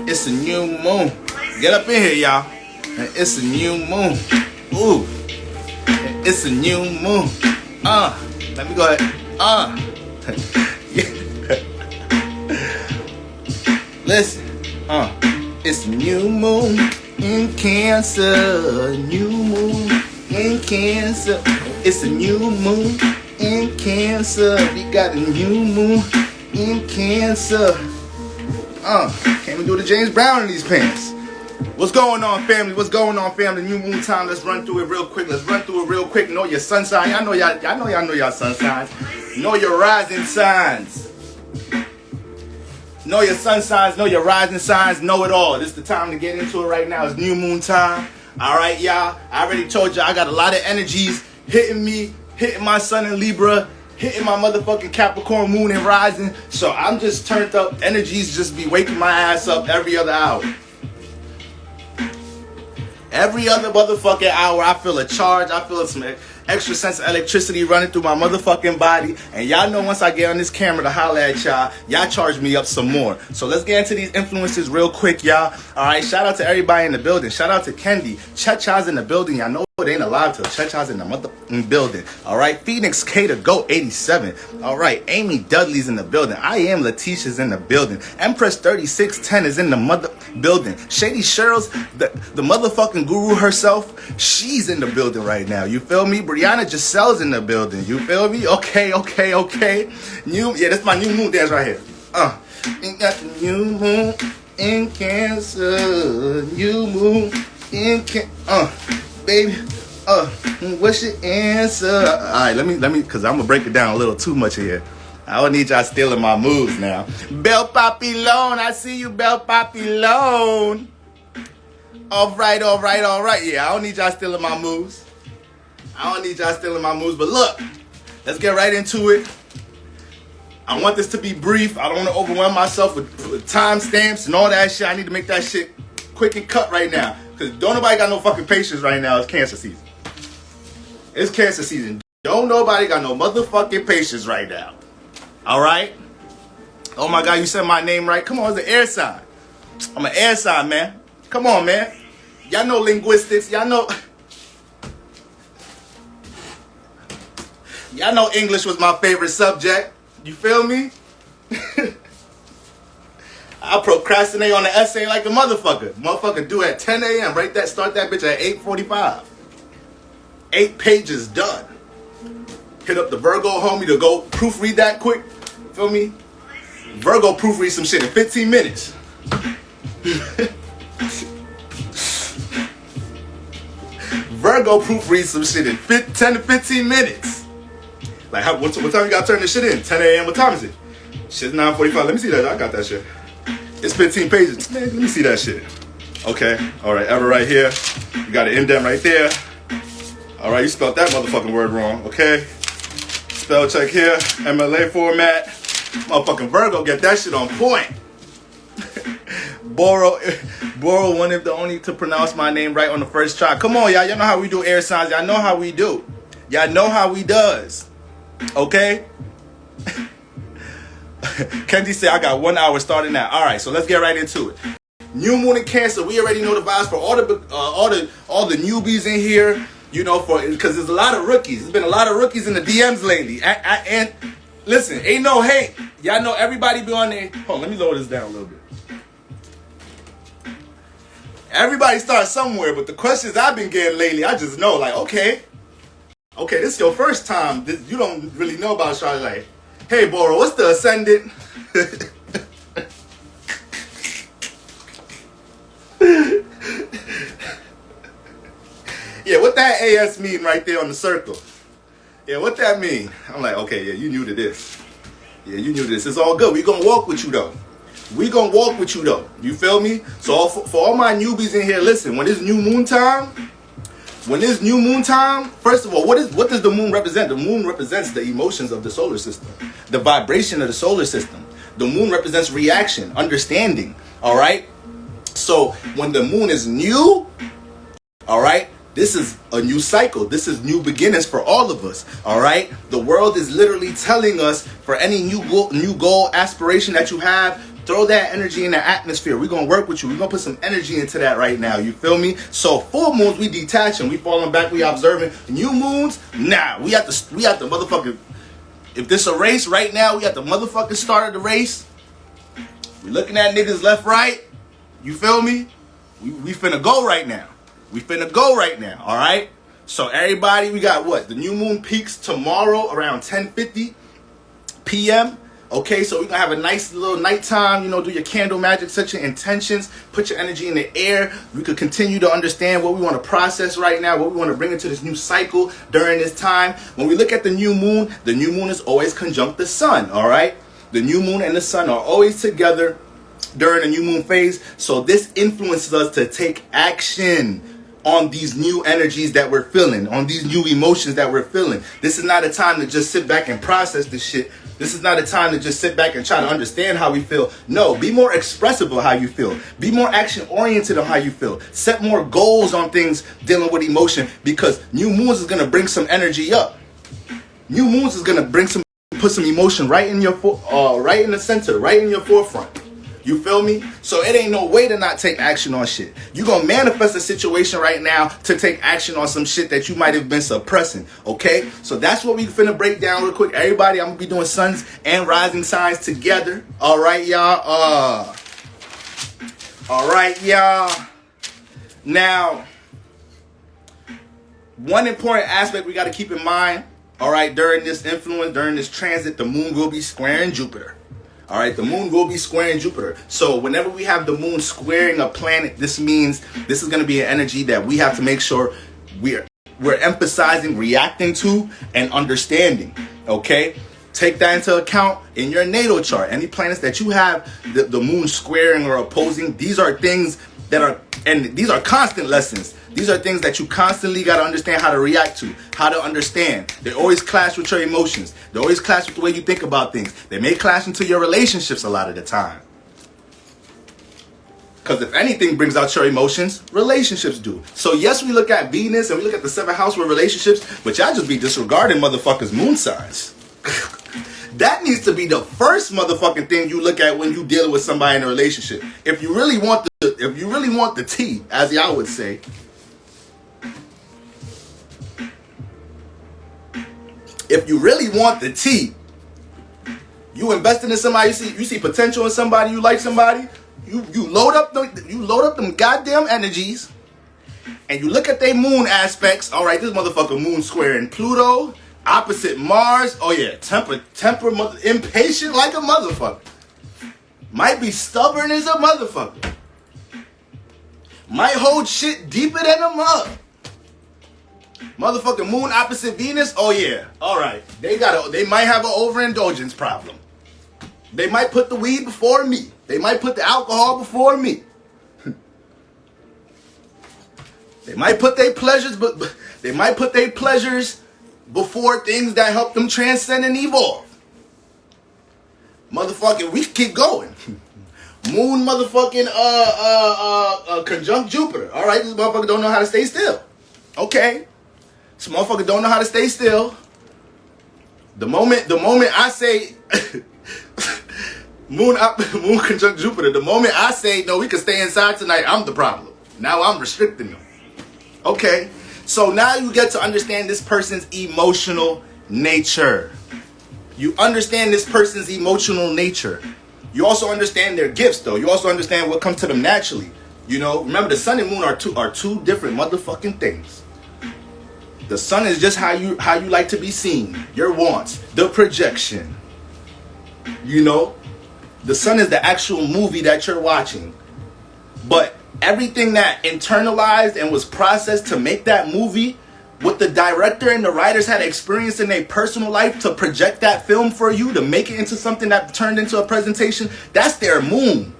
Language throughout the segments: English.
It's a new moon. Get up in here, y'all. It's a new moon. Ooh. It's a new moon. Let me go ahead. Listen. It's a new moon in Cancer. New moon in Cancer. It's a new moon in Cancer. We got a new moon in Cancer. Can't even do the James Brown in these pants. What's going on, family? What's going on, family? New moon time. Let's run through it real quick. Know your sun sign. Y'all know y'all sun signs. Know your rising signs. Know your sun signs. Know your rising signs. Know it all. This is the time to get into it right now. It's new moon time. All right, y'all. I already told y'all I got a lot of energies hitting me, hitting my sun in Libra, hitting my motherfucking Capricorn moon and rising. So I'm just turned up. Energies just be waking my ass up every other hour. Every other motherfucking hour, I feel a charge. I feel some extra sense of electricity running through my motherfucking body. And y'all know once I get on this camera to holler at y'all charge me up some more. So let's get into these influences real quick, y'all. All right, shout out to everybody in the building. Shout out to Kendi. Checha's in the building. Y'all know it ain't alive till Checha's in the motherfucking building. All right, Phoenix K to go 87. All right, Amy Dudley's in the building. I am Letitia's in the building. Empress 3610 is in the mother building. Shady Cheryl's the motherfucking guru herself. She's in the building right now. You feel me? Brianna Giselle's in the building. You feel me? Okay. That's my new moon dance right here. Ain't got the new moon in Cancer. New moon in Cancer. Baby, what's your answer? All right, let me, cause I'm gonna break it down a little too much here. I don't need y'all stealing my moves now. Bel Papillon, I see you, Bel Papillon. All right. Yeah, I don't need y'all stealing my moves. But look, let's get right into it. I want this to be brief. I don't want to overwhelm myself with timestamps and all that shit. I need to make that shit quick and cut right now. Because don't nobody got no fucking patience right now. It's Cancer season. Don't nobody got no motherfucking patience right now. All right? Oh my God, you said my name right. Come on, it's an air sign. I'm an air sign, man. Come on, man. Y'all know linguistics. Y'all know English was my favorite subject. You feel me? I procrastinate on the essay like a motherfucker. Motherfucker do at 10 a.m. Start that bitch at 8:45. 8 pages done. Hit up the Virgo homie to go proofread that quick. Feel me? Virgo proofread some shit in 15 minutes. Virgo proofread some shit in 10 to 15 minutes. Like, what time you gotta turn this shit in? 10 a.m. What time is it? Shit's 9:45. Let me see that. I got that shit. It's 15 pages. Man, let me see that shit. Okay. All right. Ever right here. You got an indent right there. All right. You spelled that motherfucking word wrong. Okay. Spell check here. MLA format. Motherfucking Virgo get that shit on point. Boro, one of the only to pronounce my name right on the first try. Come on, y'all. Y'all know how we do air signs. Y'all know how we do. Y'all know how we does. Okay? Kendi said, I got 1 hour starting now. All right, so let's get right into it. New moon in Cancer. We already know the vibes for all the newbies in here. You know, because there's a lot of rookies. There's been a lot of rookies in the DMs lately. And listen, ain't no hate. Y'all know everybody be on there. Hold on, let me lower this down a little bit. Everybody starts somewhere, but the questions I've been getting lately, I just know, like, okay, this is your first time. You don't really know about Charlotte. Like, hey, Boro, what's the ascendant? Yeah, what that AS mean right there on the circle? Yeah, what that mean? I'm like, okay, yeah, you new to this. It's all good. We gonna walk with you, though. You feel me? So for all my newbies in here, listen, when it's new moon time, first of all, what does the moon represent? The moon represents the emotions of the solar system, the vibration of the solar system. The moon represents reaction, understanding, all right? So when the moon is new, all right, this is a new cycle. This is new beginnings for all of us, all right? The world is literally telling us for any new goal, aspiration that you have, Throw that energy in the atmosphere. We're going to work with you. We're going to put some energy into that right now. You feel me? So full moons, we detaching. We falling back. We observing. New moons, nah. We have to motherfucking, if this a race right now, we at the motherfucking start of the race. We looking at niggas left, right. You feel me? We finna go right now. We finna go right now, all right? So everybody, we got what? The new moon peaks tomorrow around 10:50 p.m. Okay, so we're going to have a nice little nighttime, you know, do your candle magic, set your intentions, put your energy in the air. We could continue to understand what we want to process right now, what we want to bring into this new cycle during this time. When we look at the new moon is always conjunct the sun, all right? The new moon and the sun are always together during the new moon phase. So this influences us to take action on these new energies that we're feeling, on these new emotions that we're feeling. This is not a time to just sit back and process this shit. This is not a time to just sit back and try to understand how we feel. No, be more expressive of how you feel. Be more action-oriented on how you feel. Set more goals on things dealing with emotion, because new moons is going to bring some energy up. New moons is going to put some emotion right in your right in the center, right in your forefront. You feel me? So it ain't no way to not take action on shit. You're going to manifest a situation right now to take action on some shit that you might have been suppressing. Okay? So that's what we finna break down real quick. Everybody, I'm going to be doing suns and rising signs together. All right, y'all. All right, y'all. Now, one important aspect we got to keep in mind, all right, during this influence, during this transit, the moon will be squaring Jupiter. All right, the moon will be squaring Jupiter. So whenever we have the moon squaring a planet, this means this is going to be an energy that we have to make sure we're emphasizing, reacting to, and understanding. Okay? Take that into account in your natal chart. Any planets that you have the moon squaring or opposing, these are things that are, and these are constant lessons. These are things that you constantly got to understand how to react to, how to understand. They always clash with your emotions. They always clash with the way you think about things. They may clash into your relationships a lot of the time. Because if anything brings out your emotions, relationships do. So yes, we look at Venus and we look at the 7th house with relationships, but y'all just be disregarding motherfuckers' moon signs. That needs to be the first motherfucking thing you look at when you dealing with somebody in a relationship. If you really want the tea, as y'all would say. If you really want the tea, you investing in somebody, you see potential in somebody, you like somebody, you load up them goddamn energies, and you look at their moon aspects. All right, this motherfucker moon squaring Pluto, opposite Mars. Oh yeah, temper, impatient like a motherfucker. Might be stubborn as a motherfucker. Might hold shit deeper than a mug. Motherfucking moon opposite Venus. Oh yeah. All right. They might have an overindulgence problem. They might put the weed before me. They might put the alcohol before me. They might put their pleasures, but they might put their pleasures before things that help them transcend and evolve. Motherfucking, we keep going. Moon motherfucking conjunct Jupiter. All right, this motherfucker don't know how to stay still. Okay. This motherfucker don't know how to stay still. The moment I say moon conjunct Jupiter, the moment I say no, we can stay inside tonight, I'm the problem. Now I'm restricting them. Okay, so now you get to understand this person's emotional nature. You understand this person's emotional nature. You also understand their gifts, though. You also understand what comes to them naturally. You know, remember the sun and moon are two different motherfucking things. The sun is just how you like to be seen, your wants, the projection. You know, the sun is the actual movie that you're watching. But everything that internalized and was processed to make that movie, what the director and the writers had experienced in their personal life to project that film for you, to make it into something that turned into a presentation, that's their moon.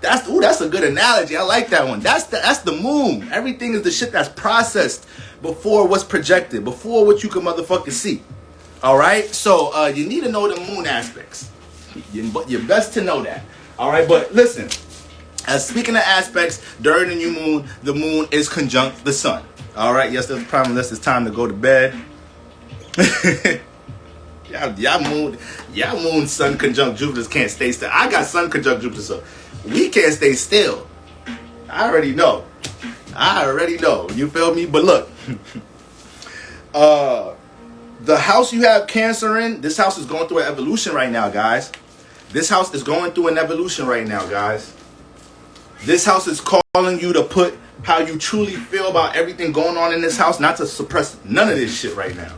That's a good analogy. I like that one. That's the moon. Everything is the shit that's processed before what's projected, before what you can motherfucking see. All right? So you need to know the moon aspects. You're best to know that. All right? But listen, as speaking of aspects, during the new moon, the moon is conjunct the sun. All right? Yes, there's a problem unless it's time to go to bed. Y'all moon, sun conjunct Jupiters can't stay still. I got sun conjunct Jupiter, so we can't stay still. I already know. You feel me? But look, the house you have Cancer in, this house is going through an evolution right now, guys. This house is going through an evolution right now, guys. This house is calling you to put how you truly feel about everything going on in this house, not to suppress none of this shit right now.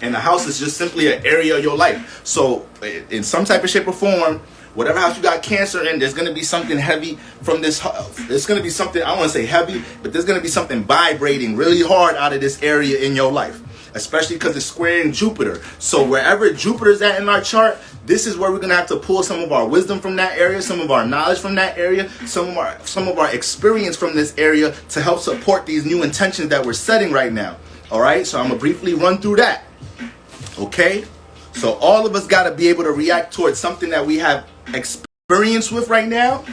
And the house is just simply an area of your life. So in some type of shape or form, whatever house you got Cancer in, there's going to be something heavy from this house. There's going to be something, I don't want to say heavy, but there's going to be something vibrating really hard out of this area in your life. Especially because it's squaring Jupiter. So wherever Jupiter's at in our chart, this is where we're going to have to pull some of our wisdom from that area, some of our knowledge from that area, some of our experience from this area to help support these new intentions that we're setting right now. All right, so I'm going to briefly run through that. Okay, so all of us got to be able to react towards something that we have experience with right now.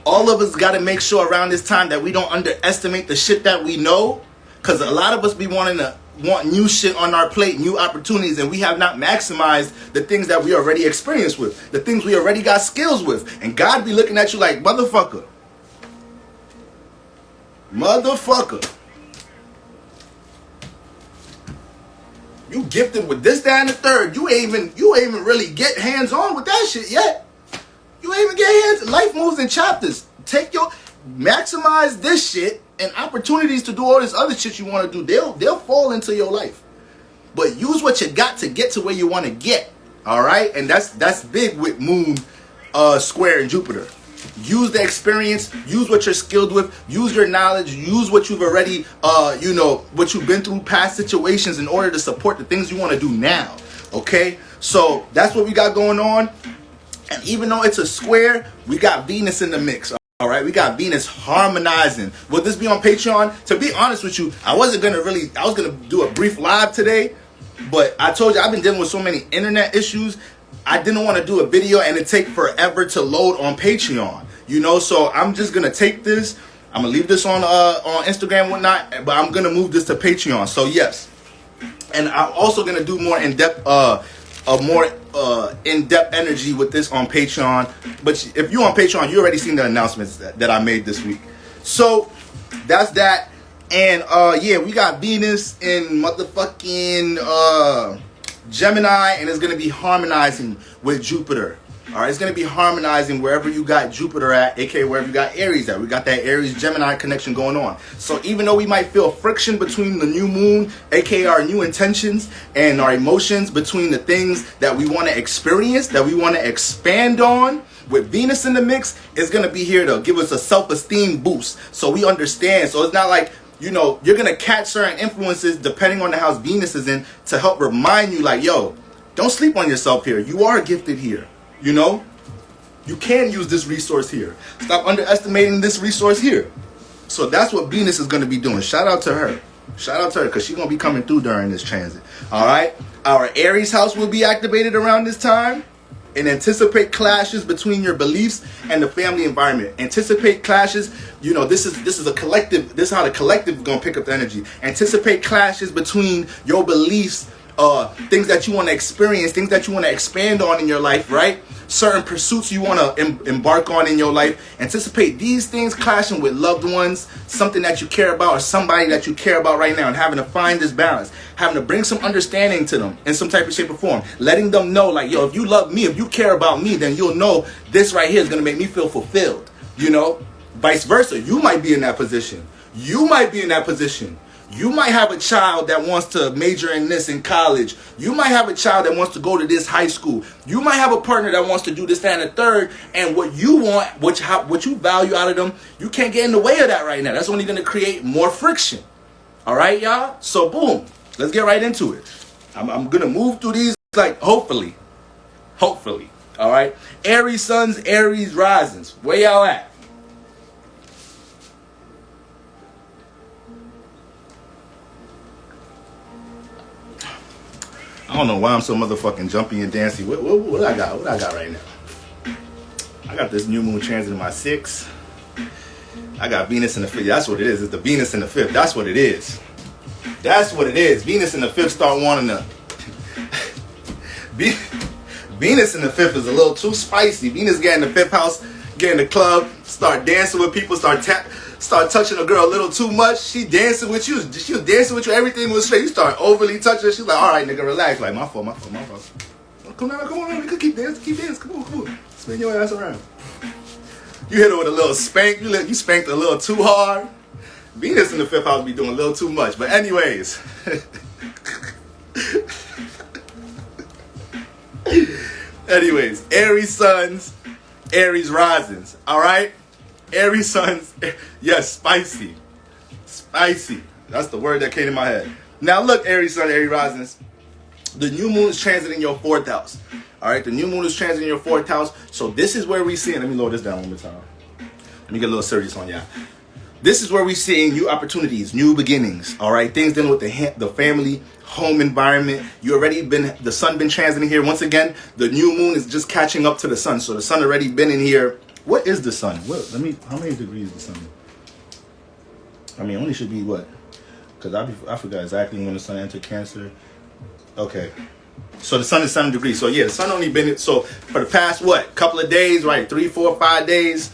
All of us got to make sure around this time that we don't underestimate the shit that we know. Because a lot of us be want new shit on our plate, new opportunities, and we have not maximized the things that we already experienced with, the things we already got skills with. And God be looking at you like, motherfucker. You gifted with this, that, and the third. You ain't even really get hands on with that shit yet. You ain't even get hands. Life moves in chapters. Maximize this shit, and opportunities to do all this other shit you want to do, they'll fall into your life. But use what you got to get to where you want to get. All right, and that's big with Moon square in Jupiter. Use the experience, use what you're skilled with, use your knowledge, use what you've already, what you've been through past situations in order to support the things you want to do now. Okay, so that's what we got going on. And even though it's a square, we got Venus in the mix. All right, we got Venus harmonizing. Will this be on Patreon? To be honest with you, I was going to do a brief live today, but I told you I've been dealing with so many internet issues. I didn't want to do a video and it take forever to load on Patreon, so I'm just going to take this. I'm going to leave this on Instagram and whatnot, but I'm going to move this to Patreon. So yes. And I'm also going to do more in-depth in-depth energy with this on Patreon. But if you're on Patreon, you already seen the announcements that I made this week. So that's that. And we got Venus in motherfucking Gemini, and it's gonna be harmonizing with Jupiter. All right, it's going to be harmonizing wherever you got Jupiter at, aka wherever you got Aries at. We got that Aries-Gemini connection going on. So even though we might feel friction between the new moon, aka our new intentions, and our emotions between the things that we want to experience, that we want to expand on, with Venus in the mix, is going to be here to give us a self-esteem boost. So we understand. So it's not like, you're going to catch certain influences depending on the house Venus is in to help remind you like, yo, don't sleep on yourself here. You are gifted here. You can use this resource here. Stop underestimating this resource here. So that's what Venus is going to be doing. Shout out to her. Shout out to her because she's going to be coming through during this transit. All right. Our Aries house will be activated around this time. And anticipate clashes between your beliefs and the family environment. Anticipate clashes. This is a collective. This is how the collective is going to pick up the energy. Anticipate clashes between your beliefs, things that you want to experience, things that you want to expand on in your life, right? Certain pursuits you want to embark on in your life. Anticipate these things clashing with loved ones, something that you care about, or somebody that you care about right now, and having to find this balance, having to bring some understanding to them in some type of shape or form, letting them know like, yo, if you love me, if you care about me, then you'll know this right here is going to make me feel fulfilled, vice versa. You might be in that position. You might have a child that wants to major in this in college. You might have a child that wants to go to this high school. You might have a partner that wants to do this, that, and the third. And what you want, what you value out of them, you can't get in the way of that right now. That's only going to create more friction. All right, y'all? So, boom. Let's get right into it. I'm going to move through these, like, hopefully. All right? Aries suns, Aries risings. Where y'all at? I don't know why I'm so motherfucking jumpy and dancey. What I got? What I got right now? I got this new moon transit in my 6th. I got Venus in the 5th. That's what it is. It's the Venus in the 5th. That's what it is. Venus in the 5th start wanting to Venus in the 5th is a little too spicy. Venus get in the 5th house, get in the club, start dancing with people, start touching a girl a little too much. She dancing with you. She was dancing with you. Everything was straight. You start overly touching her. She's like, all right, nigga, relax. Like, my fault. Come on, we could keep dancing. Come on. Spin your ass around. You hit her with a little spank. You spanked a little too hard. Venus in the 5th house be doing a little too much. But anyways. Aries suns, Aries risings. All right? Aries suns, yes, spicy. That's the word that came to my head. Now look, Aries sun, Aries risings. The new moon is transiting your 4th house. All right, the new moon is transiting your 4th house. So this is where we see, let me lower this down one more time. Let me get a little serious on y'all. This is where we see new opportunities, new beginnings. All right, things dealing with the family, home environment. The sun been transiting here. Once again, the new moon is just catching up to the sun. So the sun already been in here. What is the sun? How many degrees is the sun? I mean, it only should be what? Because I forgot exactly when the sun entered Cancer. Okay. So the sun is 7 degrees. So yeah, the sun only been, so for the past, couple of days, right? 3, 4, 5 days.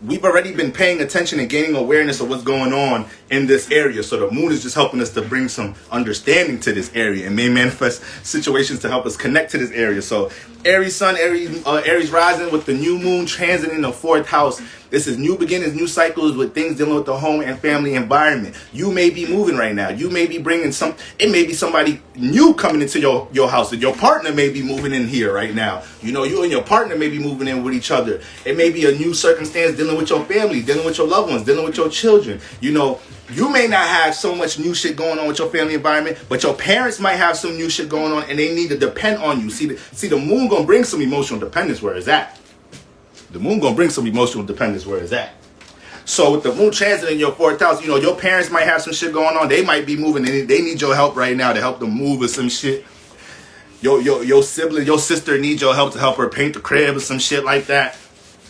We've already been paying attention and gaining awareness of what's going on in this area. So the moon is just helping us to bring some understanding to this area and may manifest situations to help us connect to this area. So Aries sun, Aries rising with the new moon transiting the 4th house. This is new beginnings, new cycles with things dealing with the home and family environment. You may be moving right now. You may be bringing it may be somebody new coming into your house. Your partner may be moving in here right now. You know, you and your partner may be moving in with each other. It may be a new circumstance dealing with your family, dealing with your loved ones, dealing with your children. You know, you may not have so much new shit going on with your family environment, but your parents might have some new shit going on and they need to depend on you. See, the moon gonna bring some emotional dependence where it's at. The moon gonna bring some emotional dependence where it's at. So with the moon transit in your 4th house, you know, your parents might have some shit going on. They might be moving and they need your help right now to help them move or some shit. Your sibling, your sister needs your help to help her paint the crib or some shit like that.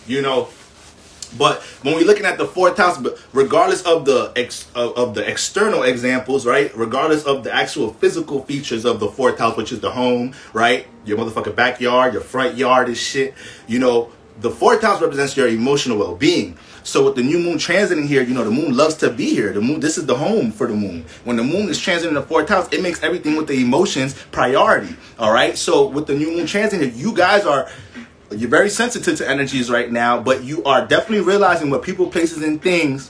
You know. But when we're looking at the 4th house, but regardless of the external examples, right? Regardless of the actual physical features of the 4th house, which is the home, right? Your motherfucking backyard, your front yard and shit. You know, the 4th house represents your emotional well-being. So with the new moon transiting here, you know, the moon loves to be here. The moon, this is the home for the moon. When the moon is transiting the 4th house, it makes everything with the emotions priority. All right. So with the new moon transiting, you guys you're very sensitive to energies right now, but you are definitely realizing what people, places, and things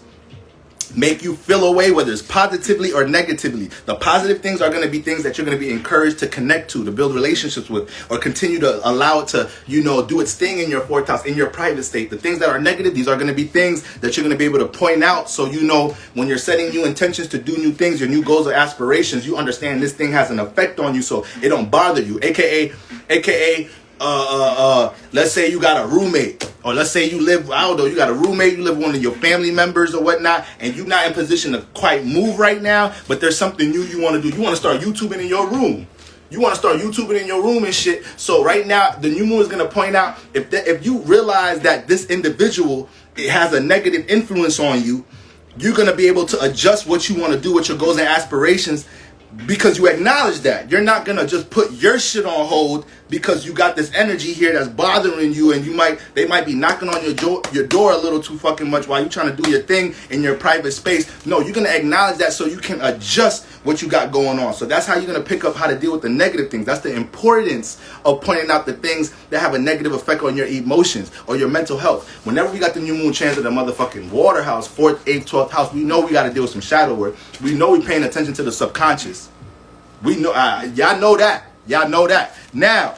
make you feel away, whether it's positively or negatively. The positive things are going to be things that you're going to be encouraged to connect to build relationships with, or continue to allow it to, you know, do its thing in your 4th house, in your private state. The things that are negative, these are going to be things that you're going to be able to point out. So, you know, when you're setting new intentions to do new things, your new goals or aspirations, you understand this thing has an effect on you, so it don't bother you. AKA, let's say you got a roommate, or let's say you live, I don't know, you got a roommate, you live with one of your family members or whatnot, and you're not in position to quite move right now, but there's something new you want to do. You want to start YouTubing in your room. You want to start YouTubing in your room and shit. So right now, the new moon is going to point out, if you realize that this individual, it has a negative influence on you, you're going to be able to adjust what you want to do with your goals and aspirations, because you acknowledge that. You're not going to just put your shit on hold because you got this energy here that's bothering you, and they might be knocking on your door a little too fucking much while you're trying to do your thing in your private space. No, you're going to acknowledge that so you can adjust what you got going on. So that's how you're going to pick up how to deal with the negative things. That's the importance of pointing out the things that have a negative effect on your emotions or your mental health. Whenever we got the new moon transit the motherfucking water house, 4th, 8th, 12th house, we know we got to deal with some shadow work. We know we're paying attention to the subconscious. We know, y'all know that. Y'all know that. Now,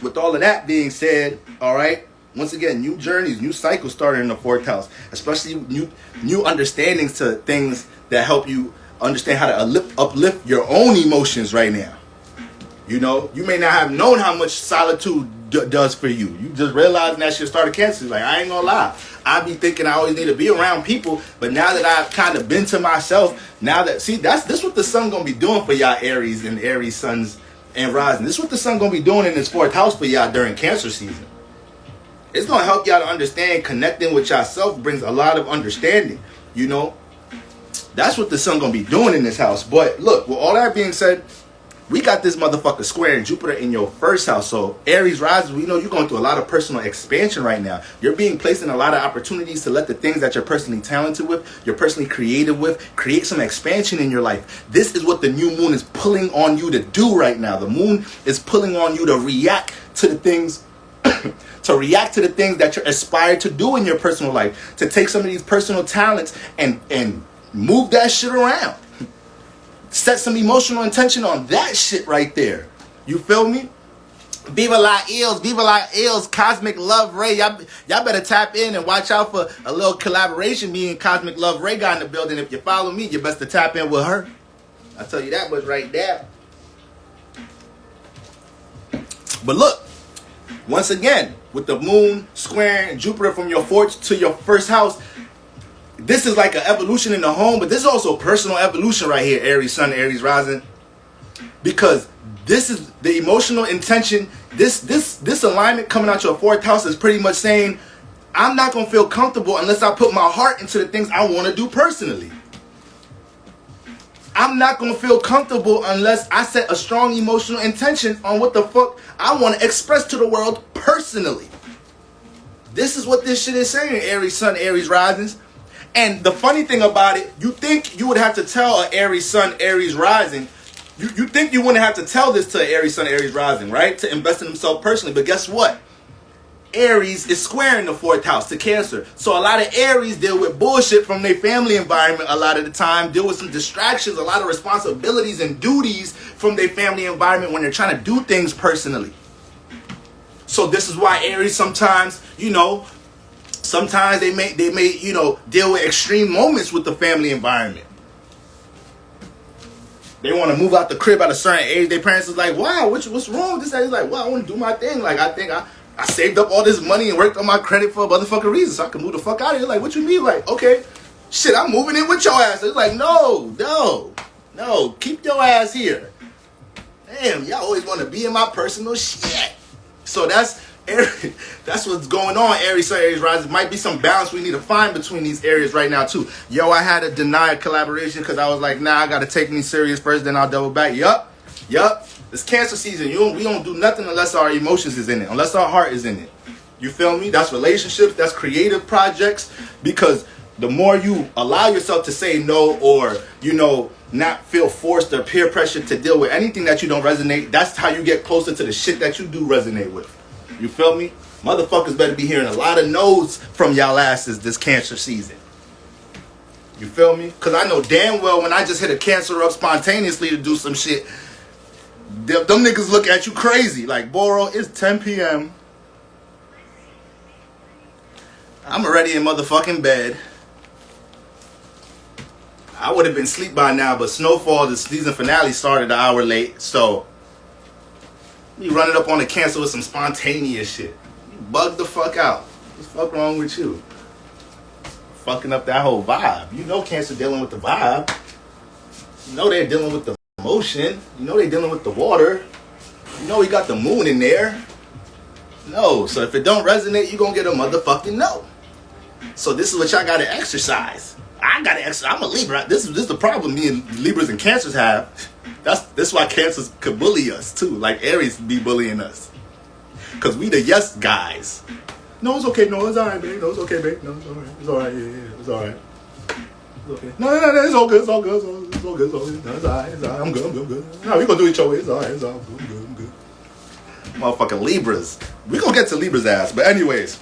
with all of that being said, all right, once again, new journeys, new cycles started in the 4th house, especially new understandings to things that help you understand how to uplift your own emotions right now. You know, you may not have known how much solitude does for you. You just realizing that shit started Cancer. Like, I ain't gonna lie, I be thinking I always need to be around people, but now that I've kind of been to myself, now that, see, this what the sun gonna be doing for y'all Aries and Aries suns and rising. This is what the sun gonna be doing in this 4th house for y'all during Cancer season. It's gonna help y'all to understand connecting with yourself brings a lot of understanding. You know, that's what the sun gonna be doing in this house. But look, with all that being said, we got this motherfucker squaring Jupiter in your first house. So Aries rising, we know you're going through a lot of personal expansion right now. You're being placed in a lot of opportunities to let the things that you're personally talented with, you're personally creative with, create some expansion in your life. This is what the new moon is pulling on you to do right now. The moon is pulling on you to react to the things to react to the things that you're aspired to do in your personal life, to take some of these personal talents and move that shit around. Set some emotional intention on that shit right there. You feel me? Viva la Eels, Cosmic Love Ray. Y'all better tap in and watch out for a little collaboration. Me and Cosmic Love Ray got in the building. If you follow me, you best to tap in with her. I'll tell you that much right there. But look, once again, with the moon squaring Jupiter from your fourth to your first house, this is like an evolution in the home, but this is also personal evolution right here, Aries Sun, Aries Rising. Because this is the emotional intention. This alignment coming out your fourth house is pretty much saying, I'm not going to feel comfortable unless I put my heart into the things I want to do personally. I'm not going to feel comfortable unless I set a strong emotional intention on what the fuck I want to express to the world personally. This is what this shit is saying, Aries Sun, Aries Risings. And the funny thing about it, you think you would have to tell an Aries Sun, Aries Rising, you think you wouldn't have to tell this to an Aries Sun, Aries Rising, right? To invest in themselves personally. But guess what? Aries is squaring the fourth house to Cancer. So a lot of Aries deal with bullshit from their family environment a lot of the time, deal with some distractions, a lot of responsibilities and duties from their family environment when they're trying to do things personally. So this is why Aries sometimes, sometimes they may deal with extreme moments with the family environment. They want to move out the crib at a certain age. Their parents is like, wow, what's wrong with this? He's like, well, I want to do my thing. Like, I think I saved up all this money and worked on my credit for a motherfucking reason so I can move the fuck out of here. Like, what you mean? Like, okay, shit, I'm moving in with your ass. It's like, no, keep your ass here. Damn, y'all always want to be in my personal shit. So that's what's going on, Aries Sun, Aries Rising. Might be some balance we need to find between these areas right now, too. Yo, I had to deny a collaboration because I was like, nah, I got to take me serious first, then I'll double back. Yup. It's Cancer season. We don't do nothing unless our emotions is in it, unless our heart is in it. You feel me? That's relationships, that's creative projects, because the more you allow yourself to say no or, not feel forced or peer pressure to deal with anything that you don't resonate, that's how you get closer to the shit that you do resonate with. You feel me? Motherfuckers better be hearing a lot of no's from y'all asses this Cancer season. You feel me? Because I know damn well when I just hit a Cancer up spontaneously to do some shit, them niggas look at you crazy. Like, Boro, it's 10 p.m. I'm already in motherfucking bed. I would have been asleep by now, but Snowfall, the season finale, started an hour late. So, you running up on the Cancer with some spontaneous shit. You bug the fuck out. What the fuck wrong with you? Fucking up that whole vibe. You know Cancer dealing with the vibe. You know they're dealing with the emotion. You know they're dealing with the water. You know we got the moon in there. No. So if it don't resonate, you gonna get a motherfucking no. So this is what y'all gotta exercise. I gotta exercise. I'm a Libra. This is the problem me and Libras and Cancers have. That's why Cancers could bully us too. Like Aries be bullying us. Cause we the yes guys. No, it's okay. No, it's alright, babe. No, it's okay, babe. No, it's alright. It's alright. Yeah, it's alright. It's okay. No, it's all good. It's all good. It's all good. No, it's alright. It's alright. I'm good. No, we gonna do each other. It's alright. It's all good. I'm good. Motherfucking Libras. We gonna get to Libra's ass. But anyways,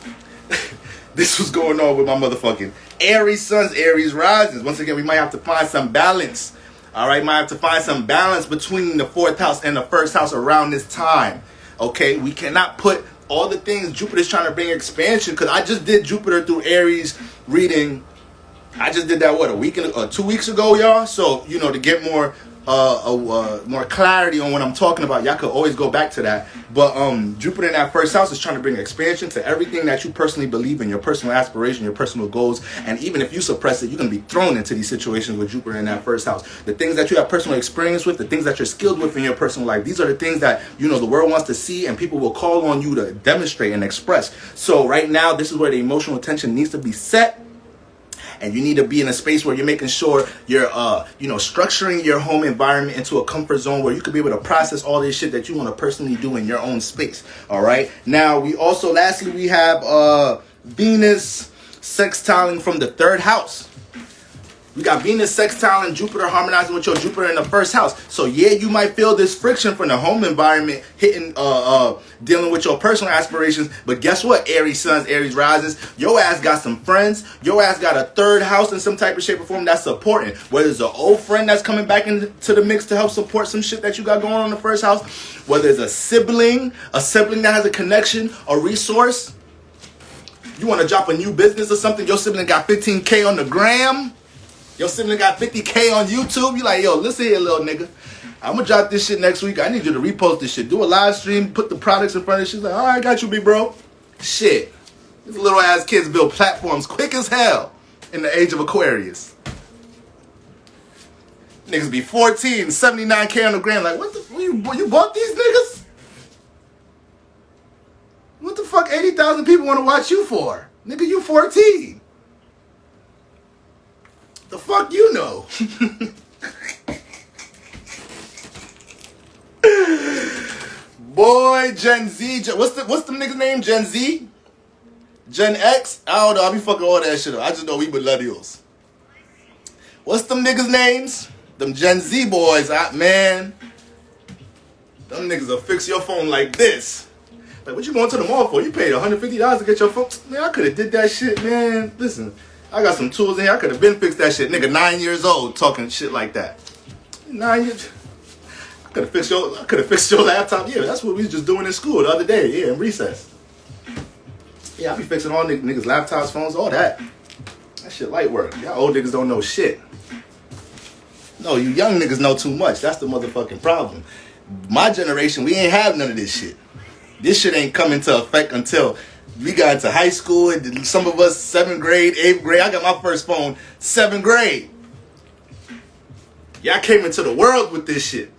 this was going on with my motherfucking Aries Suns, Aries Risings. Once again, we might have to find some balance. Alright, might have to find some balance between the fourth house and the first house around this time. Okay, we cannot put all the things Jupiter's trying to bring expansion, because I just did Jupiter through Aries reading. I just did that, what, a week or 2 weeks ago, y'all? So, to get more clarity on what I'm talking about, y'all could always go back to that. But Jupiter in that first house is trying to bring expansion to everything that you personally believe in, your personal aspiration, your personal goals. And even if you suppress it, you're going to be thrown into these situations with Jupiter in that first house. The things that you have personal experience with, the things that you're skilled with in your personal life, these are the things that, the world wants to see, and people will call on you to demonstrate and express. So right now, this is where the emotional attention needs to be set. and you need to be in a space where you're making sure you're, structuring your home environment into a comfort zone where you could be able to process all this shit that you want to personally do in your own space. All right. Now, lastly, we have Venus sextiling from the 3rd house. We got Venus sextile and Jupiter harmonizing with your Jupiter in the 1st house. So yeah, you might feel this friction from the home environment hitting, dealing with your personal aspirations. But guess what, Aries suns, Aries rises, your ass got some friends. Your ass got a 3rd house in some type of shape or form that's supporting. Whether it's an old friend that's coming back into the mix to help support some shit that you got going on in the 1st house. Whether it's a sibling that has a connection, a resource. You want to drop a new business or something. Your sibling got 15K on the gram. Your sibling got 50K on YouTube. You like, yo, listen here, little nigga. I'm going to drop this shit next week. I need you to repost this shit. Do a live stream. Put the products in front of shit. Like, all right, I got you, big bro. Shit. These little ass kids build platforms quick as hell in the age of Aquarius. Niggas be 14, 79K on the gram. Like, what the, you bought these niggas? What the fuck 80,000 people want to watch you for? Nigga, you 14. The fuck you know? Boy, Gen Z. What's the nigga's name? Gen Z? Gen X? I don't know. I be fucking all that shit up. I just know we millennials. What's them niggas' names? Them Gen Z boys. Man. Them niggas will fix your phone like this. Like, what you going to the mall for? You paid $150 to get your phone. Man, I could have did that shit, man. Listen. I got some tools in here. I could have been fixed that shit. Nigga, 9 years old talking shit like that. 9 years. I could have fixed your laptop. Yeah, that's what we was just doing in school the other day. Yeah, in recess. Yeah, I be fixing all niggas' laptops, phones, all that. That shit light work. Y'all old niggas don't know shit. No, you young niggas know too much. That's the motherfucking problem. My generation, we ain't have none of this shit. This shit ain't come into effect until we got into high school, and some of us 7th grade, 8th grade. I got my first phone 7th grade. Y'all came into the world with this shit.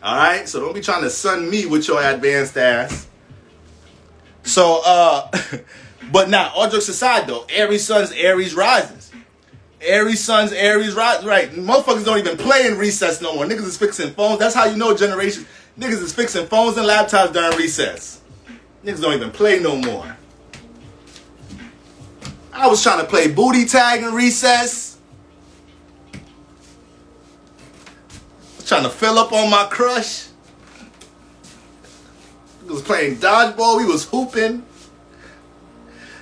Alright? So don't be trying to sun me with your advanced ass. So, but now, all jokes aside though, Aries suns, Aries rises. Aries suns, Aries rises. Right. Motherfuckers don't even play in recess no more. Niggas is fixing phones. That's how you know generation. Niggas is fixing phones and laptops during recess. Niggas don't even play no more. I was trying to play booty tag in recess. I was trying to fill up on my crush. We was playing dodgeball. We was hooping.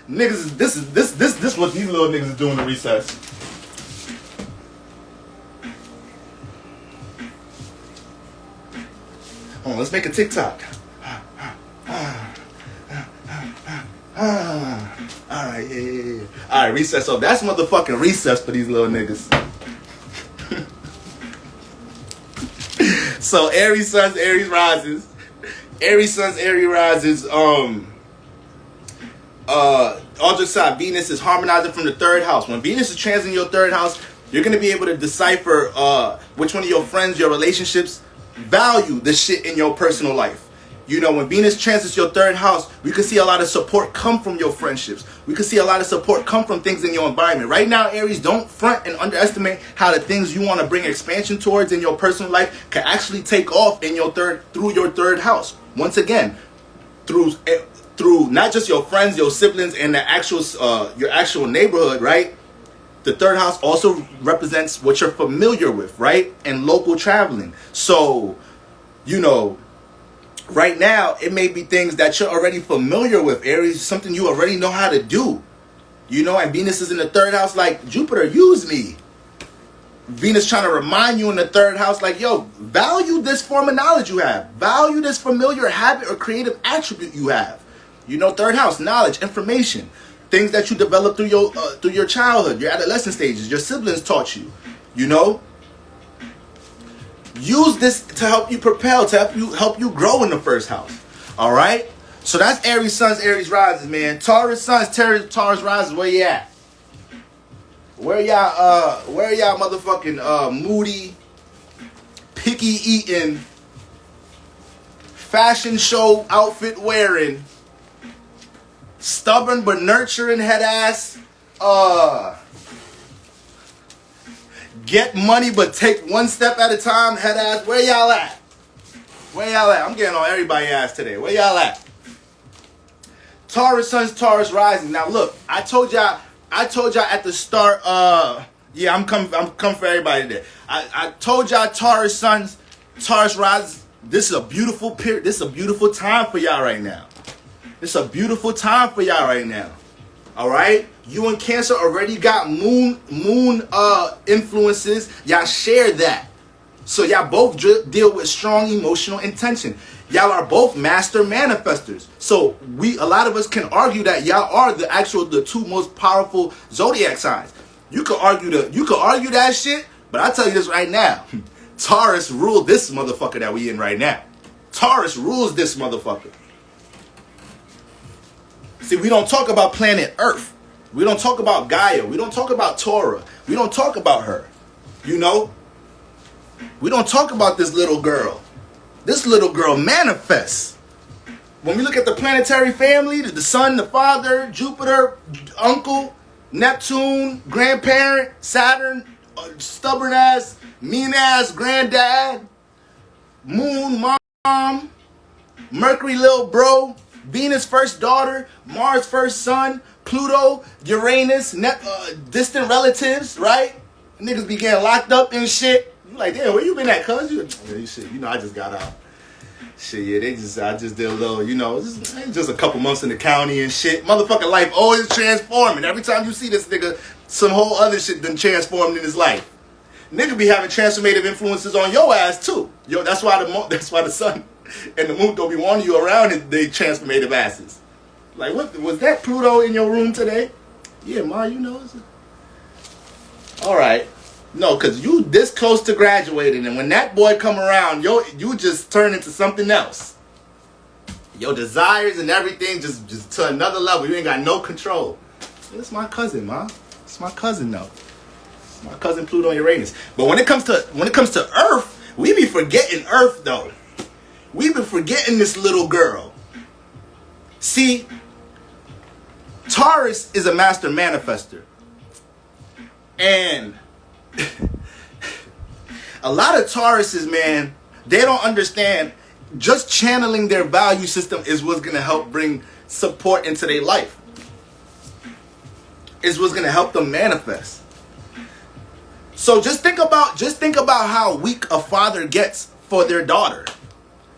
Niggas, this what these little niggas is doing in recess. Hold on, let's make a TikTok. Alright, yeah. Alright, recess. So that's motherfucking recess for these little niggas. So Aries suns, Aries rises. Aries suns, Aries rises. All just side, Venus is harmonizing from the 3rd house. When Venus is transiting your 3rd house, you're gonna be able to decipher which one of your friends, your relationships value the shit in your personal life. You know, when Venus transits your 3rd house, we can see a lot of support come from your friendships. We can see a lot of support come from things in your environment. Right now, Aries, don't front and underestimate how the things you want to bring expansion towards in your personal life can actually take off in your through your 3rd house. Once again, through not just your friends, your siblings, and the actual your actual neighborhood, right? The 3rd house also represents what you're familiar with, right? And local traveling. So, you know, right now, it may be things that you're already familiar with, Aries, something you already know how to do. You know, and Venus is in the 3rd house like, Jupiter, use me. Venus trying to remind you in the 3rd house like, yo, value this form of knowledge you have. Value this familiar habit or creative attribute you have. You know, 3rd house, knowledge, information. Things that you develop through your childhood, your adolescent stages, your siblings taught you. You know? Use this to help you propel, to help you grow in the 1st house. Alright? So that's Aries suns, Aries rises, man. Taurus suns, Taurus rises, where you at? Where y'all motherfucking moody, picky eating, fashion show outfit wearing, stubborn but nurturing head ass Get money, but take one step at a time. Head ass, where y'all at? Where y'all at? I'm getting on everybody's ass today. Where y'all at? Taurus Suns, Taurus Rising. Now look, I told y'all at the start, yeah, I'm coming for everybody today. I told y'all Taurus Suns, Taurus Rising. This is a beautiful period. This is a beautiful time for y'all right now. This is a beautiful time for y'all right now. All right? You and Cancer already got moon influences. Y'all share that. So y'all both deal with strong emotional intention. Y'all are both master manifestors. So a lot of us can argue that y'all are the two most powerful zodiac signs. You could argue that shit, but I tell you this right now. Taurus ruled this motherfucker that we in right now. Taurus rules this motherfucker. See, we don't talk about planet Earth. We don't talk about Gaia. We don't talk about Torah. We don't talk about her. You know? We don't talk about this little girl. This little girl manifests. When we look at the planetary family, the sun, the father, Jupiter, uncle, Neptune, grandparent, Saturn, stubborn ass, mean ass granddad, moon, mom, Mercury, little bro, Venus, first daughter, Mars, first son, Pluto, Uranus, distant relatives, right? Niggas be getting locked up and shit. You like, damn, where you been at, cuz? Shit, you know, I just got out. Shit, yeah, I just did a little, you know, just a couple months in the county and shit. Motherfucking life always transforming. Every time you see this nigga, some whole other shit done transformed in his life. Nigga be having transformative influences on your ass too. Yo, that's why the sun and the moon don't be wanting you around they transformative asses. Like, what was that Pluto in your room today? Yeah, Ma, you know. All right. No, because you this close to graduating, and when that boy come around, you just turn into something else. Your desires and everything just to another level. You ain't got no control. It's my cousin, Ma. It's my cousin, though. It's my cousin Pluto and Uranus. But when it comes to Earth, we be forgetting Earth, though. We be forgetting this little girl. See, Taurus is a master manifester. And a lot of Tauruses, man, they don't understand just channeling their value system is what's going to help bring support into their life. Is what's going to help them manifest. So just think about how weak a father gets for their daughter.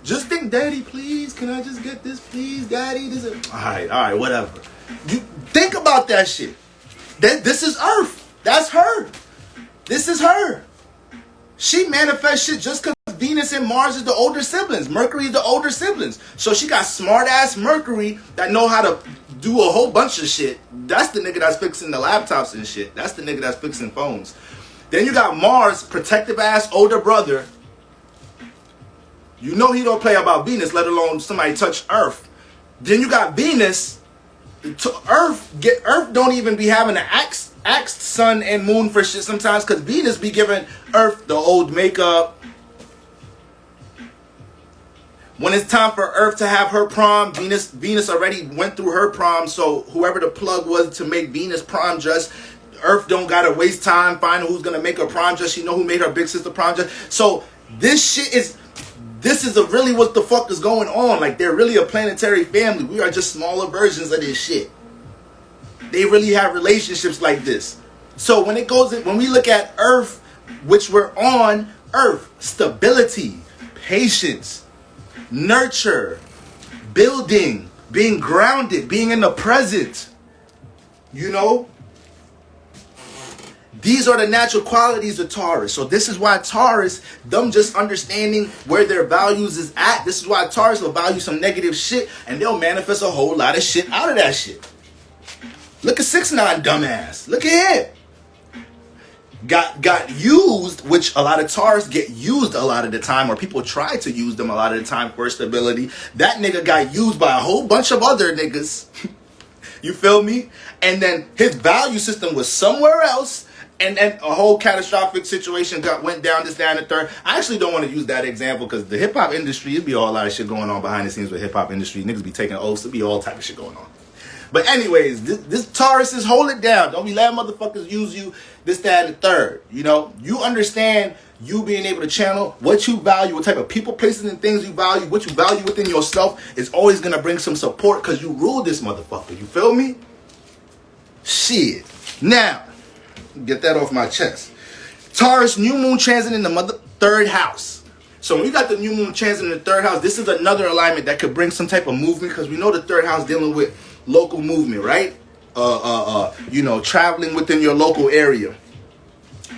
Just think, Daddy, please, can I just get this, please, Daddy? All right, whatever. You think about that shit. This is Earth. That's her. This is her. She manifests shit just because Venus and Mars is the older siblings. Mercury is the older siblings. So she got smart ass Mercury that know how to do a whole bunch of shit. That's the nigga that's fixing the laptops and shit. That's the nigga that's fixing phones. Then you got Mars, protective ass older brother. You know he don't play about Venus, let alone somebody touch Earth. Then you got Venus. Earth don't even be having an axe sun and moon for shit sometimes, because Venus be giving Earth the old makeup. When it's time for Earth to have her prom, Venus already went through her prom, so whoever the plug was to make Venus prom dress, Earth don't gotta waste time finding who's gonna make her prom dress. She know who made her big sister prom dress. So this is really what the fuck is going on. Like, they're really a planetary family. We are just smaller versions of this shit. They really have relationships like this. So when we look at Earth, which we're on Earth, stability, patience, nurture, building, being grounded, being in the present, you know, these are the natural qualities of Taurus. So this is why Taurus, them just understanding where their values is at, this is why Taurus will value some negative shit and they'll manifest a whole lot of shit out of that shit. Look at 6ix9ine dumbass. Look at him. Got used, which a lot of Taurus get used a lot of the time, or people try to use them a lot of the time for stability. That nigga got used by a whole bunch of other niggas. You feel me? And then his value system was somewhere else. And then a whole catastrophic situation went down, this, that, and the third. I actually don't want to use that example because the hip-hop industry, it'd be a whole lot of shit going on behind the scenes with hip-hop industry. Niggas be taking oaths. It'd be all type of shit going on. But anyways, this Taurus is hold it down. Don't be letting motherfuckers use you, this, that, and the third. You know, you understand you being able to channel what you value, what type of people, places, and things you value, what you value within yourself is always going to bring some support because you rule this motherfucker. You feel me? Shit. Now, get that off my chest. Taurus, new moon transit in the third house. So when you got the new moon transit in the third house, this is another alignment that could bring some type of movement because we know the third house dealing with local movement, right? You know, traveling within your local area.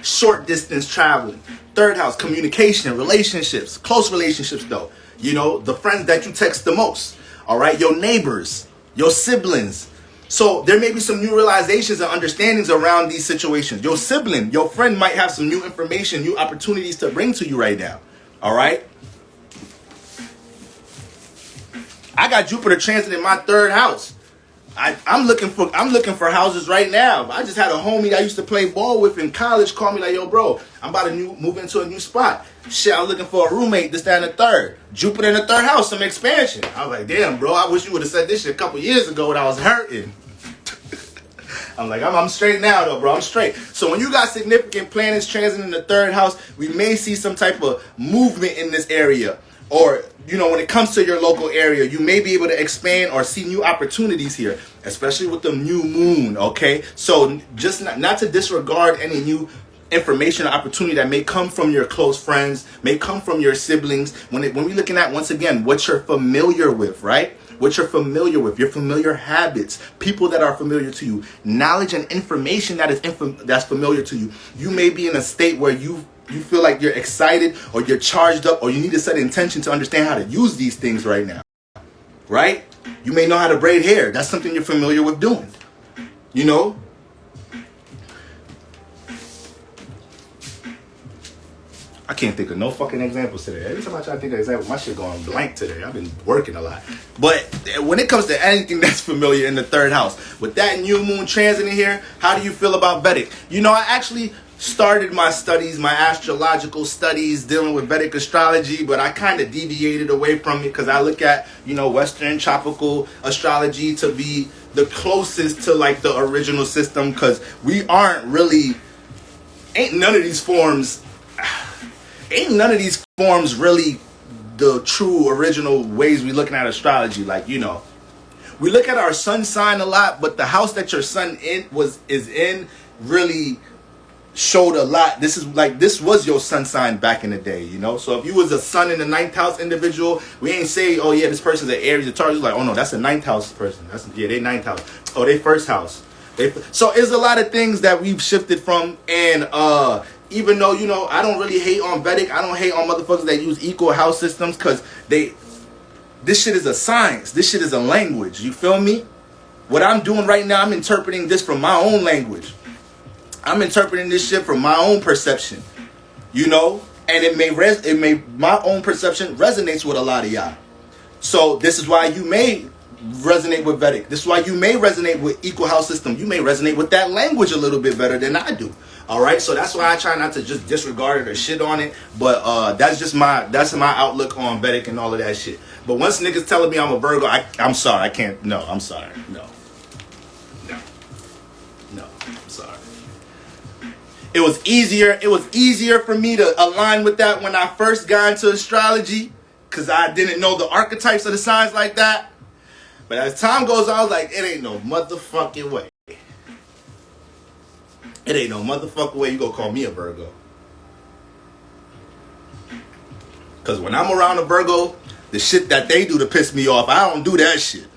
Short distance traveling. Third house, communication, relationships, close relationships though. You know, the friends that you text the most. All right, your neighbors, your siblings. So there may be some new realizations and understandings around these situations. Your sibling, your friend might have some new information, new opportunities to bring to you right now. All right. I got Jupiter transit in my third house. I'm looking for houses right now. I just had a homie I used to play ball with in college call me like, yo, bro, I'm about to move into a new spot. Shit, I'm looking for a roommate, this, that, and the third. Jupiter in the third house, some expansion. I was like, damn, bro, I wish you would have said this shit a couple years ago when I was hurting. I'm like, I'm straight now, though, bro. I'm straight. So when you got significant planets transiting in the third house, we may see some type of movement in this area. Or, you know, when it comes to your local area, you may be able to expand or see new opportunities here, especially with the new moon, okay? So just not to disregard any new information or opportunity that may come from your close friends, may come from your siblings. When we're looking at, once again, what you're familiar with, right? What you're familiar with, your familiar habits, people that are familiar to you, knowledge and information that's familiar to you. You may be in a state where you feel like you're excited or you're charged up or you need to set intention to understand how to use these things right now, right? You may know how to braid hair. That's something you're familiar with doing, you know? I can't think of no fucking examples today. Every time I try to think of examples, my shit going blank today. I've been working a lot. But when it comes to anything that's familiar in the third house, with that new moon transit in here, how do you feel about Vedic? You know, I actually started my studies, my astrological studies dealing with Vedic astrology, but I kind of deviated away from it because I look at, you know, Western tropical astrology to be the closest to like the original system because we aren't really, ain't none of these forms really the true original ways we looking at astrology. Like, you know, we look at our sun sign a lot, but the house that your sun is in really showed a lot. This was your sun sign back in the day, you know. So if you was a sun in the ninth house individual, we ain't say, oh yeah, this person's an Aries or Taurus. Like, oh no, that's a ninth house person. They ninth house. Oh, they first house. So it's a lot of things that we've shifted from. And even though, you know, I don't really hate on Vedic, I don't hate on motherfuckers that use equal house systems because this shit is a science. This shit is a language. You feel me? What I'm doing right now, I'm interpreting this from my own language. I'm interpreting this shit from my own perception, you know, and my own perception resonates with a lot of y'all. So this is why you may resonate with Vedic. This is why you may resonate with equal house system. You may resonate with that language a little bit better than I do. All right, so that's why I try not to just disregard it or shit on it. But that's my outlook on Vedic and all of that shit. But once niggas telling me I'm a Virgo, I'm sorry, I can't. No, I'm sorry, no, I'm sorry. It was easier for me to align with that when I first got into astrology because I didn't know the archetypes of the signs like that. But as time goes on, I was like, it ain't no motherfucking way. It ain't no motherfucking way you gonna call me a Virgo. Because when I'm around a Virgo, the shit that they do to piss me off, I don't do that shit.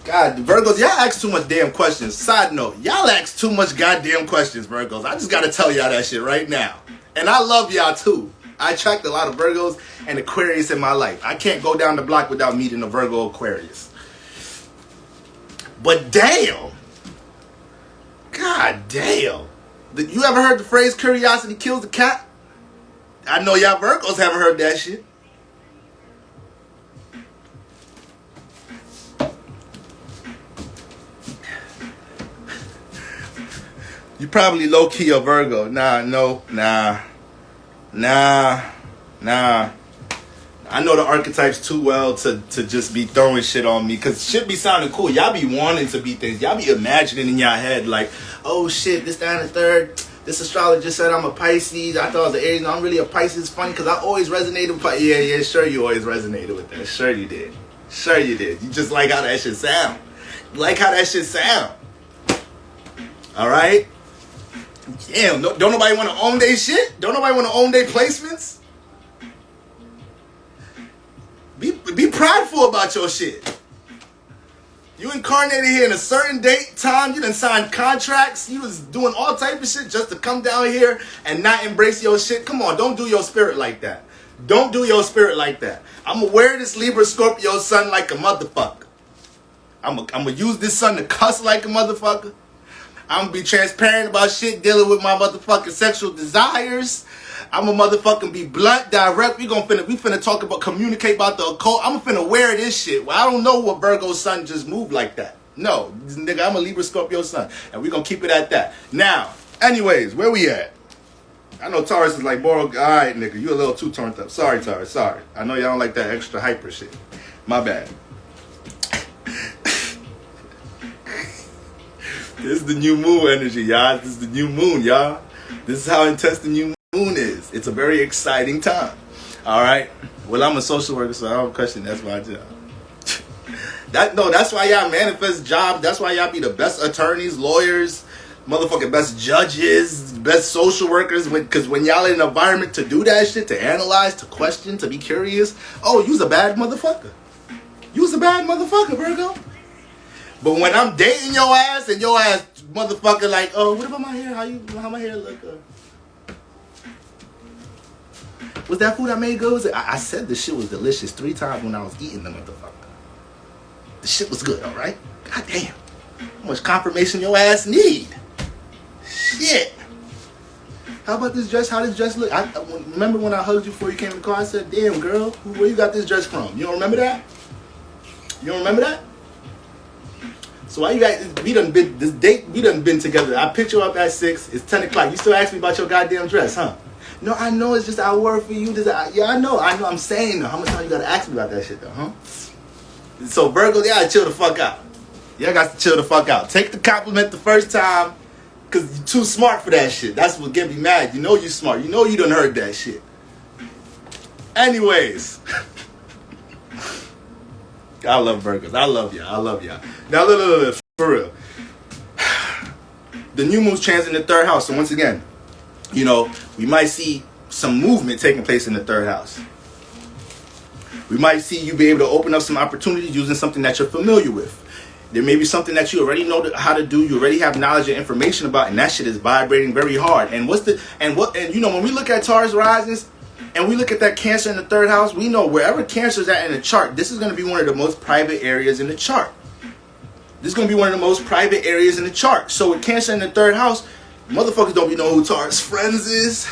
God, Virgos, y'all ask too much damn questions. Side note, y'all ask too much goddamn questions, Virgos. I just gotta tell y'all that shit right now. And I love y'all too. I attract a lot of Virgos and Aquarius in my life. I can't go down the block without meeting a Virgo Aquarius. But damn. God damn. You ever heard the phrase curiosity kills the cat? I know y'all Virgos haven't heard that shit. You probably low-key a Virgo. Nah. I know the archetypes too well to just be throwing shit on me, because shit be sounding cool. Y'all be wanting to be things. Y'all be imagining in y'all head like, oh shit, this, that, and the third. This astrologer said I'm a Pisces. I thought I was an Aries. No, I'm really a Pisces. Funny, because I always resonated with Pisces. Yeah, sure you always resonated with that. Sure you did. Sure you did. You just like how that shit sound. You like how that shit sound. Alright? Damn, don't nobody want to own their shit? Don't nobody want to own their placements? Be prideful about your shit. You incarnated here in a certain date, time. You done signed contracts. You was doing all type of shit just to come down here and not embrace your shit. Come on, don't do your spirit like that. Don't do your spirit like that. I'm gonna wear this Libra Scorpio sun like a motherfucker. I'm gonna use this sun to cuss like a motherfucker. I'm gonna be transparent about shit, dealing with my motherfucking sexual desires. I'm a motherfucking be blunt, direct. We finna talk about, communicate about the occult. I'm finna wear this shit. Well, I don't know what Virgo sun just moved like that. No, nigga, I'm a Libra Scorpio sun, and we gonna keep it at that. Now, anyways, where we at? I know Taurus is like, all right, nigga, you a little too turned up. Sorry, Taurus, sorry. I know y'all don't like that extra hyper shit. My bad. This is the new moon energy, y'all. This is the new moon, y'all. This is how intense the new moon is. It's a very exciting time. All right. Well, I'm a social worker, so I don't question that's my job. That's why y'all manifest jobs. That's why y'all be the best attorneys, lawyers, motherfucking best judges, best social workers. Because when y'all in an environment to do that shit, to analyze, to question, to be curious, oh, you's a bad motherfucker. You's a bad motherfucker, Virgo. But when I'm dating your ass and your ass motherfucker like, oh, what about my hair? How my hair look? Was that food I made good? I said the shit was delicious 3 times when I was eating the motherfucker. The shit was good, all right? God damn. How much confirmation your ass need? Shit. How about this dress? How does dress look? I remember when I hugged you before you came in the car, I said, damn, girl, where you got this dress from? You don't remember that? You don't remember that? So why you guys, we done been together. I picked you up at 6. It's 10 o'clock. You still ask me about your goddamn dress, huh? No, I know it's just I word for you. Yeah, I know. I'm saying though. How much time you gotta ask me about that shit though, huh? So Virgo, you gotta chill the fuck out. Y'all got to chill the fuck out. Take the compliment the first time, cause you're too smart for that shit. That's what get me mad. You know you smart. You know you done heard that shit. Anyways. I love Virgos. I love y'all. I love y'all. Now, look, for real. The new moon's transit in the 3rd house. So once again, you know, we might see some movement taking place in the 3rd house. We might see you be able to open up some opportunities using something that you're familiar with. There may be something that you already know how to do. You already have knowledge and information about, and that shit is vibrating very hard. And you know, when we look at Taurus risings, and we look at that Cancer in the 3rd house, we know wherever Cancer is at in the chart, this is going to be one of the most private areas in the chart. This is going to be one of the most private areas in the chart. So with Cancer in the 3rd house, motherfuckers don't be knowing who Taurus friends is.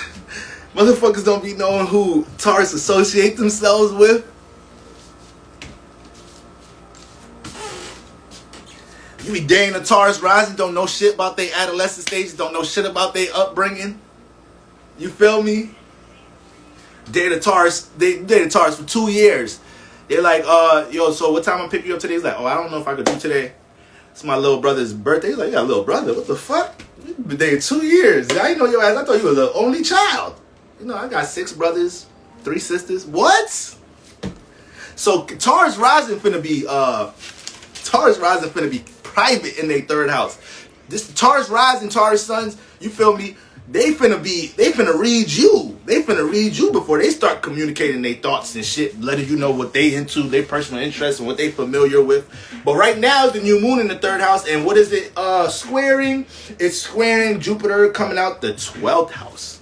Motherfuckers don't be knowing who Taurus associate themselves with. You be dating a Taurus rising, don't know shit about their adolescent stages, don't know shit about their upbringing. You feel me? Dated Taurus for 2 years. They're like, yo, so what time I'm picking you up today? He's like, oh, I don't know if I could do today. It's my little brother's birthday. He's like, you got a little brother? What the fuck? We've been dating 2 years. I didn't know your ass. I thought you were the only child. You know, I got 6 brothers, 3 sisters. What? So Taurus rising finna be private in their 3rd house. This Taurus rising, Taurus sons, you feel me? They finna read you. They finna read you before they start communicating their thoughts and shit, letting you know what they into, their personal interests, and what they familiar with. But right now is the new moon in the 3rd house, and what is it squaring? It's squaring Jupiter coming out the 12th house.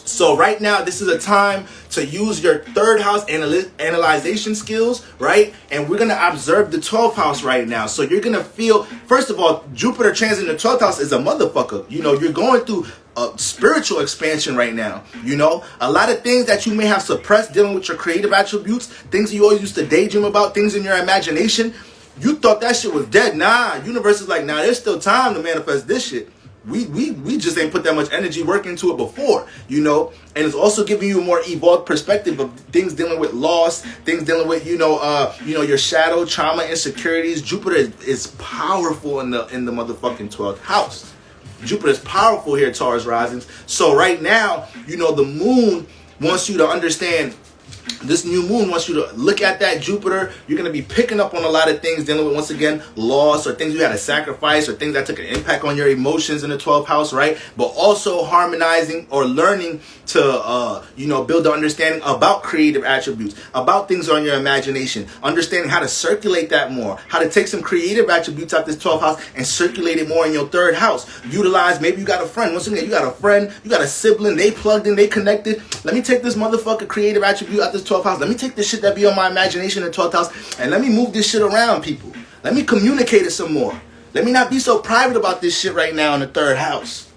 So right now, this is a time to use your 3rd house analyzation skills, right? And we're going to observe the 12th house right now. So you're going to feel, first of all, Jupiter transit in the 12th house is a motherfucker. You know, you're going through a spiritual expansion right now. You know, a lot of things that you may have suppressed dealing with your creative attributes, things you always used to daydream about, things in your imagination. You thought that shit was dead. Nah, universe is like, nah, there's still time to manifest this shit. We just ain't put that much energy work into it before, you know. And it's also giving you a more evolved perspective of things dealing with loss, things dealing with your shadow, trauma, insecurities. Jupiter is powerful in the motherfucking 12th house. Jupiter is powerful here, Taurus risings. So right now, you know, the moon wants you to understand. This new moon wants you to look at that Jupiter. You're going to be picking up on a lot of things dealing with, once again, loss or things you had to sacrifice or things that took an impact on your emotions in the 12th house, right? But also harmonizing or learning to, build an understanding about creative attributes, about things on your imagination, understanding how to circulate that more, how to take some creative attributes out this 12th house and circulate it more in your 3rd house. Utilize, maybe you got a friend. Once again, you got a friend, you got a sibling, they plugged in, they connected. Let me take this motherfucker creative attribute out this 12th house. Let me take this shit that be on my imagination in the 12th house and let me move this shit around, people. Let me communicate it some more. Let me not be so private about this shit right now in the 3rd house.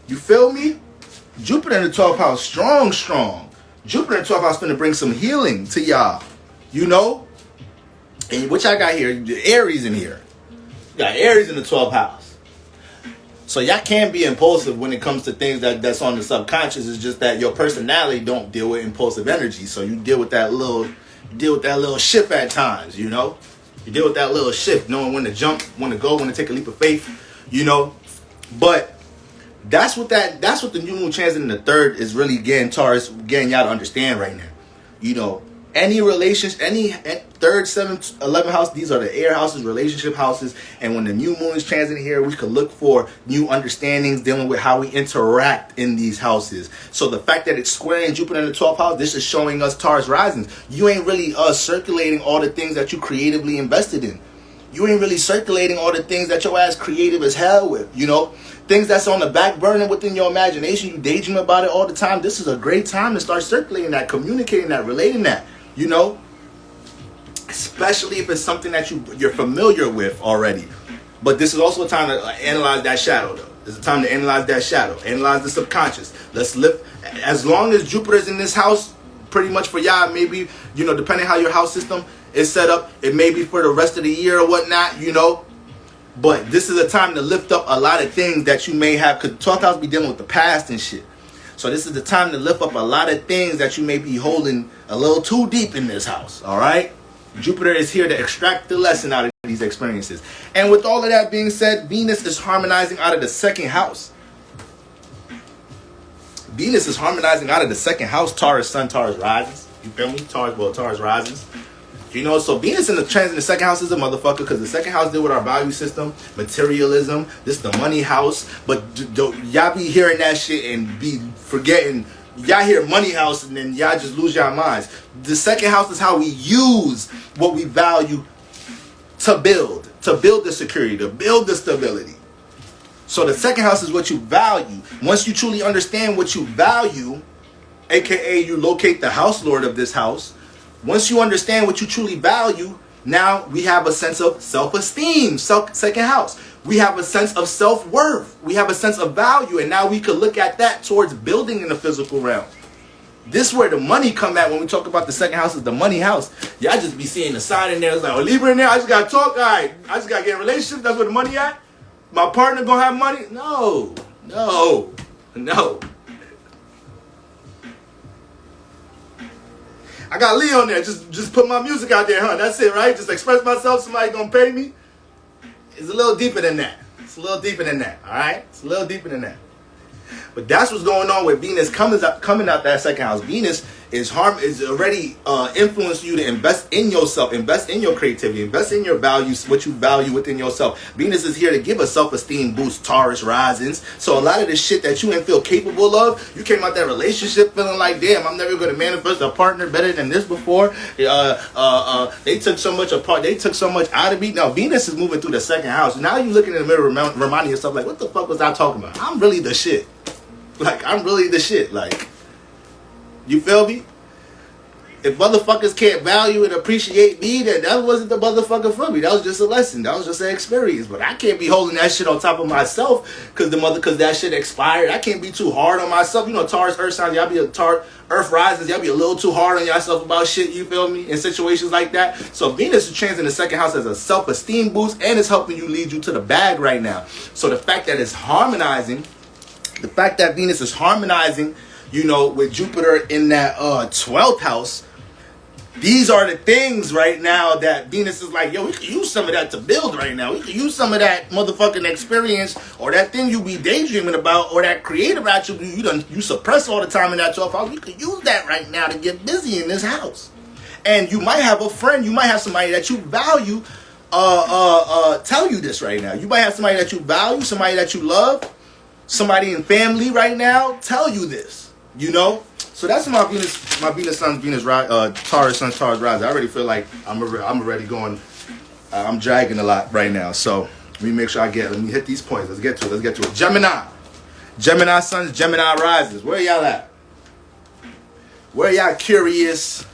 You feel me? Jupiter in the 12th house, strong. Jupiter in the 12th house finna bring some healing to y'all. You know? And what y'all got here? Aries in here. You got Aries in the 12th house. So y'all can be impulsive when it comes to things that's on the subconscious. It's just that your personality don't deal with impulsive energy. So you deal with that little shift at times, you know? You deal with that little shift, knowing when to jump, when to go, when to take a leap of faith, you know? But that's what the new moon transit in the 3rd is really getting Taurus, getting y'all to understand right now. You know, any relations, any 3rd, 7th, 11th house, these are the air houses, relationship houses. And when the new moon is transiting here, we could look for new understandings dealing with how we interact in these houses. So the fact that it's squaring Jupiter in the 12th house, this is showing us Taurus risings. You ain't really circulating all the things that you creatively invested in. You ain't really circulating all the things that your ass creative as hell with, you know? Things that's on the back burner within your imagination, you daydream about it all the time. This is a great time to start circulating that, communicating that, relating that, you know? Especially if it's something that you're familiar with already. But this is also a time to analyze that shadow, though. It's a time to analyze that shadow, analyze the subconscious. Let's live. As long as Jupiter's in this house, pretty much for y'all, maybe, you know, depending how your house system is set up, it may be for the rest of the year or whatnot, you know. But this is a time to lift up a lot of things that you may have, because 12th house be dealing with the past and shit. So this is the time to lift up a lot of things that you may be holding a little too deep in this house, all right? Jupiter is here to extract the lesson out of these experiences. And with all of that being said, Venus is harmonizing out of the 2nd house. Venus is harmonizing out of the 2nd house, Taurus sun, Taurus rises. You feel me? Taurus rises. You know, so Venus in the transit in the 2nd house is a motherfucker, because the 2nd house deal with our value system, materialism. This is the money house. But y'all be hearing that shit and be forgetting. Y'all hear money house and then y'all just lose your minds. The 2nd house is how we use what we value to build the security, to build the stability. So the 2nd house is what you value. Once you truly understand what you value, aka you locate the house lord of this house. Once you understand what you truly value, now we have a sense of self-esteem, 2nd house. We have a sense of self-worth. We have a sense of value. And now we could look at that towards building in the physical realm. This is where the money come at when we talk about the 2nd house is the money house. Y'all just be seeing the sign in there. It's like, oh, Libra in there. I just got to talk. All right. I just got to get in a relationship. That's where the money at. My partner going to have money. No. I got Leo on there. Just put my music out there, huh? That's it, right? Just express myself. Somebody gonna pay me. It's a little deeper than that. All right? It's a little deeper than that. But that's what's going on with Venus coming out that 2nd house. Venus is already influencing you to invest in yourself, invest in your creativity, invest in your values, what you value within yourself. Venus is here to give a self-esteem boost, Taurus risings. So a lot of the shit that you ain't feel capable of, you came out that relationship feeling like, damn, I'm never going to manifest a partner better than this before. They took so much apart. They took so much out of me. Now Venus is moving through the 2nd house. Now you looking in the mirror, reminding yourself like, what the fuck was I talking about? I'm really the shit. Like, I'm really the shit. Like, you feel me? If motherfuckers can't value and appreciate me, then that wasn't the motherfucker for me. That was just a lesson. That was just an experience. But I can't be holding that shit on top of myself because that shit expired. I can't be too hard on myself. You know, Taurus, Earth signs, y'all be Earth rises, y'all be a little too hard on yourself about shit, you feel me, in situations like that. So Venus is trans in the second house as a self-esteem boost, and it's helping you lead you to the bag right now. So the fact that it's harmonizing, the fact that Venus is harmonizing, you know, with Jupiter in that 12th house, these are the things right now that Venus is like, yo, we could use some of that to build right now. We could use some of that motherfucking experience or that thing you be daydreaming about or that creative attribute you suppress all the time in that 12th house. We could use that right now to get busy in this house. And you might have a friend, you might have somebody that you value tell you this right now. You might have somebody that you value, somebody that you love, somebody in family right now tell you this, you know? So that's my Venus Sun, Taurus Sun, Taurus rising. I already feel like I'm already going, I'm dragging a lot right now. So let me make sure let me hit these points. Let's get to it. Gemini Suns, Gemini rises. Where y'all at? Where y'all curious,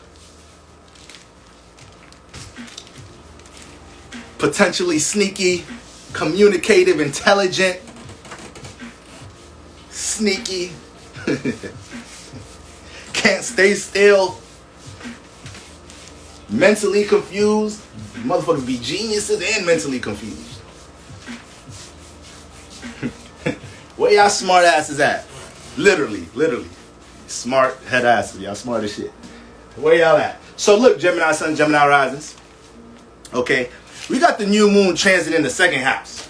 potentially sneaky, communicative, intelligent, sneaky, can't stay still, mentally confused. Motherfuckers be geniuses and mentally confused. Where y'all smart asses at? Literally. Smart head asses. Y'all smart as shit. Where y'all at? So look, Gemini Sun, Gemini rises. Okay. We got the new moon transit in the second house.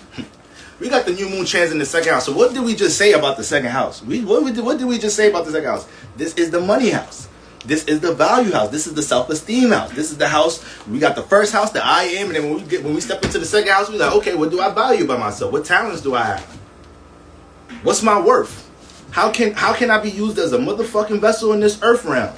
So what did we just say about the second house? What did we just say about the second house? This is the money house. This is the value house. This is the self-esteem house. This is the house. We got the first house, the I am, and then when we step into the second house, we're like, okay, what do I value about myself? What talents do I have? What's my worth? How can I be used as a motherfucking vessel in this earth realm?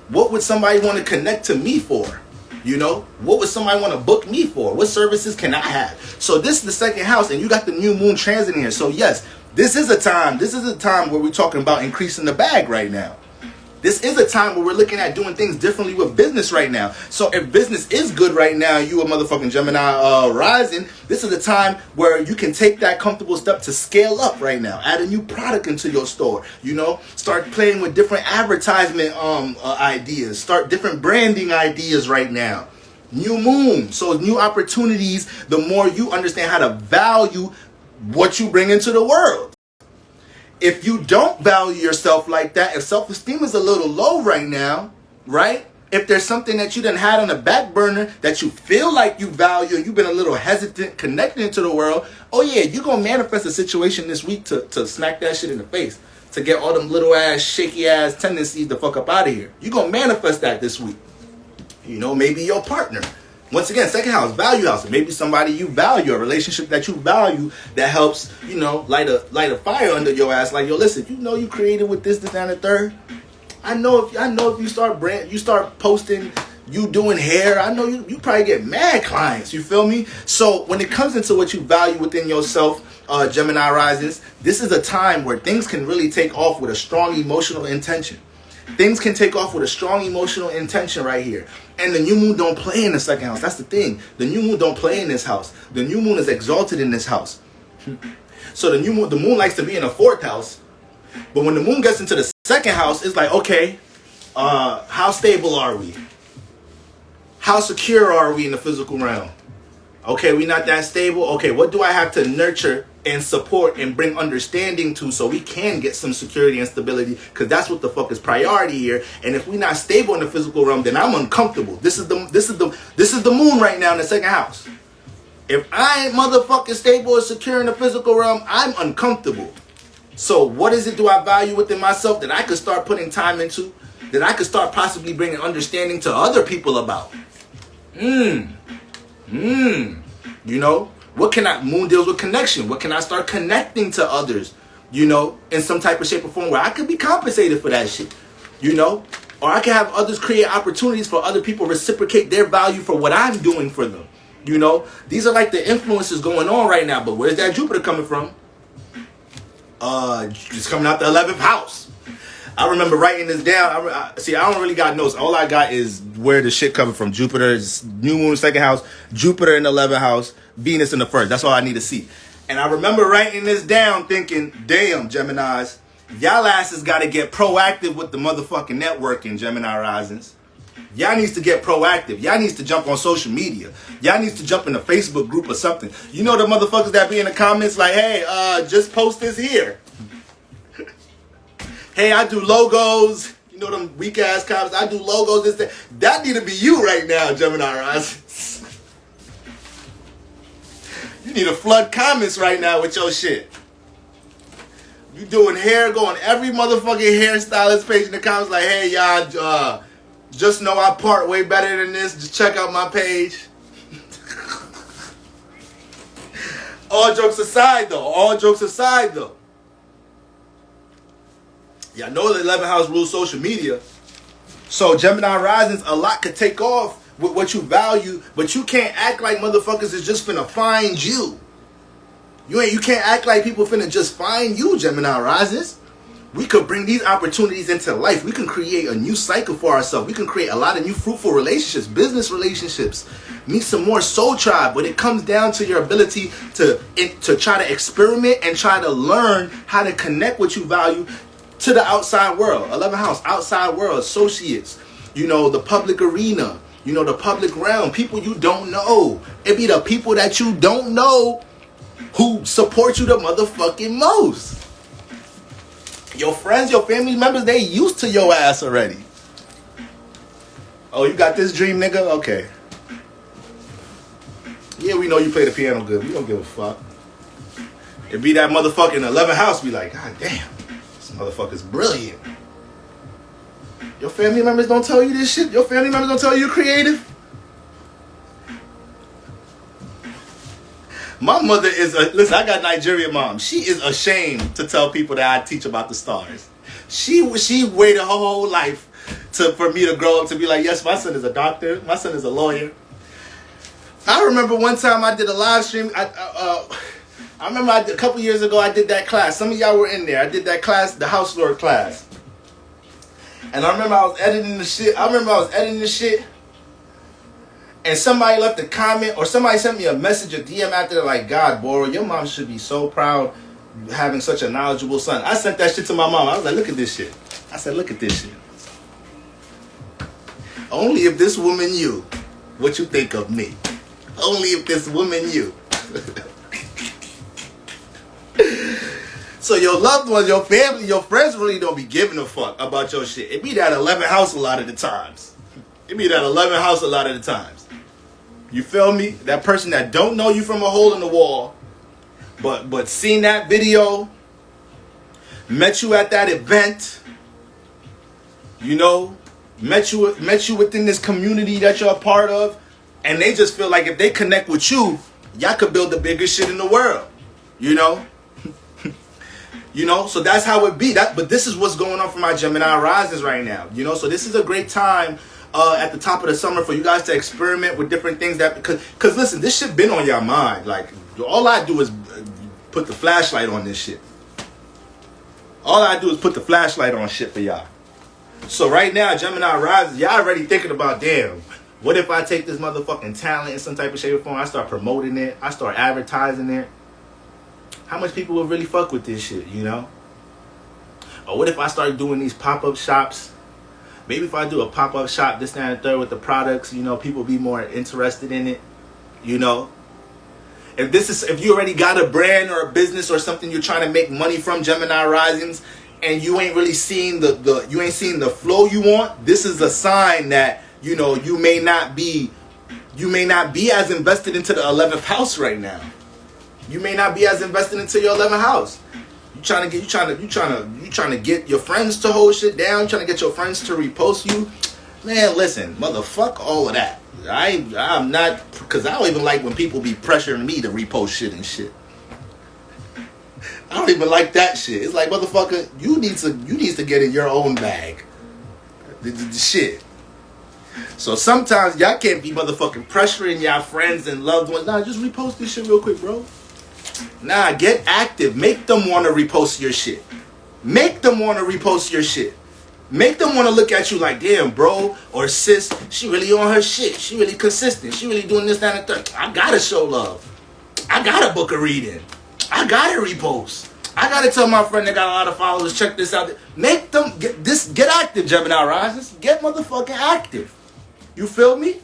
What would somebody want to connect to me for? You know, what would somebody want to book me for? What services can I have? So this is the second house, and you got the new moon transit in here. So yes, this is a time where we're talking about increasing the bag right now. This is a time where we're looking at doing things differently with business right now. So if business is good right now, you a motherfucking Gemini rising, this is a time where you can take that comfortable step to scale up right now. Add a new product into your store, you know, start playing with different advertisement ideas, start different branding ideas right now. New moon, so new opportunities, the more you understand how to value what you bring into the world. If you don't value yourself like that, if self-esteem is a little low right now, right? If there's something that you done had on the back burner that you feel like you value and you've been a little hesitant connecting to the world, oh yeah, you're going to manifest a situation this week to smack that shit in the face, to get all them little ass, shaky ass tendencies to fuck up out of here. You're going to manifest that this week. You know, maybe your partner. Once again, second house, value house. Maybe somebody you value, a relationship that you value that helps, you know, light a fire under your ass. Like, yo, listen, you know you created with this, and the third. I know if you start posting, you doing hair, I know you probably get mad clients. You feel me? So when it comes into what you value within yourself, Gemini rises, this is a time where things can really take off with a strong emotional intention. Things can take off with a strong emotional intention right here. And the new moon don't play in the second house. That's the thing. The new moon don't play in this house. The new moon is exalted in this house. So the moon likes to be in the fourth house. But when the moon gets into the second house, it's like, okay, how stable are we? How secure are we in the physical realm? Okay, we're not that stable. Okay, what do I have to nurture and support and bring understanding to so we can get some security and stability? Because that's what the fuck is priority here. And if we're not stable in the physical realm, then I'm uncomfortable. This is the moon right now in the second house. If I ain't motherfucking stable and secure in the physical realm, I'm uncomfortable. So what is it do I value within myself that I could start putting time into, that I could start possibly bringing understanding to other people about? You know, moon deals with connection. What can I start connecting to others, you know, in some type of shape or form where I could be compensated for that shit, you know? Or I can have others create opportunities for other people reciprocate their value for what I'm doing for them, you know? These are like the influences going on right now, but where's that Jupiter coming from? It's coming out the 11th house. I remember writing this down. See, I don't really got notes. All I got is where the shit coming from. Jupiter's new moon, second house. Jupiter in the 11th house. Venus in the first. That's all I need to see. And I remember writing this down thinking, damn, Geminis, y'all asses got to get proactive with the motherfucking networking, Gemini risings. Y'all needs to get proactive. Y'all needs to jump on social media. Y'all needs to jump in a Facebook group or something. You know the motherfuckers that be in the comments like, hey, just post this here. Hey, I do logos. You know them weak ass comments. I do logos. This, that. That need to be you right now, Gemini risings. You need to flood comments right now with your shit. You doing hair, going every motherfucking hairstylist page in the comments like, hey, y'all, just know I part way better than this. Just check out my page. All jokes aside, though. Yeah, I know the 11th house rules social media. So Gemini risings, a lot could take off with what you value, but you can't act like motherfuckers is just finna find you. You can't act like people finna just find you, Gemini risings. We could bring these opportunities into life. We can create a new cycle for ourselves. We can create a lot of new fruitful relationships, business relationships, meet some more soul tribe. But it comes down to your ability to try to experiment and try to learn how to connect what you value to the outside world. 11th house, outside world, associates, the public arena, the public realm, people you don't know. It be the people that you don't know who support you the motherfucking most. Your friends, your family members, they used to your ass already. Oh, you got this dream, nigga? Okay. Yeah, we know you play the piano good. We don't give a fuck. It be that motherfucking 11th house be like, God damn. Motherfucker's brilliant. Your family members don't tell you this shit? Your family members don't tell you you're creative? My mother listen, I got Nigerian mom. She is ashamed to tell people that I teach about the stars. She waited her whole life for me to grow up to be like, yes, my son is a doctor. My son is a lawyer. I remember one time I did a live stream. I remember a couple years ago I did that class. Some of y'all were in there. I did that class, the house lord class. And I remember I was editing the shit. And somebody left a comment or somebody sent me a message, a DM after like, God, Boro, your mom should be so proud having such a knowledgeable son. I sent that shit to my mom. I was like, look at this shit. I said, look at this shit. Only if this woman knew what you think of me. Only if this woman knew. So your loved ones, your family, your friends really don't be giving a fuck about your shit. It be that 11th house a lot of the times. You feel me? That person that don't know you from a hole in the wall, but seen that video, met you at that event, met you within this community that you're a part of, and they just feel like if they connect with you, y'all could build the biggest shit in the world. So that's how it be. But this is what's going on for my Gemini risings right now. So this is a great time at the top of the summer for you guys to experiment with different things because listen, this shit been on your mind. Like, all I do is put the flashlight on this shit. All I do is put the flashlight on shit for y'all. So right now, Gemini rising, y'all already thinking about, damn, what if I take this motherfucking talent in some type of shape or form, I start promoting it, I start advertising it? How much people will really fuck with this shit, Or what if I start doing these pop-up shops? Maybe if I do a pop-up shop, this, that, and the third with the products, people be more interested in it, If you already got a brand or a business or something you're trying to make money from, Gemini risings, and you ain't really seeing the flow you want, this is a sign that, you may not be as invested into the 11th house right now. You may not be as invested into your 11th house. You trying to get your friends to hold shit down, trying to get your friends to repost you. Man, listen, motherfuck all of that. I'm not, because I don't even like when people be pressuring me to repost shit and shit. I don't even like that shit. It's like, motherfucker, you need to get in your own bag. The shit. So sometimes y'all can't be motherfucking pressuring y'all friends and loved ones. Nah, just repost this shit real quick, bro. Nah, get active. Make them want to repost your shit. Make them want to repost your shit. Make them want to look at you like, damn, bro or sis, she really on her shit. She really consistent. She really doing this, that, and the third. I gotta show love. I gotta book a reading. I gotta repost. I gotta tell my friend that got a lot of followers, check this out. Make them get active, Gemini risers. Get motherfucking active. You feel me?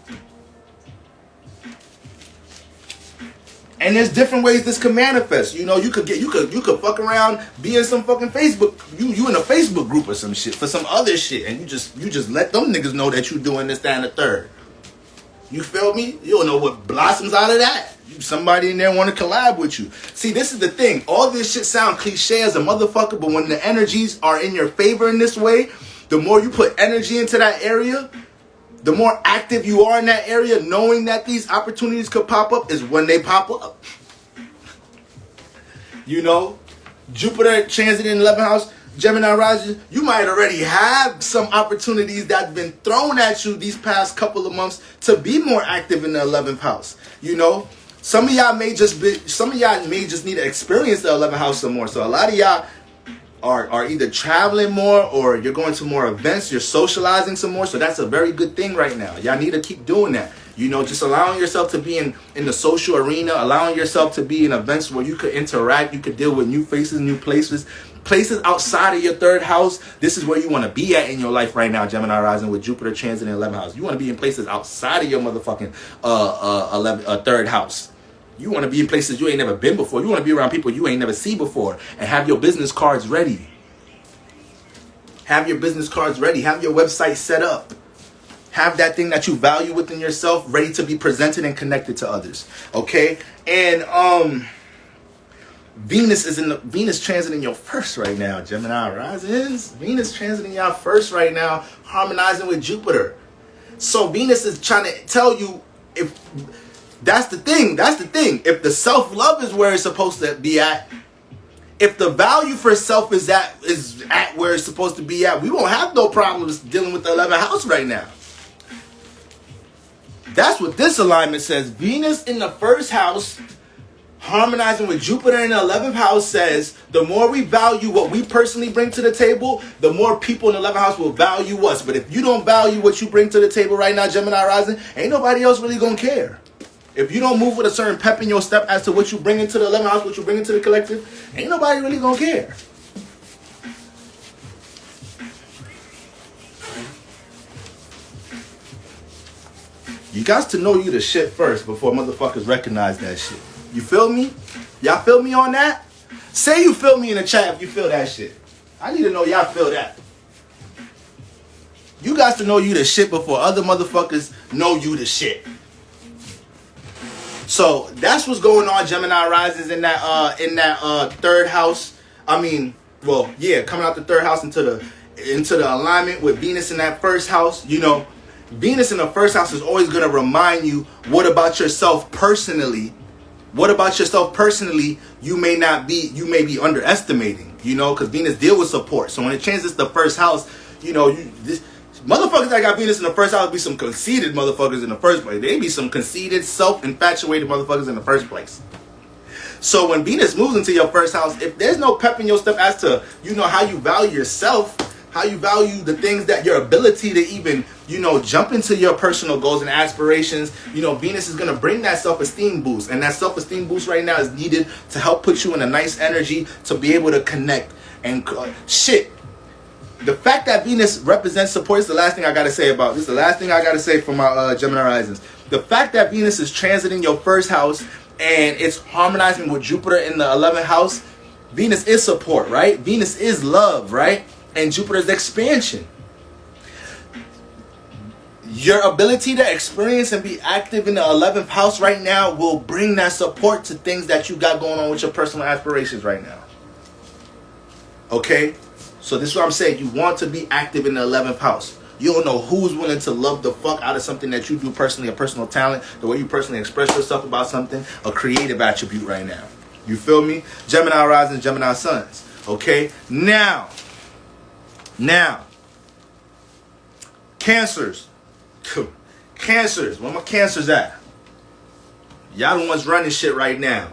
And there's different ways this can manifest. You know, you could fuck around, be in some fucking Facebook, you in a Facebook group or some shit for some other shit, and you just let them niggas know that you doing this, that, and the third. You feel me? You don't know what blossoms out of that. Somebody in there want to collab with you. See, this is the thing. All this shit sound cliche as a motherfucker, but when the energies are in your favor in this way, the more you put energy into that area, the more active you are in that area, knowing that these opportunities could pop up is when they pop up. You know, Jupiter transit in 11th house, Gemini rising, you might already have some opportunities that have been thrown at you these past couple of months to be more active in the 11th house. You know, some of y'all may just need to experience the 11th house some more. So a lot of y'all are either traveling more or you're going to more events, you're socializing some more. So that's a very good thing right now. Y'all need to keep doing that. You know, just allowing yourself to be in the social arena, allowing yourself to be in events where you could interact, you could deal with new faces, new places outside of your third house. This is where you want to be at in your life right now, Gemini rising with Jupiter transit in 11th house. You want to be in places outside of your motherfucking third house. You want to be in places you ain't never been before. You want to be around people you ain't never seen before and have your business cards ready. Have your business cards ready. Have your website set up. Have that thing that you value within yourself ready to be presented and connected to others. Okay? And Venus transit in your first right now, Gemini rises. Venus transit in your first right now, harmonizing with Jupiter. So Venus is trying to tell you, if that's the thing. If the self-love is where it's supposed to be at, if the value for self is at where it's supposed to be at, we won't have no problems dealing with the 11th house right now. That's what this alignment says. Venus in the first house, harmonizing with Jupiter in the 11th house, says the more we value what we personally bring to the table, the more people in the 11th house will value us. But if you don't value what you bring to the table right now, Gemini rising, ain't nobody else really gonna care. If you don't move with a certain pep in your step as to what you bring into the 11th house, what you bring into the collective, ain't nobody really gonna care. You got to know you the shit first before motherfuckers recognize that shit. You feel me? Y'all feel me on that? Say you feel me in the chat if you feel that shit. I need to know y'all feel that. You got to know you the shit before other motherfuckers know you the shit. So that's what's going on, Gemini rises in that third house. I mean, well, yeah, coming out the third house into the alignment with Venus in that first house. You know, Venus in the first house is always going to remind you what about yourself personally. What about yourself personally you may be underestimating, you know, because Venus deal with support. So when it changes the first house, you know, motherfuckers that got Venus in the first house be some conceited motherfuckers in the first place. They be some conceited, self-infatuated motherfuckers in the first place. So when Venus moves into your first house, if there's no pep in your step as to, you know, how you value yourself, how you value the things that your ability to even, you know, jump into your personal goals and aspirations, you know, Venus is going to bring that self-esteem boost. And that self-esteem boost right now is needed to help put you in a nice energy to be able to connect. And shit, the fact that Venus represents support is the last thing I got to say about this. The last thing I got to say for my Gemini risings. The fact that Venus is transiting your first house and it's harmonizing with Jupiter in the 11th house, Venus is support, right? Venus is love, right? And Jupiter's expansion. Your ability to experience and be active in the 11th house right now will bring that support to things that you got going on with your personal aspirations right now. Okay? So this is what I'm saying. You want to be active in the 11th house. You don't know who's willing to love the fuck out of something that you do personally, a personal talent, the way you personally express yourself about something, a creative attribute right now. You feel me? Gemini rising, Gemini suns. Okay? Now, Cancers. Cancers. Where my Cancers at? Y'all the ones running shit right now.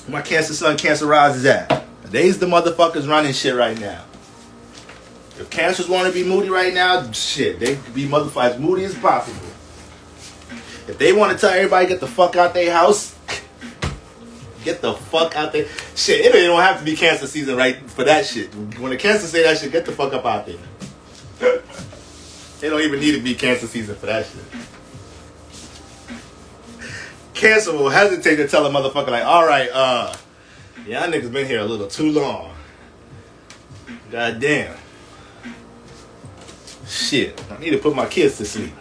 Where my Cancer sun, Cancer rise is at? They's the motherfuckers running shit right now. If Cancers want to be moody right now, shit, they could be motherfuckers as moody as possible. If they want to tell everybody get the fuck out their house, get the fuck out there. Shit, it don't have to be Cancer season right for that shit. When the Cancer say that shit, get the fuck up out there. It don't even need to be Cancer season for that shit. Cancer will hesitate to tell a motherfucker like, all right, y'all niggas been here a little too long. God damn. Shit, I need to put my kids to sleep.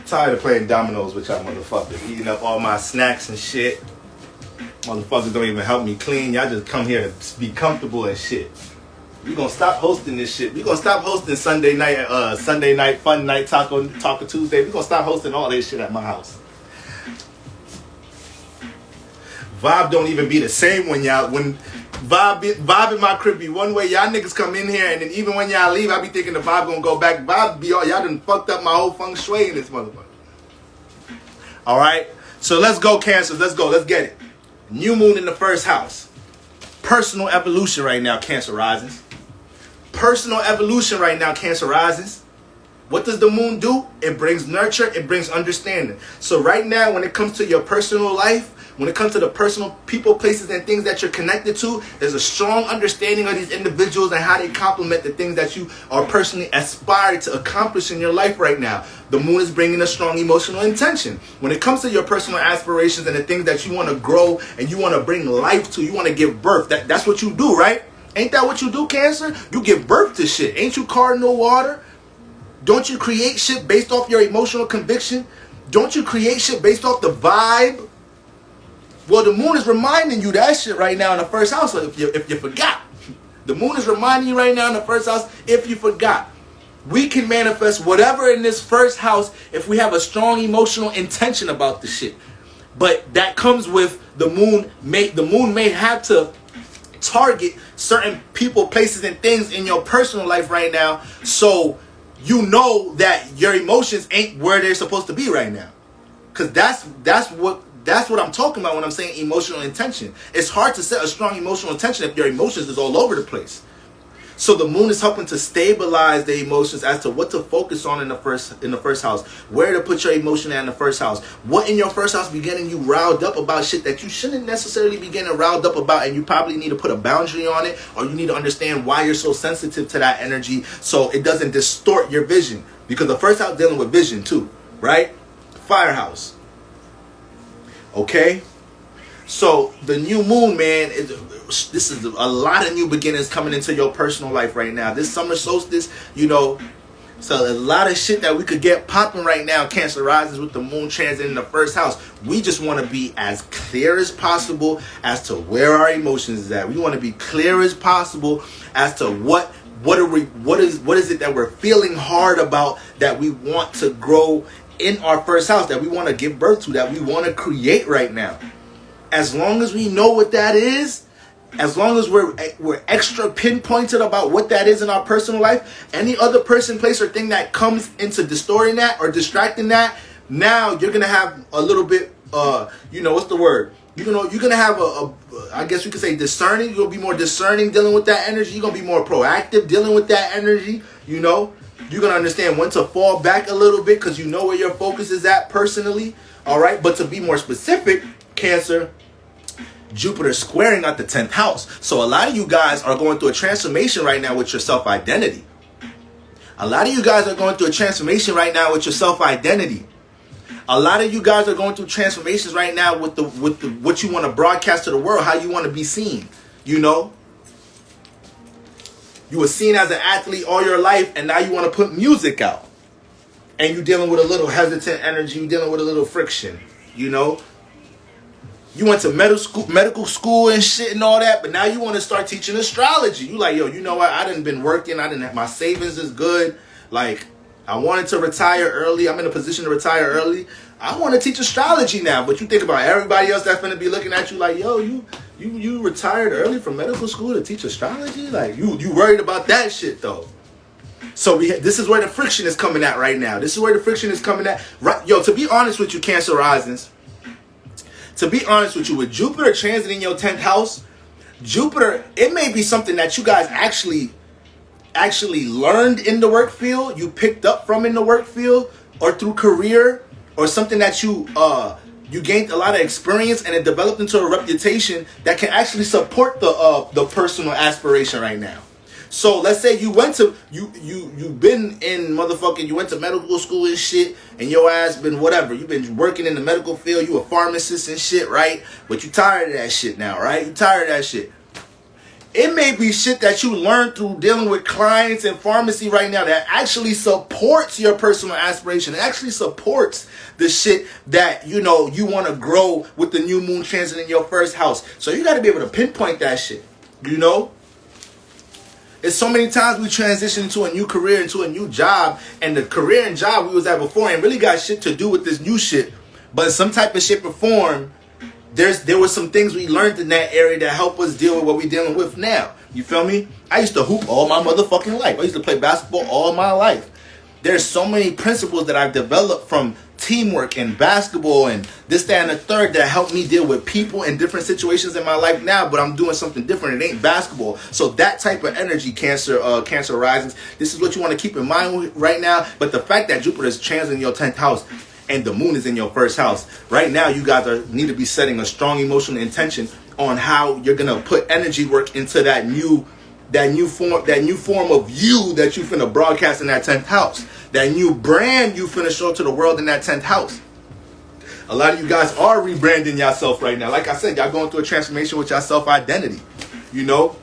Tired of playing dominoes with y'all motherfuckers, eating up all my snacks and shit. Motherfuckers don't even help me clean. Y'all just come here to be comfortable and shit. We gonna stop hosting this shit. We gonna stop hosting Sunday night fun night, Taco Tuesday. We gonna stop hosting all this shit at my house. Vibe don't even be the same when vibe in my crib be one way. Y'all niggas come in here and then even when y'all leave, I be thinking the vibe gonna go back. Vibe be all y'all done fucked up my whole feng shui in this motherfucker. All right, so let's go, Cancers. Let's go. Let's get it. New moon in the first house. Personal evolution right now, Cancer risings. Personal evolution right now, Cancer risings. What does the moon do? It brings nurture. It brings understanding. So right now, when it comes to your personal life, when it comes to the personal people, places, and things that you're connected to, there's a strong understanding of these individuals and how they complement the things that you are personally aspired to accomplish in your life right now. The moon is bringing a strong emotional intention. When it comes to your personal aspirations and the things that you want to grow and you want to bring life to, you want to give birth. That's what you do, right? Ain't that what you do, Cancer? You give birth to shit. Ain't you cardinal water? Don't you create shit based off your emotional conviction? Don't you create shit based off the vibe? Well, the moon is reminding you that shit right now in the first house if you forgot. The moon is reminding you right now in the first house if you forgot. We can manifest whatever in this first house if we have a strong emotional intention about the shit. But that comes with the moon. The moon may have to target certain people, places, and things in your personal life right now, so you know that your emotions ain't where they're supposed to be right now. Because that's what I'm talking about when I'm saying emotional intention. It's hard to set a strong emotional intention if your emotions is all over the place. So the moon is helping to stabilize the emotions as to what to focus on in the first house, where to put your emotion at in the first house, what in your first house be getting you riled up about shit that you shouldn't necessarily be getting riled up about, and you probably need to put a boundary on it, or you need to understand why you're so sensitive to that energy so it doesn't distort your vision, because the first house dealing with vision too, right? Firehouse. Okay? So the new moon, man, this is a lot of new beginnings coming into your personal life right now. This summer solstice, so a lot of shit that we could get popping right now, Cancer rises with the moon transit in the first house. We just want to be as clear as possible as to where our emotions is at. We want to be clear as possible as to what is it that we're feeling hard about, that we want to grow in our first house, that we want to give birth to, that we want to create right now. As long as we know what that is, as long as we're extra pinpointed about what that is in our personal life, any other person, place, or thing that comes into distorting that or distracting that, now you're gonna have a little bit, what's the word? You're gonna have I guess we could say discerning. You're gonna be more discerning dealing with that energy. You're gonna be more proactive dealing with that energy. You're gonna understand when to fall back a little bit because you know where your focus is at personally. All right, but to be more specific, Cancer, Jupiter squaring at the 10th house. So a lot of you guys are going through a transformation right now with your self-identity. A lot of you guys are going through a transformation right now with your self-identity. A lot of you guys are going through transformations right now with the what you want to broadcast to the world, how you want to be seen. You were seen as an athlete all your life, and now you want to put music out. And you're dealing with a little hesitant energy, you're dealing with a little friction, You went to medical school and shit and all that, but now you want to start teaching astrology. You like, yo, you know what? I done been working. My savings is good. Like, I wanted to retire early. I'm in a position to retire early. I want to teach astrology now. But you think about everybody else that's going to be looking at you like, yo, you retired early from medical school to teach astrology? Like, you worried about that shit, though. So this is where the friction is coming at right now. This is where the friction is coming at. Right, yo, to be honest with you, Cancer risings, to be honest with you, with Jupiter transiting your 10th house, Jupiter, it may be something that you guys actually learned in the work field, you picked up from in the work field, or through career, or something that you gained a lot of experience and it developed into a reputation that can actually support the personal aspiration right now. So let's say you went to you've been in motherfucking, you went to medical school and shit, and your ass been whatever, you've been working in the medical field, you a pharmacist and shit, right? But you tired of that shit now, right? You tired of that shit. It may be shit that you learned through dealing with clients in pharmacy right now that actually supports your personal aspiration. It actually supports the shit that, you know, you want to grow with the new moon transit in your first house. So you got to be able to pinpoint that shit, you know? It's so many times we transition into a new career, into a new job, and the career and job we was at before ain't really got shit to do with this new shit. But in some type of shape or form, there were some things we learned in that area that help us deal with what we're dealing with now. You feel me? I used to hoop all my motherfucking life. I used to play basketball all my life. There's so many principles that I've developed from teamwork and basketball and this, that, and the third that help me deal with people in different situations in my life now, but I'm doing something different. It ain't basketball. So that type of energy, Cancer risings, this is what you want to keep in mind right now. But the fact that Jupiter is transiting your 10th house and the moon is in your first house, right now you guys need to be setting a strong emotional intention on how you're gonna put energy work into that new form of you that you finna broadcast in that 10th house, that new brand you finna show to the world in that 10th house. A lot of you guys are rebranding yourself right now. Like I said, y'all going through a transformation with your self-identity, you know?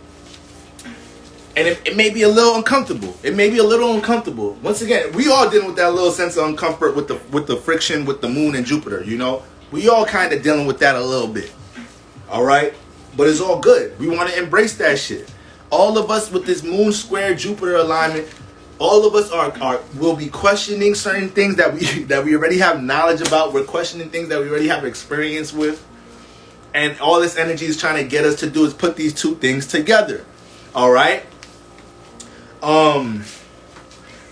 And it may be a little uncomfortable. It may be a little uncomfortable. Once again, we all dealing with that little sense of uncomfort with the friction with the moon and Jupiter, you know? We all kind of dealing with that a little bit. All right? But it's all good. We want to embrace that shit. All of us with this moon square Jupiter alignment, all of us will be questioning certain things that we already have knowledge about. We're questioning things that we already have experience with. And all this energy is trying to get us to do is put these two things together. All right?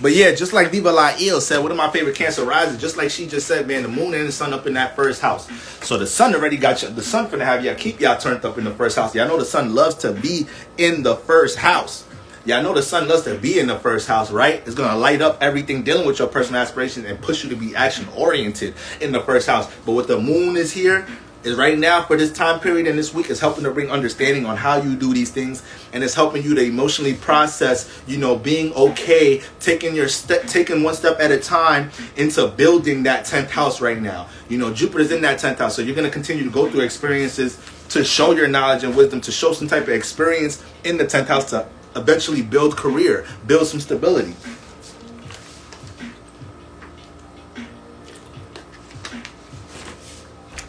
But yeah, just like Viva La Il said, one of my favorite Cancer risings, just like she just said, man, the moon and the sun up in that first house. So the sun already got you, the sun finna have y'all, keep y'all turned up in the first house. Y'all know the sun loves to be in the first house. Y'all know the sun loves to be in the first house, right? It's gonna light up everything dealing with your personal aspirations and push you to be action oriented in the first house. But what the moon is here, is right now for this time period and this week is helping to bring understanding on how you do these things, and it's helping you to emotionally process, you know, being okay, taking one step at a time into building that 10th house right now. You know, Jupiter's in that 10th house, so you're going to continue to go through experiences to show your knowledge and wisdom, to show some type of experience in the 10th house to eventually build career, build some stability.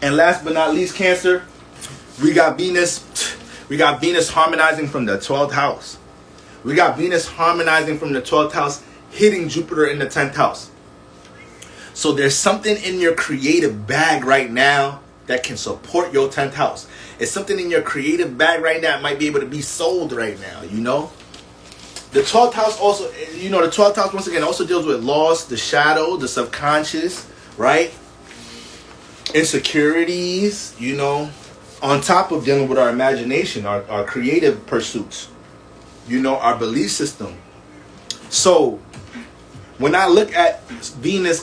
And last but not least, Cancer, we got Venus harmonizing from the 12th house. We got Venus harmonizing from the 12th house, hitting Jupiter in the 10th house. So there's something in your creative bag right now that can support your 10th house. It's something in your creative bag right now that might be able to be sold right now, you know? The 12th house also, you know, the 12th house once again also deals with loss, the shadow, the subconscious, right? Insecurities, you know, on top of dealing with our imagination, our creative pursuits, you know, our belief system. So when I look at Venus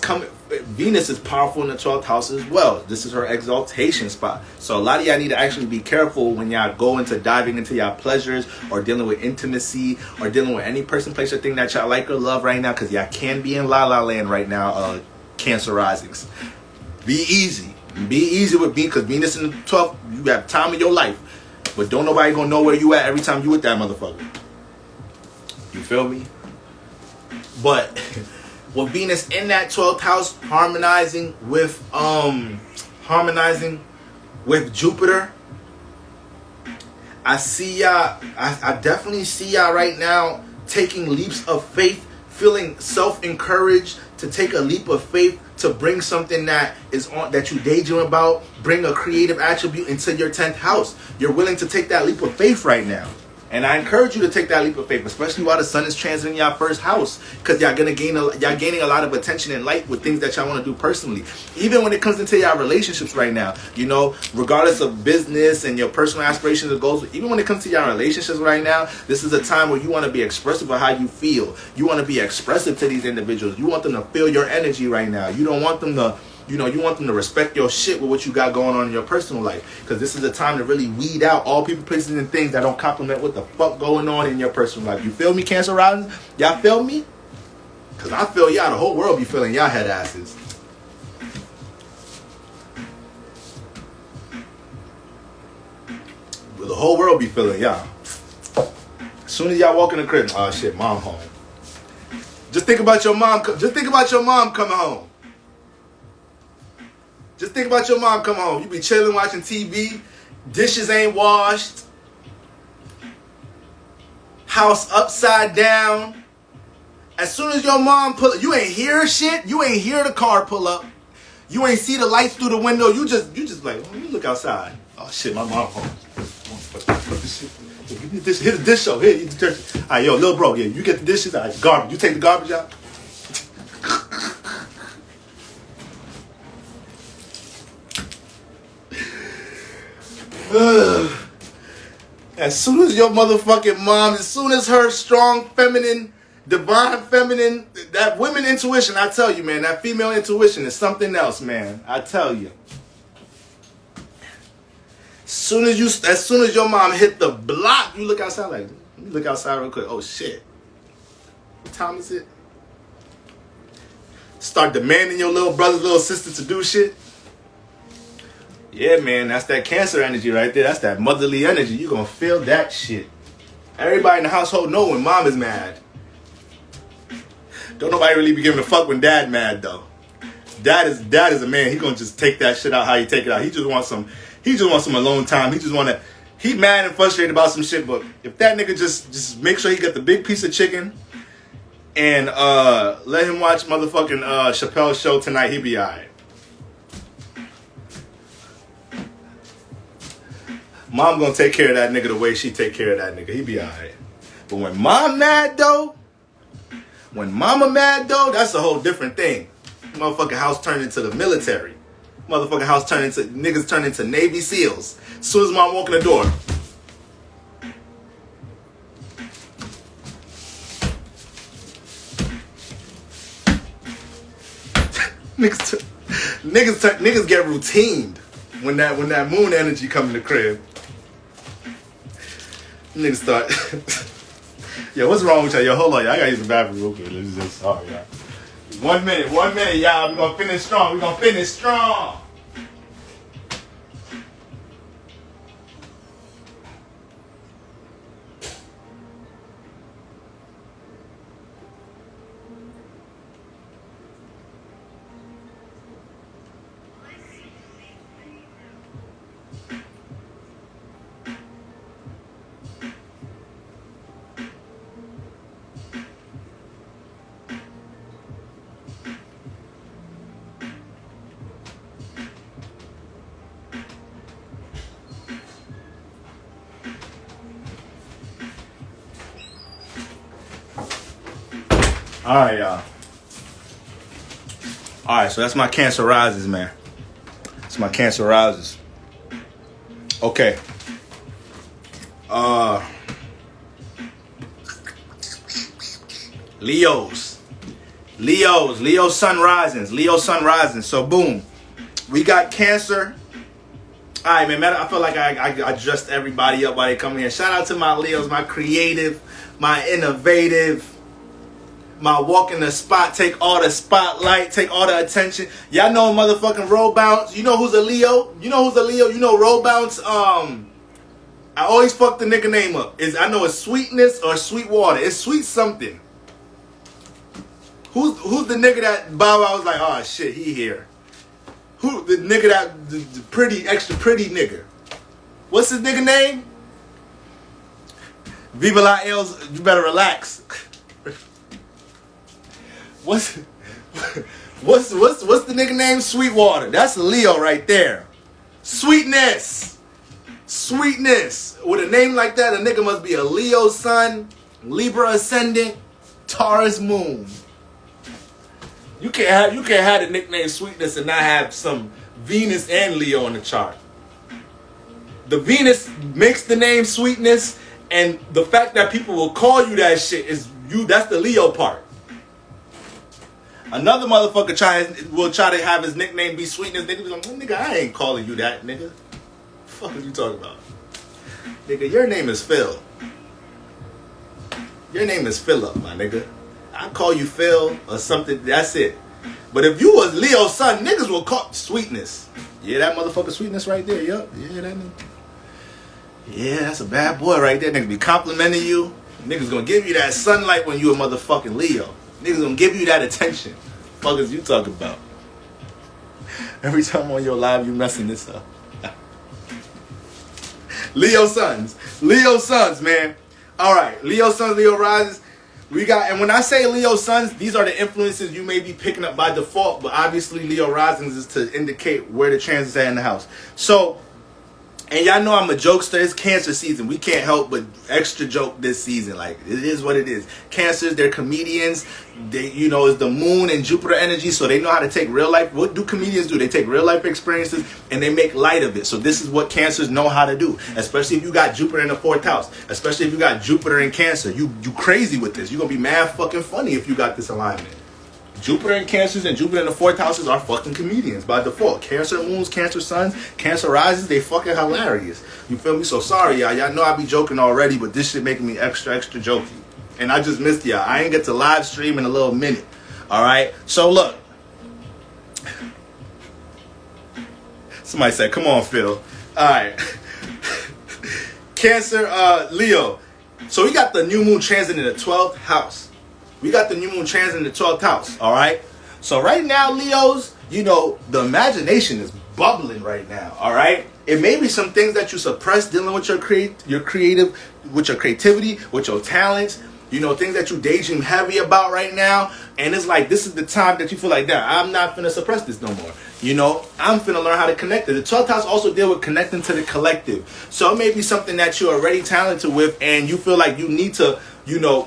is powerful in the 12th house as well. This is her exaltation spot. So a lot of y'all need to actually be careful when y'all go into diving into y'all pleasures or dealing with intimacy or dealing with any person, place, or thing that y'all like or love right now, because y'all can be in la la land right now, Cancer risings. Be easy. Be easy with me, because Venus in the 12th, you have time of your life. But don't nobody gonna know where you at every time you with that motherfucker. You feel me? But with Venus in that 12th house harmonizing with Jupiter, I see y'all, I definitely see y'all right now taking leaps of faith, feeling self-encouraged to take a leap of faith to bring something that is on that you daydream about, bring a creative attribute into your 10th house. You're willing to take that leap of faith right now. And I encourage you to take that leap of faith, especially while the sun is transiting your first house, because y'all gaining a lot of attention and light with things that y'all want to do personally. Even when it comes into your relationships right now, you know, regardless of business and your personal aspirations and goals, even when it comes to your relationships right now, this is a time where you want to be expressive of how you feel. You want to be expressive to these individuals. You want them to feel your energy right now. You don't want them to, you want them to respect your shit with what you got going on in your personal life. Because this is the time to really weed out all people, places, and things that don't complement what the fuck going on in your personal life. You feel me, Cancer Rising? Y'all feel me? Because I feel y'all. The whole world be feeling y'all head asses. The whole world be feeling y'all. As soon as y'all walk in the crib, oh shit, mom home. Just think about your mom. Just think about your mom coming home. Just think about your mom coming home. You be chilling, watching TV. Dishes ain't washed. House upside down. As soon as your mom pull up, you ain't hear shit. You ain't hear the car pull up. You ain't see the lights through the window. You just like, oh, let me look outside. Oh shit, my mom home. Here's the dish show. Here, you detergent. All right, yo, little bro, yeah, you get the dishes. All right, garbage. You take the garbage out. As soon as your motherfucking mom, as soon as her strong feminine, divine feminine, that women intuition, I tell you, man, that female intuition is something else, man. I tell you. As soon as your mom hit the block, you look outside like, let me look outside real quick. Oh shit. What time is it? Start demanding your little brother, little sister to do shit. Yeah, man, that's that Cancer energy right there. That's that motherly energy. You gonna feel that shit. Everybody in the household know when mom is mad. Don't nobody really be giving a fuck when dad mad though. Dad is a man. He gonna just take that shit out how you take it out. He just wants some alone time. He mad and frustrated about some shit, but if that nigga just make sure he got the big piece of chicken and let him watch motherfucking Chappelle's show tonight, he be alright. Mom gonna take care of that nigga the way she take care of that nigga. He be alright. But when mom mad though, that's a whole different thing. Motherfucking house turned into the military. Motherfucking house turned into, niggas turned into Navy SEALs. As soon as mom walk in the door. niggas get routined when that moon energy come in the crib. Niggas start. Yo, what's wrong with y'all? Yo, hold on, y'all. I gotta use the bathroom real quick. Let's just, sorry, y'all. 1 minute, y'all. We're gonna finish strong. All right, y'all. All right, so that's my Cancer rises, man. It's my Cancer rises. Okay. Leo sun rising. So boom, we got Cancer. All right, man. I feel like I dressed everybody up while they come here. Shout out to my Leos, my creative, my innovative, my walk in the spot, take all the spotlight, take all the attention. Y'all know motherfucking roll bounce. You know who's a Leo? You know roll bounce. I always fuck the nigga name up. I know it's Sweetness or Sweet Water. It's Sweet something. Who's the nigga that Bob I was like, oh shit, he here. Who the nigga that the pretty, extra pretty nigga? What's his nigga name? Viva la Els, you better relax. What's the nigga name? Sweetwater. That's a Leo right there. Sweetness. Sweetness. With a name like that, a nigga must be a Leo sun, Libra ascendant, Taurus moon. You can't have the nickname Sweetness and not have some Venus and Leo in the chart. The Venus makes the name Sweetness, and the fact that people will call you that shit is you. That's the Leo part. Another motherfucker will try to have his nickname be Sweetness. Nigga be like, nigga, I ain't calling you that, nigga. The fuck are you talking about? Nigga, your name is Phil. Your name is Philip, my nigga. I call you Phil or something, that's it. But if you was Leo son, niggas will call Sweetness. Yeah, that motherfucker Sweetness right there, yup. Yeah, that nigga. Yeah, that's a bad boy right there. Niggas be complimenting you. Niggas gonna give you that sunlight when you a motherfucking Leo. Niggas gonna give you that attention. Fuck is you talking about? Every time on your live, you messing this up. Leo sons, man. All right, Leo sons, Leo rises. We got, and when I say Leo sons, these are the influences you may be picking up by default, but obviously Leo risings is to indicate where the transits are in the house. So, and y'all know I'm a jokester. It's Cancer season. We can't help but extra joke this season. Like, it is what it is. Cancers, they're comedians. They, you know, it's the moon and Jupiter energy, so they know how to take real life. What do comedians do? They take real life experiences and they make light of it. So this is what Cancers know how to do, especially if you got Jupiter in the 4th house, especially if you got Jupiter in Cancer. You crazy with this. You're going to be mad fucking funny if you got this alignment. Jupiter in Cancers and Jupiter in the 4th houses are fucking comedians by default. Cancer moons, Cancer suns, Cancer rises, they fucking hilarious. You feel me? So sorry, y'all. Y'all know I be joking already, but this shit making me extra jokey. And I just missed y'all. I ain't get to live stream in a little minute. Alright? So look. Somebody said, come on, Phil. Alright. Cancer, Leo. So we got the new moon transit in the 12th house. We got the new moon transit in the 12th house, all right? So right now, Leos, you know, the imagination is bubbling right now, all right? It may be some things that you suppress dealing with your creativity, with your talents, you know, things that you daydream heavy about right now. And it's like, this is the time that you feel like, damn, I'm not finna suppress this no more. You know, I'm finna learn how to connect it. The 12th house also deal with connecting to the collective. So it may be something that you're already talented with and you feel like you need to, you know,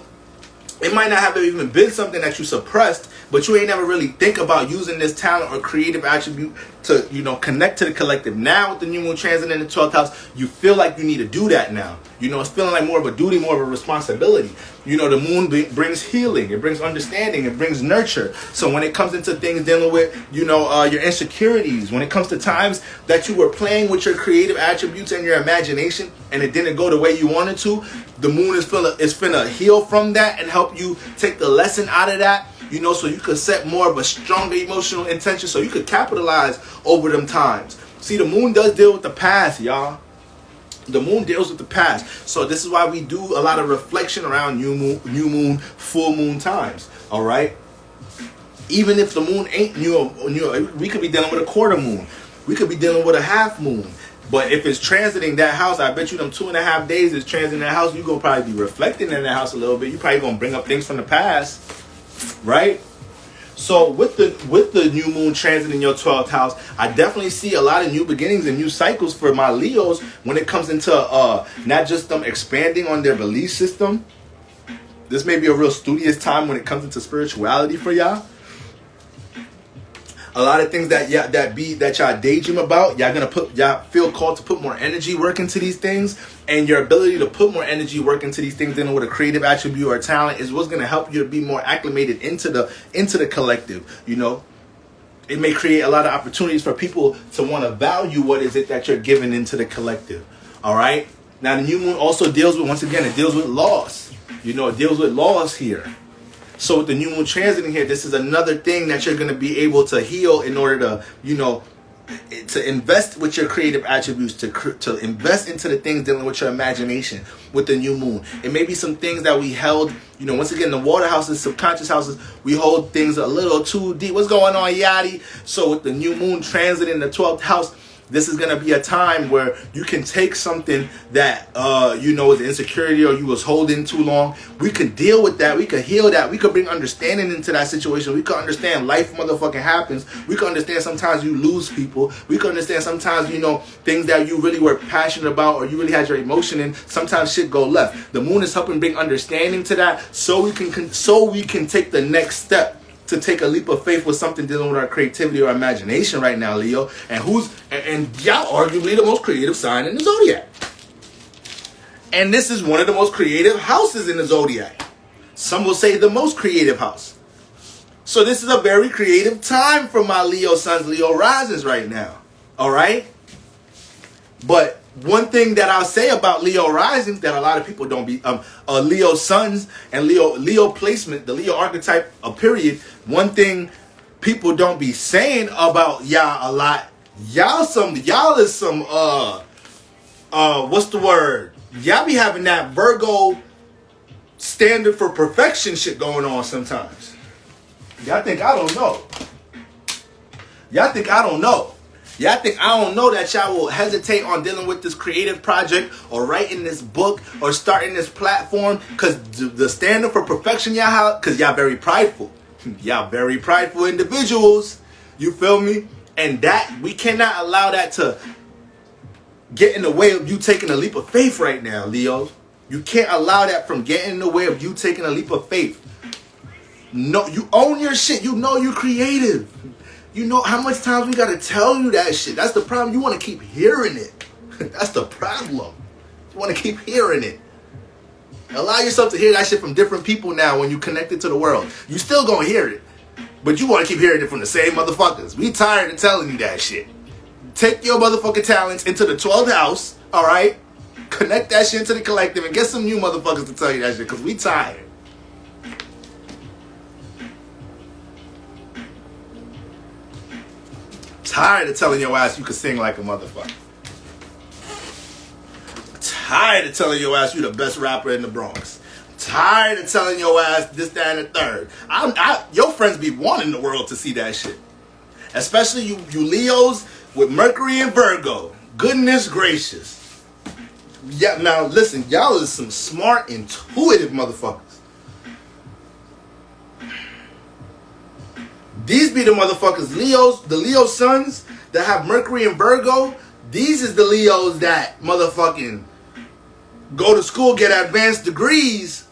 it might not have even been something that you suppressed, but you ain't never really think about using this talent or creative attribute to, you know, connect to the collective. Now with the new moon transit in the 12th house, you feel like you need to do that now. You know, it's feeling like more of a duty, more of a responsibility. You know, the moon brings healing, it brings understanding, it brings nurture. So when it comes into things dealing with, you know, your insecurities, when it comes to times that you were playing with your creative attributes and your imagination and it didn't go the way you wanted to, the moon is finna heal from that and help you take the lesson out of that, you know, so you could set more of a stronger emotional intention so you could capitalize over them times. See, the moon does deal with the past, y'all. The moon deals with the past. So this is why we do a lot of reflection around new moon, full moon times. All right. Even if the moon ain't new, we could be dealing with a quarter moon. We could be dealing with a half moon. But if it's transiting that house, I bet you them 2.5 days it's transiting that house, you're going to probably be reflecting in that house a little bit. You're probably going to bring up things from the past. Right? So with the new moon transit in your 12th house, I definitely see a lot of new beginnings and new cycles for my Leos when it comes into not just them expanding on their belief system. This may be a real studious time when it comes into spirituality for y'all. A lot of things that y'all daydream about, y'all feel called to put more energy work into these things, and your ability to put more energy work into these things dealing with a creative attribute or talent is what's going to help you to be more acclimated into the collective. You know, it may create a lot of opportunities for people to want to value what is it that you're giving into the collective. All right. Now the new moon also deals with, once again, it deals with loss. You know, it deals with loss here. So with the new moon transiting here, this is another thing that you're going to be able to heal in order to, you know, to invest with your creative attributes, to invest into the things dealing with your imagination with the new moon. It may be some things that we held, you know, once again, the water houses, subconscious houses, we hold things a little too deep. What's going on, Yachty? So with the new moon transit in the 12th house, This is going to be a time where you can take something that, you know, is insecurity or you was holding too long. We can deal with that. We can heal that. We can bring understanding into that situation. We can understand life motherfucking happens. We can understand sometimes you lose people. We can understand sometimes, you know, things that you really were passionate about or you really had your emotion in. Sometimes shit go left. The moon is helping bring understanding to that so we can take the next step. To take a leap of faith with something dealing with our creativity or imagination right now, Leo. And y'all arguably the most creative sign in the zodiac. And this is one of the most creative houses in the zodiac. Some will say the most creative house. So this is a very creative time for my Leo suns, Leo risings right now. All right? But one thing that I'll say about Leo risings that a lot of people don't be Leo suns and Leo placement, the Leo archetype of period. One thing people don't be saying about y'all a lot. Y'all is some what's the word? Y'all be having that Virgo standard for perfection shit going on sometimes. Y'all think I don't know. Y'all think I don't know. Y'all think I don't know that y'all will hesitate on dealing with this creative project or writing this book or starting this platform because the standard for perfection y'all have, because y'all very prideful. Y'all very prideful individuals. You feel me? And that, we cannot allow that to get in the way of you taking a leap of faith right now, Leo. You can't allow that from getting in the way of you taking a leap of faith. No, you own your shit. You know you're creative. You know how much times we gotta tell you that shit. That's the problem. You want to keep hearing it. That's the problem. You want to keep hearing it. Allow yourself to hear that shit from different people now when you connect it to the world. You still gonna hear it. But you want to keep hearing it from the same motherfuckers. We tired of telling you that shit. Take your motherfucking talents into the 12th house, alright? Connect that shit into the collective and get some new motherfuckers to tell you that shit, because we tired. Tired of telling your ass you can sing like a motherfucker. Tired of telling your ass you the best rapper in the Bronx. Tired of telling your ass this, that, and the third. Your friends be wanting the world to see that shit. Especially you Leos with Mercury and Virgo. Goodness gracious. Yeah, now listen, y'all is some smart, intuitive motherfuckers. These be the motherfuckers, Leos, the Leo suns that have Mercury and Virgo. These is the Leos that motherfucking go to school, get advanced degrees,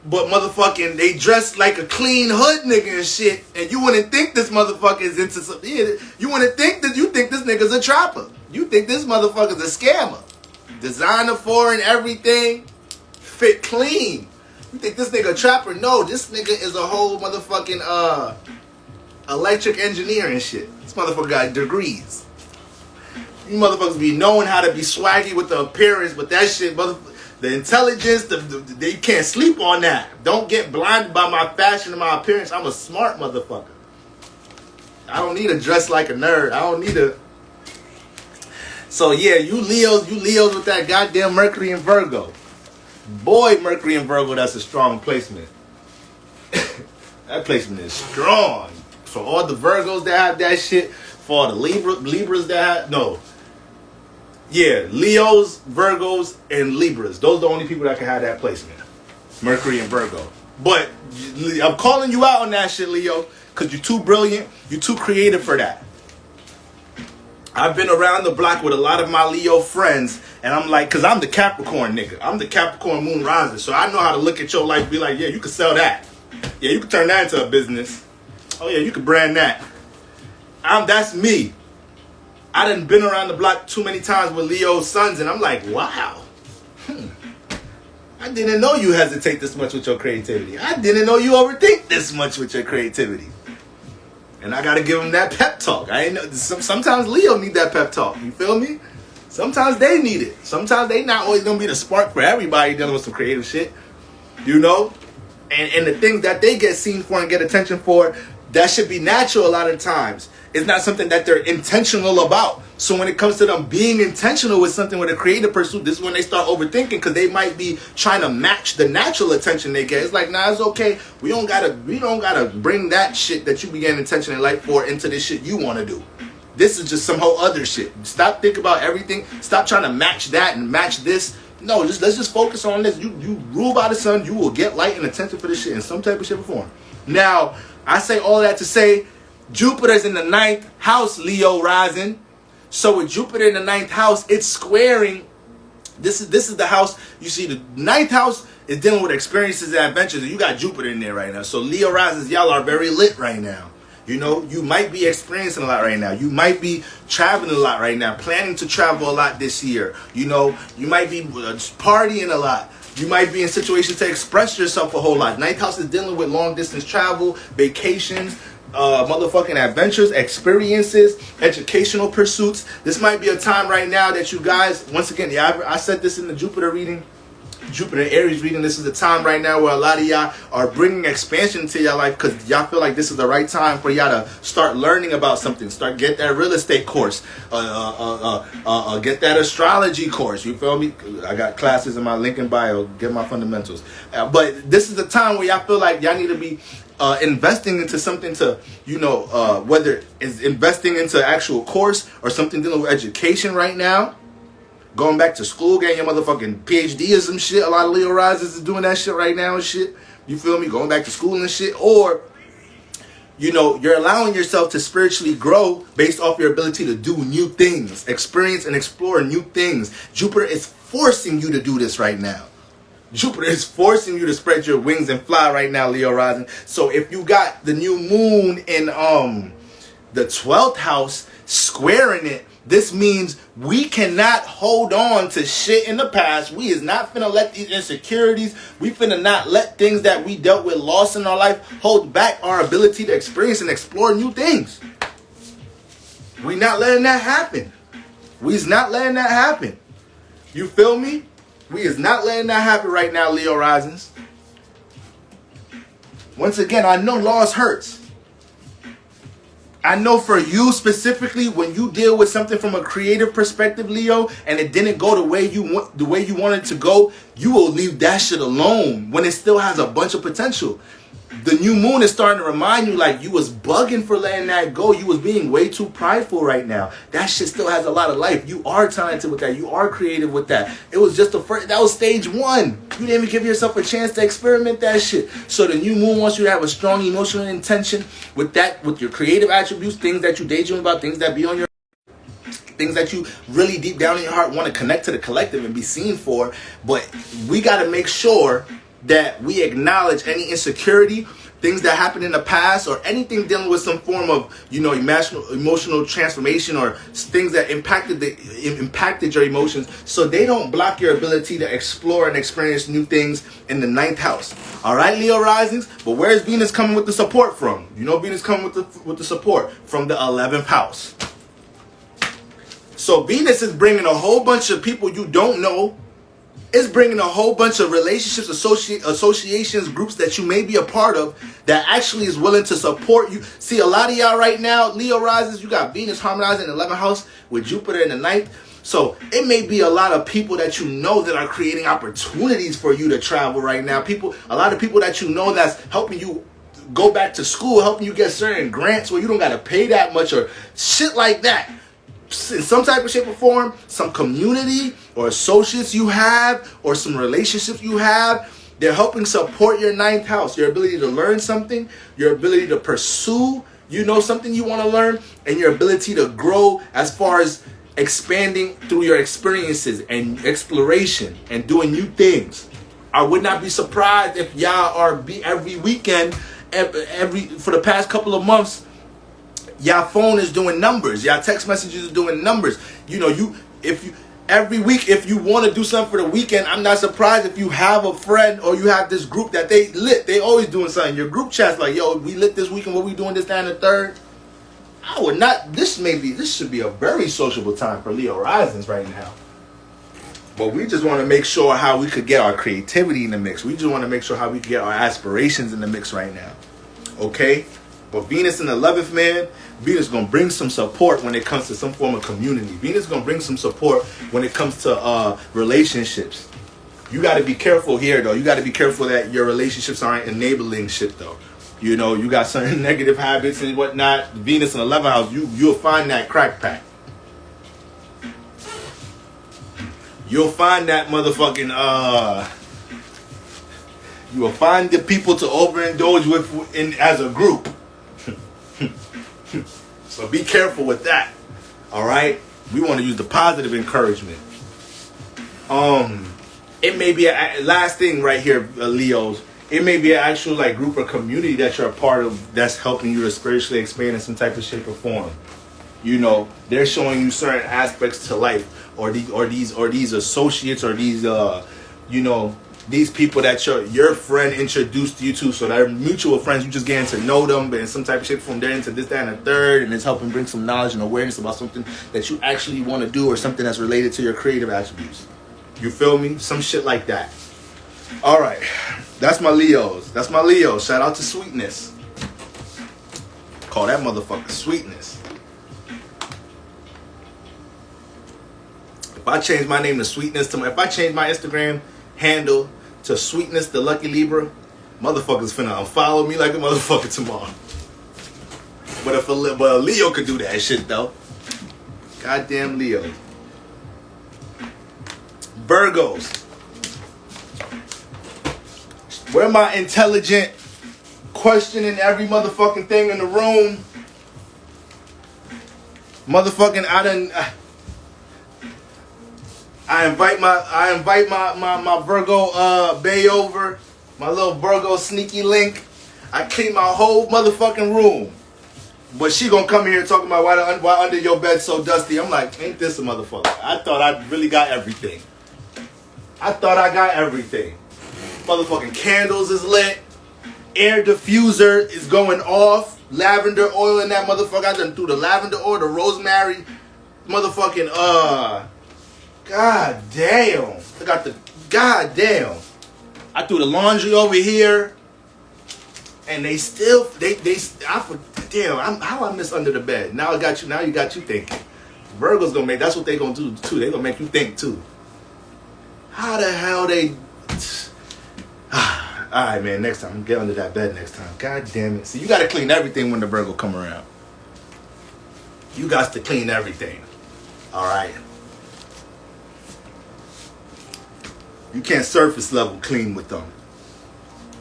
but motherfucking they dress like a clean hood nigga and shit. And you wouldn't think this motherfucker is into some. You wouldn't think that you think this nigga's a trapper. You think this motherfucker's a scammer. Designer for and everything, fit clean. You think this nigga a trapper? No, this nigga is a whole motherfucking electric engineer and shit. This motherfucker got degrees. You motherfuckers be knowing how to be swaggy with the appearance, but that shit, the intelligence, they can't sleep on that. Don't get blinded by my fashion and my appearance. I'm a smart motherfucker. I don't need to dress like a nerd. I don't need to. So yeah, you Leos with that goddamn Mercury and Virgo. Boy, Mercury and Virgo, that's a strong placement. That placement is strong. For all the Virgos that have that shit, for all the Libras that have, no. Yeah, Leos, Virgos, and Libras. Those are the only people that can have that placement. Mercury and Virgo. But I'm calling you out on that shit, Leo, because you're too brilliant, you're too creative for that. I've been around the block with a lot of my Leo friends, and I'm like, because I'm the Capricorn nigga. I'm the Capricorn moon rising, so I know how to look at your life and be like, yeah, you can sell that. Yeah, you can turn that into a business. Oh, yeah, you can brand that. That's me. I done been around the block too many times with Leo sons, and I'm like, wow. I didn't know you hesitate this much with your creativity. I didn't know you overthink this much with your creativity. And I gotta give them that pep talk. I ain't know. Sometimes Leo need that pep talk. You feel me? Sometimes they need it. Sometimes they not always gonna be the spark for everybody dealing with some creative shit. You know? And the things that they get seen for and get attention for, that should be natural a lot of times. It's not something that they're intentional about. So when it comes to them being intentional with something with a creative pursuit, this is when they start overthinking, because they might be trying to match the natural attention they get. It's like, nah, it's okay. We don't gotta bring that shit that you be getting attention in life for into this shit you want to do. This is just some whole other shit. Stop thinking about everything. Stop trying to match that and match this. No, let's just focus on this. You rule by the sun. You will get light and attention for this shit in some type of shape or form. Now, I say all that to say, Jupiter's in the 9th house, Leo rising. So with Jupiter in the 9th house, it's squaring. This is the house. You see, the 9th house is dealing with experiences and adventures, and you got Jupiter in there right now. So Leo risings, y'all are very lit right now. You know, you might be experiencing a lot right now. You might be traveling a lot right now, planning to travel a lot this year. You know, you might be partying a lot. You might be in situations to express yourself a whole lot. 9th house is dealing with long distance travel, vacations, motherfucking adventures, experiences, educational pursuits. This might be a time right now that you guys, once again, yeah, I said this in the Jupiter reading, Jupiter Aries reading. This is the time right now where a lot of y'all are bringing expansion into your life because y'all feel like this is the right time for y'all to start learning about something. Get that real estate course, get that astrology course. You feel me? I got classes in my link in bio. Get my fundamentals. But this is the time where y'all feel like y'all need to be investing into something to, you know, whether it's investing into actual course or something dealing with education right now. Going back to school, getting your motherfucking PhD or some shit. A lot of Leo risers is doing that shit right now and shit. You feel me? Going back to school and shit. Or, you know, you're allowing yourself to spiritually grow based off your ability to do new things. Experience and explore new things. Jupiter is forcing you to do this right now. Jupiter is forcing you to spread your wings and fly right now, Leo rising. So if you got the new moon in the 12th house squaring it, this means we cannot hold on to shit in the past. We is not finna let these insecurities, we finna not let things that we dealt with, lost in our life, hold back our ability to experience and explore new things. We not letting that happen. We is not letting that happen. You feel me? We is not letting that happen right now, Leo risings. Once again, I know loss hurts. I know for you specifically, when you deal with something from a creative perspective, Leo, and it didn't go the way you wanted it to go, you will leave that shit alone when it still has a bunch of potential. The new moon is starting to remind you like you was bugging for letting that go. You was being way too prideful right now. That shit still has a lot of life. You are talented with that. You are creative with that. It was just the first, that was stage 1. You didn't even give yourself a chance to experiment that shit. So the new moon wants you to have a strong emotional intention with that, with your creative attributes, things that you daydream about, things that be on your, things that you really deep down in your heart want to connect to the collective and be seen for. But we got to make sure that we acknowledge any insecurity, things that happened in the past, or anything dealing with some form of, you know, emotional transformation, or things that impacted your emotions, so they don't block your ability to explore and experience new things in the 9th house. All right, Leo risings. But where's Venus coming with the support from? You know, Venus coming with the support from the 11th house. So Venus is bringing a whole bunch of people you don't know. It's bringing a whole bunch of relationships, associations, groups that you may be a part of that actually is willing to support you. See, a lot of y'all right now, Leo rises, you got Venus harmonizing in the 11th house with Jupiter in the 9th. So it may be a lot of people that you know that are creating opportunities for you to travel right now. A lot of people that you know that's helping you go back to school, helping you get certain grants where you don't got to pay that much or shit like that. In some type of shape or form, some community or associates you have, or some relationships you have, they're helping support your 9th house, your ability to learn something, your ability to pursue, you know, something you want to learn, and your ability to grow as far as expanding through your experiences and exploration and doing new things. I would not be surprised if y'all are every weekend, for the past couple of months, y'all phone is doing numbers. Y'all text messages are doing numbers. You know, every week, if you want to do something for the weekend, I'm not surprised if you have a friend or you have this group that they lit. They always doing something. Your group chat's like, yo, we lit this weekend. What we doing this, that, and the third? I would not. This should be a very sociable time for Leo risings right now. But we just want to make sure how we could get our creativity in the mix. We just want to make sure how we can get our aspirations in the mix right now. Okay? But Venus in the 11th, man, Venus is going to bring some support when it comes to some form of community. Venus is going to bring some support when it comes to relationships. You got to be careful here, though. You got to be careful that your relationships aren't enabling shit, though. You know, you got certain negative habits and whatnot. Venus in the 11th house, you'll find that crack pack. You'll find that motherfucking, you will find the people to overindulge with as a group. So be careful with that. Alright? We want to use the positive encouragement. It may be last thing right here, Leos. It may be an actual like group or community that you're a part of that's helping you to spiritually expand in some type of shape or form. You know, they're showing you certain aspects to life, or these associates, or these you know, these people that your friend introduced you to. So they're mutual friends. You just getting to know them, but in some type of shape from there into this, that, and the third, and it's helping bring some knowledge and awareness about something that you actually want to do, or something that's related to your creative attributes. You feel me? Some shit like that. All right, that's my Leos. That's my Leos. Shout out to Sweetness. Call that motherfucker Sweetness. If I change my name to Sweetness, if I change my Instagram handle to Sweetness the Lucky Libra, motherfuckers finna unfollow me like a motherfucker tomorrow. But a Leo could do that shit though. Goddamn Leo. Virgos. Where my intelligent questioning every motherfucking thing in the room? Motherfucking I invite my Virgo bay over, my little Virgo sneaky link. I clean my whole motherfucking room. But she gonna come here talking about why under your bed so dusty. I'm like, ain't this a motherfucker? I thought I really got everything. I thought I got everything. Motherfucking candles is lit. Air diffuser is going off. Lavender oil in that motherfucker. I done threw the lavender oil, the rosemary. Motherfucking, God damn. I got the, God damn. I threw the laundry over here. And they still, how I miss under the bed. Now you got you thinking. Virgo's gonna make, that's what they gonna do too. They gonna make you think too. How the hell they, alright man, next time, get under that bed next time. God damn it. See, you gotta clean everything when the Virgo come around. You got to clean everything. Alright. You can't surface level clean with them.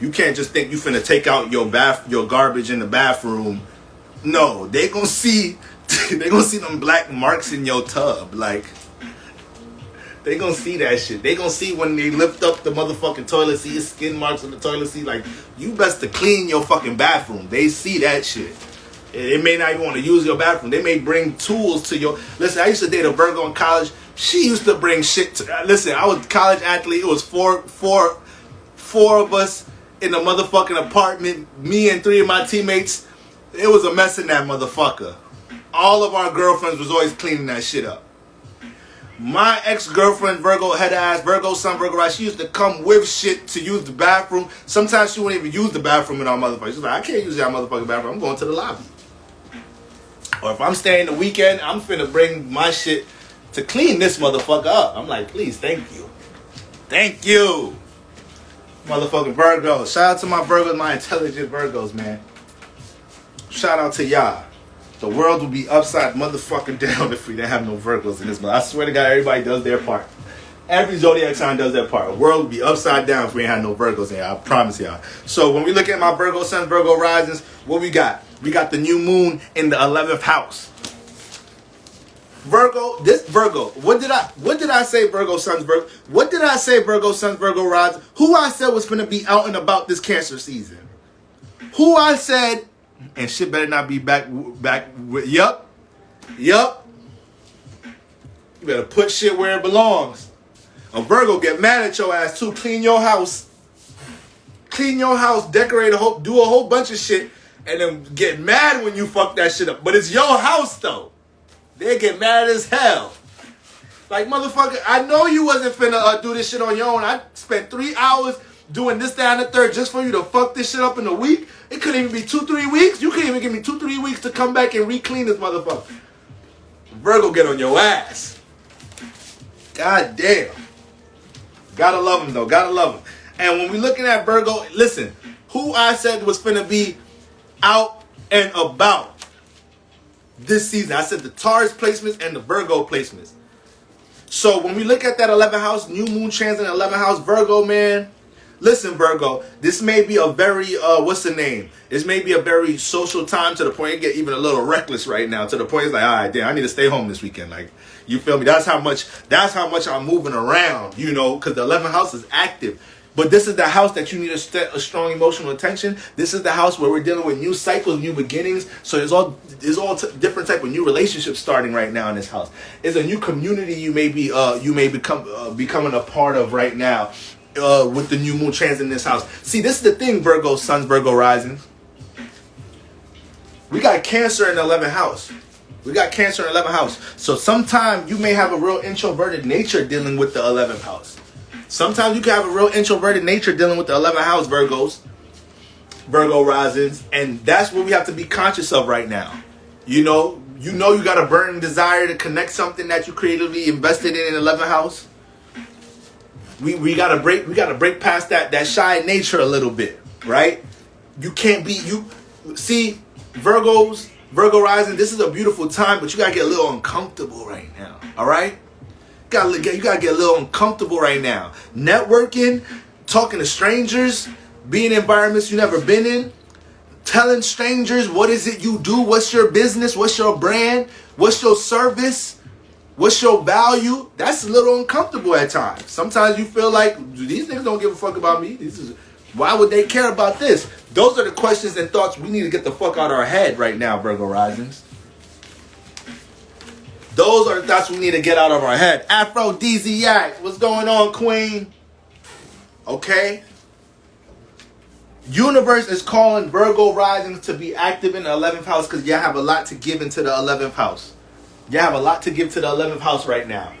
You can't just think you finna take out your garbage in the bathroom. No, they gonna see them black marks in your tub. Like, they gonna see that shit. They gonna see when they lift up the motherfucking toilet, see your skin marks on the toilet seat. Like, you best to clean your fucking bathroom. They see that shit. They may not even want to use your bathroom. They may bring tools to your... Listen, I used to date a Virgo in college. She used to bring shit to... Listen, I was a college athlete. It was four of us in a motherfucking apartment. Me and 3 of my teammates. It was a mess in that motherfucker. All of our girlfriends was always cleaning that shit up. My ex-girlfriend, Virgo, head ass, Virgo sun, Virgo rise, she used to come with shit to use the bathroom. Sometimes she wouldn't even use the bathroom in our motherfucker. She's like, I can't use that motherfucking bathroom. I'm going to the lobby. Or if I'm staying the weekend, I'm finna bring my shit to clean this motherfucker up. I'm like, please, thank you. Thank you. Motherfucking Virgos. Shout out to my Virgos, my intelligent Virgos, man. Shout out to y'all. The world would be upside motherfucking down if we didn't have no Virgos in this month. I swear to God, everybody does their part. Every zodiac sign does their part. The world would be upside down if we ain't had no Virgos in here. I promise y'all. So when we look at my Virgo sun, Virgo risings, what we got? We got the new moon in the 11th house. Virgo, this Virgo. What did I say, Virgo sons, Virgo? What did I say, Virgo sons, Virgo rising? Who I said was finna be out and about this Cancer season? Who I said, and shit better not be back with, yup. You better put shit where it belongs. A Virgo get mad at your ass too. Clean your house. Clean your house, decorate do a whole bunch of shit, and then get mad when you fuck that shit up. But it's your house though. They get mad as hell. Like, motherfucker, I know you wasn't finna do this shit on your own. I spent 3 hours doing this, that, and the third just for you to fuck this shit up in a week. It couldn't even be 2-3 weeks. You couldn't even give me 2-3 weeks to come back and re-clean this motherfucker. Virgo get on your ass. God damn. Gotta love him though. Gotta love him. And when we looking at Virgo, listen, who I said was finna be out and about this season. I said the Taurus placements and the Virgo placements. So when we look at that 11th house, new moon transit in 11th house, Virgo, man. Listen, Virgo, this may be a very, what's the name? This may be a very social time to the point it get even a little reckless right now. To the point it's like, all right, damn, I need to stay home this weekend. Like, you feel me? That's how much I'm moving around, you know, because the 11th house is active. But this is the house that you need a strong emotional attention. This is the house where we're dealing with new cycles, new beginnings. So there's all different type of new relationships starting right now in this house. It's a new community you may become becoming a part of right now with the new moon transit in this house. See, this is the thing, Virgo suns, Virgo risings. We got Cancer in the 11th house. We got Cancer in the 11th house. So sometimes you may have a real introverted nature dealing with the 11th house. Sometimes you can have a real introverted nature dealing with the 11th house, Virgos, Virgo risings, and that's what we have to be conscious of right now. You know you got a burning desire to connect something that you creatively invested in the 11th house. We gotta break past that shy nature a little bit, right? You can't be see Virgo rising. This is a beautiful time, but you gotta get a little uncomfortable right now. All right. You gotta get a little uncomfortable right now. Networking, talking to strangers, being in environments you've never been in, telling strangers what is it you do, what's your business, what's your brand, what's your service, what's your value. That's a little uncomfortable at times. Sometimes you feel like these niggas don't give a fuck about me. Why would they care about this? Those are the questions and thoughts we need to get the fuck out of our head right now, Virgo risings. Those are the thoughts we need to get out of our head. Aphrodisiac, what's going on, queen? Okay. Universe is calling Virgo risings to be active in the 11th house because y'all have a lot to give into the 11th house. Y'all have a lot to give to the 11th house right now.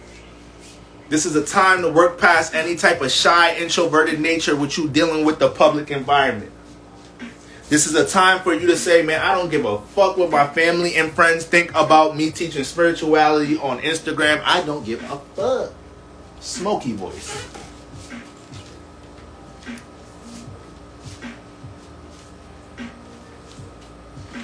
This is a time to work past any type of shy, introverted nature with you dealing with the public environment. This is a time for you to say, man, I don't give a fuck what my family and friends think about me teaching spirituality on Instagram. I don't give a fuck. Smoky voice.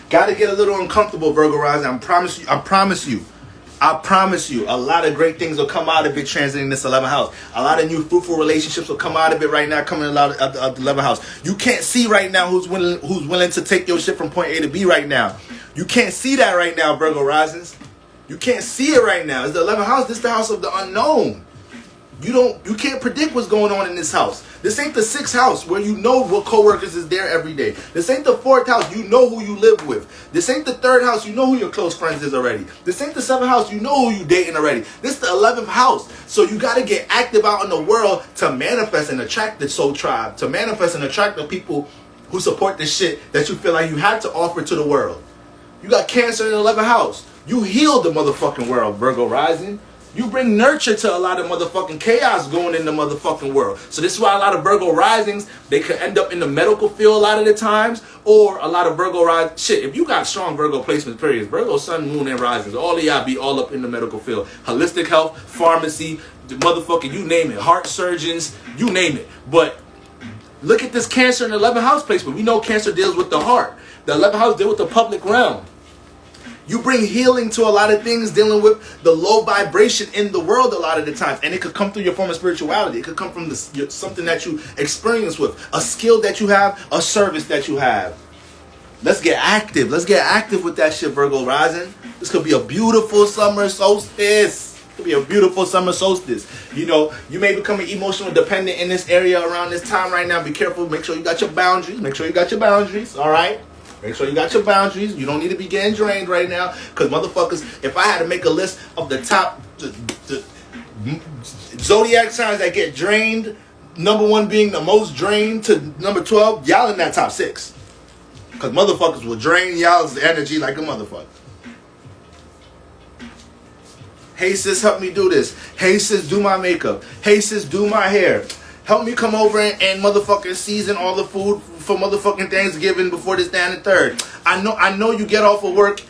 Gotta get a little uncomfortable, Virgo rising. I promise you, a lot of great things will come out of it transiting this 11th house. A lot of new fruitful relationships will come out of it right now, coming out of the 11th house. You can't see right now who's willing to take your shit from point A to B right now. You can't see that right now, Virgo risings. You can't see it right now. It's the 11th house. This is the house of the unknown. You can't predict what's going on in this house. This ain't the 6th house where you know what coworkers is there every day. This ain't the 4th house, you know who you live with. This ain't the 3rd house, you know who your close friends is already. This ain't the 7th house, you know who you dating already. This is the 11th house. So you got to get active out in the world to manifest and attract the soul tribe. To manifest and attract the people who support the shit that you feel like you have to offer to the world. You got Cancer in the 11th house. You healed the motherfucking world, Virgo rising. You bring nurture to a lot of motherfucking chaos going in the motherfucking world. So this is why a lot of Virgo risings, they could end up in the medical field a lot of the times, or a lot of Virgo shit. If you got strong Virgo placements, periods, Virgo, sun, moon, and risings, all of y'all be all up in the medical field. Holistic health, pharmacy, the motherfucking, you name it, heart surgeons, you name it. But look at this Cancer in the 11th house placement. We know Cancer deals with the heart. The 11th house deals with the public realm. You bring healing to a lot of things dealing with the low vibration in the world a lot of the times. And it could come through your form of spirituality. It could come from something that you experience with. A skill that you have, a service that you have. Let's get active. Let's get active with that shit, Virgo rising. This could be a beautiful summer solstice. It could be a beautiful summer solstice. You know, you may become emotionally dependent in this area around this time right now. Be careful. Make sure you got your boundaries. All right? Make sure you got your boundaries. You don't need to be getting drained right now. Because motherfuckers, if I had to make a list of the top the zodiac signs that get drained, number 1 being the most drained to number 12, y'all in that top 6. Because motherfuckers will drain y'all's energy like a motherfucker. Hey sis, help me do this. Hey sis, do my makeup. Hey sis, do my hair. Help me come over and motherfucking season all the food for motherfucking Thanksgiving before this day and the 3rd. I know you get off of work.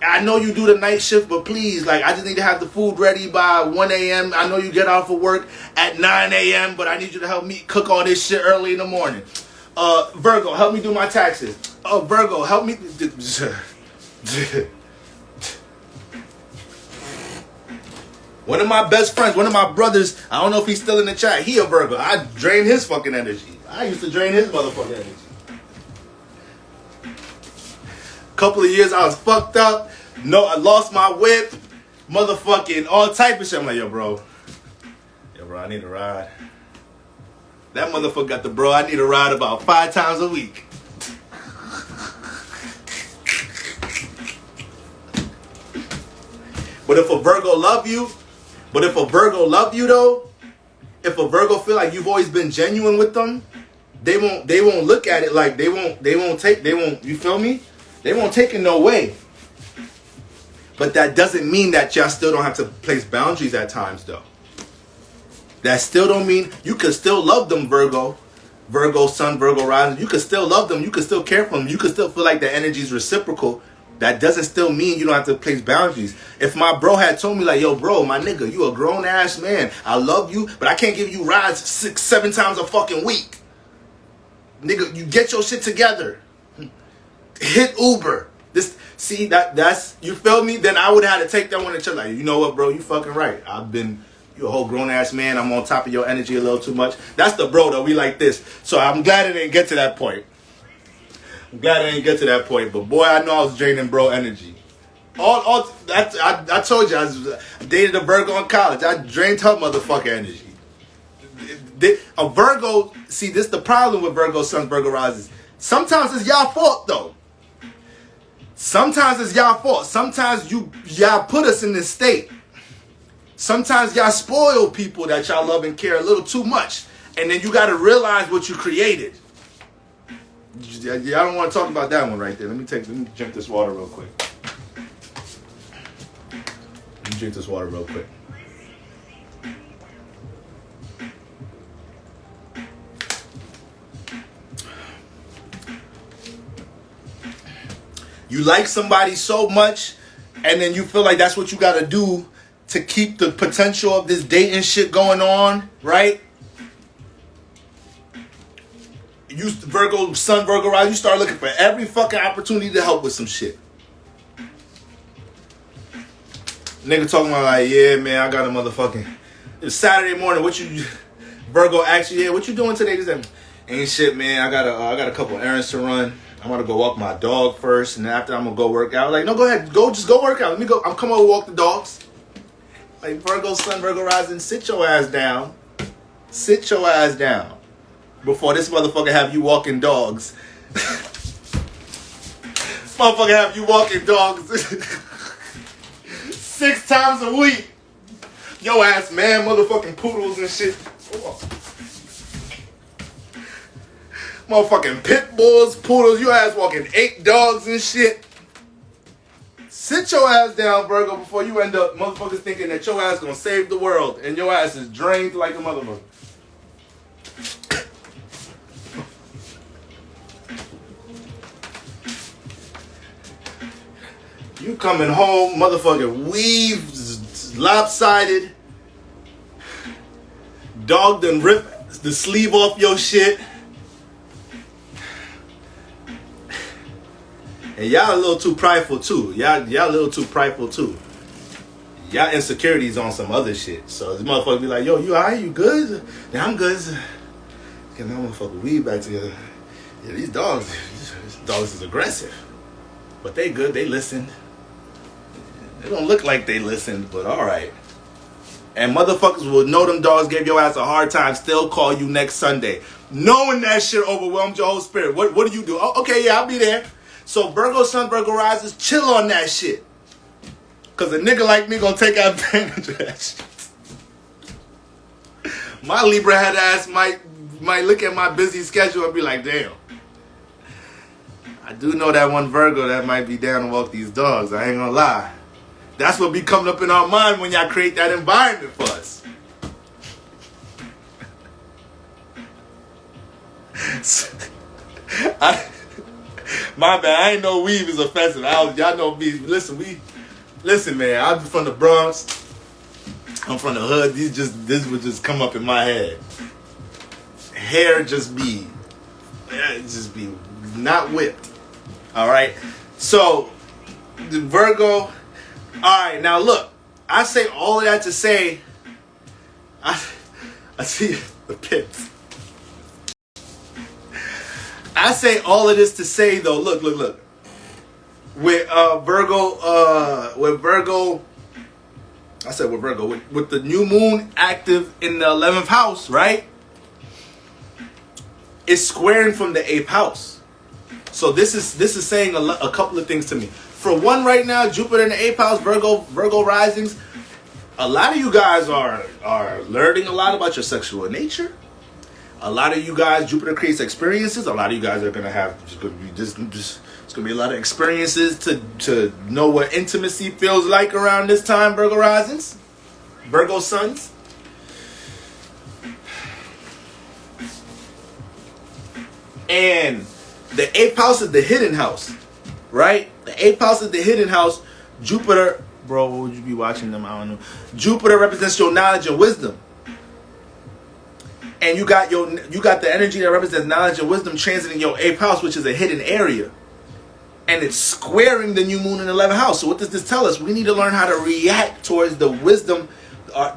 I know you do the night shift, but please, like, I just need to have the food ready by 1 a.m. I know you get off of work at 9 a.m., but I need you to help me cook all this shit early in the morning. Virgo, help me do my taxes. Oh, Virgo, help me. One of my best friends, one of my brothers, I don't know if he's still in the chat. He a Virgo. I drain his fucking energy. I used to drain his motherfucking energy. Couple of years I was fucked up. No, I lost my whip. Motherfucking all type of shit. I'm like, yo, bro, I need a ride. That motherfucker got the bro. I need a ride about 5 times a week. But if a Virgo love you, though, if a Virgo feel like you've always been genuine with them, they won't look at it like you feel me? They won't take it no way. But that doesn't mean that y'all still don't have to place boundaries at times, though. That still don't mean you can still love them, Virgo Sun, Virgo rising. You can still love them. You can still care for them. You can still feel like the energy is reciprocal. That doesn't still mean you don't have to place boundaries. If my bro had told me like, yo, bro, my nigga, you a grown ass man. I love you, but I can't give you rides 6-7 times a fucking week. Nigga, you get your shit together. Hit Uber. That's you feel me? Then I would have had to take that one and chill. Like, you know what, bro? You fucking right. You a whole grown ass man. I'm on top of your energy a little too much. That's the bro though. We like this. So I'm glad it didn't get to that point. But boy, I know I was draining bro energy. I told you I dated a Virgo in college. I drained her motherfucking energy. A Virgo, see, this the problem with Virgo Suns, Virgo rises. Sometimes it's y'all fault though. Sometimes it's y'all fault. Sometimes y'all put us in this state. Sometimes y'all spoil people that y'all love and care a little too much. And then you got to realize what you created. Y'all don't want to talk about that one right there. Let me drink this water real quick. You like somebody so much, and then you feel like that's what you got to do to keep the potential of this dating shit going on, right? You Virgo Sun, Virgo rise, you start looking for every fucking opportunity to help with some shit. Nigga talking about like, yeah, man, I got a motherfucking. It's Saturday morning. Virgo actually, yeah, what you doing today? Ain't shit, man. I got a couple errands to run. I'm gonna go walk my dog first, and after I'm gonna go work out. Like, no, go ahead, just go work out. Let me go. I'm coming over to walk the dogs. Like, Virgo Sun, Virgo rising, sit your ass down. Sit your ass down before this motherfucker have you walking dogs. Motherfucker have you walking dogs 6 times a week. Yo ass man, motherfucking poodles and shit. Motherfucking pit bulls, poodles, your ass walking 8 dogs and shit. Sit your ass down, Virgo, before you end up motherfuckers thinking that your ass gonna save the world and your ass is drained like a motherfucker. You coming home, motherfucker, weave, lopsided. Dog done ripped the sleeve off your shit. And y'all a little too prideful too. Y'all a little too prideful too. Y'all insecurities on some other shit. So this motherfucker be like, yo, you alright? You good? Yeah, I'm good. Get that motherfucker weed back together. Yeah, these dogs is aggressive. But they good, they listened. They don't look like they listened, but alright. And motherfuckers will know them dogs gave your ass a hard time, still call you next Sunday. Knowing that shit overwhelmed your whole spirit. What do you do? Oh, okay, yeah, I'll be there. So Virgo Sun, Virgo rises, chill on that shit. Cause a nigga like me gonna take advantage of that shit. My Libra head ass might look at my busy schedule and be like, damn. I do know that one Virgo that might be down to walk these dogs. I ain't gonna lie. That's what be coming up in our mind when y'all create that environment for us. My bad, I ain't know weave is offensive. Y'all know me. Listen, man. I'm from the Bronx. I'm from the hood. This would just come up in my head. Hair just be not whipped. All right. So, the Virgo. All right. Now, look. I say all of that to say, I see the pits. I say all of this to say, though, look. With Virgo, with the new moon active in the 11th house, right? It's squaring from the 8th house. So this is saying a couple of things to me. For one, right now, Jupiter in the 8th house, Virgo risings. A lot of you guys are learning a lot about your sexual nature. A lot of you guys, Jupiter creates experiences. A lot of you guys are gonna have it's gonna be a lot of experiences to know what intimacy feels like around this time, Virgo risings, Virgo suns. And the 8th house is the hidden house, right? The 8th house is the hidden house. Jupiter, bro, what would you be watching them? I don't know. Jupiter represents your knowledge and wisdom. And you got the energy that represents knowledge and wisdom transiting your 8th house, which is a hidden area. And it's squaring the new moon in the 11th house. So what does this tell us? We need to learn how to react towards the wisdom,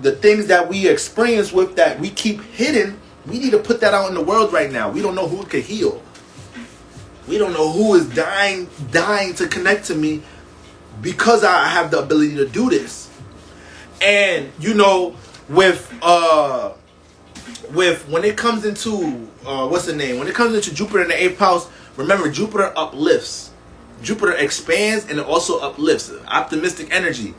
the things that we experience with that we keep hidden. We need to put that out in the world right now. We don't know who could heal. We don't know who is dying to connect to me because I have the ability to do this. And you know, with when it comes into when it comes into Jupiter in the 8th house, remember Jupiter uplifts. Jupiter expands and it also uplifts. Optimistic energy.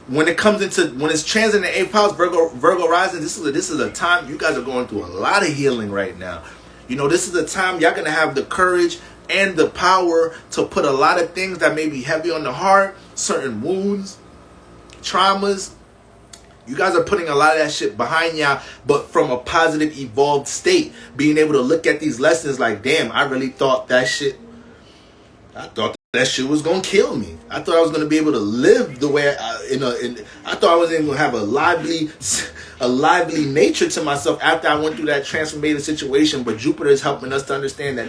When it's transiting the 8th house, Virgo rising, this is a time you guys are going through a lot of healing right now. You know, this is a time y'all gonna have the courage and the power to put a lot of things that may be heavy on the heart, certain wounds, traumas. You guys are putting a lot of that shit behind y'all, but from a positive, evolved state. Being able to look at these lessons like, damn, I really thought that shit was gonna kill me. I thought I was gonna be able to live the way I thought I was gonna have a lively nature to myself after I went through that transformative situation. But Jupiter is helping us to understand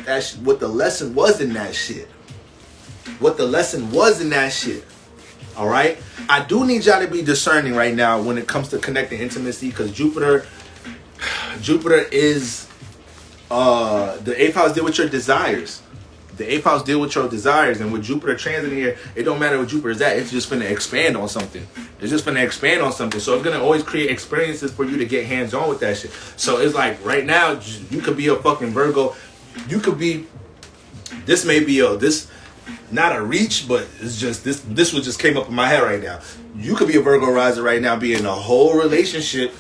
what the lesson was in that shit. What the lesson was in that shit. All right, I do need y'all to be discerning right now when it comes to connecting intimacy, because Jupiter is the 8th house deal with your desires. The 8th house deal with your desires, and with Jupiter transiting here, it don't matter what Jupiter is at. It's just gonna expand on something. So it's gonna always create experiences for you to get hands on with that shit. So it's like right now, you could be a fucking Virgo. You could be. This may be not a reach, but it's just this one just came up in my head right now. You could be a Virgo rising right now, be in a whole relationship.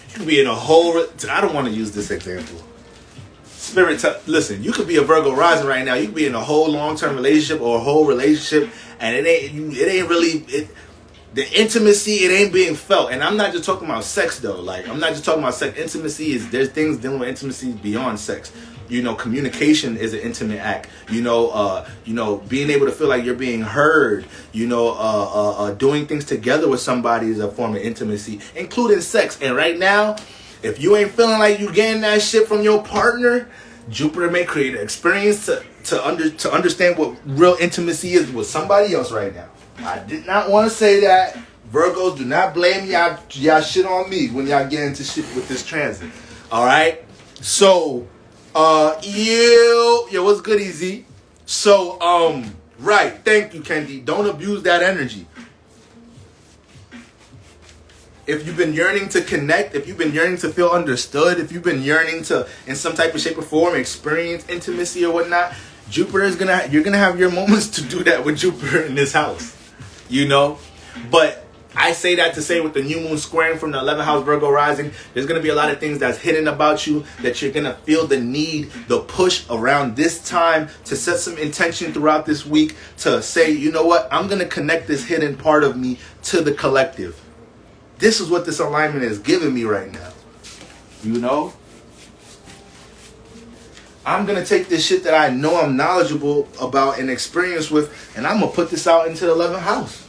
You could be in a whole. I don't want to use this example. Spirit, listen. You could be a Virgo rising right now. You could be in a whole long-term relationship or a whole relationship, and it ain't really the intimacy. It ain't being felt. And I'm not just talking about sex though. Like I'm not just talking about sex. Intimacy there's things dealing with intimacy beyond sex. You know, communication is an intimate act. You know, being able to feel like you're being heard. You know, doing things together with somebody is a form of intimacy, including sex. And right now, if you ain't feeling like you getting that shit from your partner, Jupiter may create an experience to understand what real intimacy is with somebody else right now. I did not want to say that. Virgos, do not blame y'all shit on me when y'all get into shit with this transit. All right, so. Yo, what's good, Easy? So, right, thank you, Kendi. Don't abuse that energy. If you've been yearning to connect, if you've been yearning to feel understood, if you've been yearning to, in some type of shape or form, experience intimacy or whatnot, you're gonna have your moments to do that with Jupiter in this house, you know? But I say that to say with the new moon squaring from the 11th house Virgo rising, there's going to be a lot of things that's hidden about you that you're going to feel the need, the push around this time to set some intention throughout this week to say, you know what, I'm going to connect this hidden part of me to the collective. This is what this alignment is giving me right now. You know? I'm going to take this shit that I know I'm knowledgeable about and experienced with, and I'm going to put this out into the 11th house.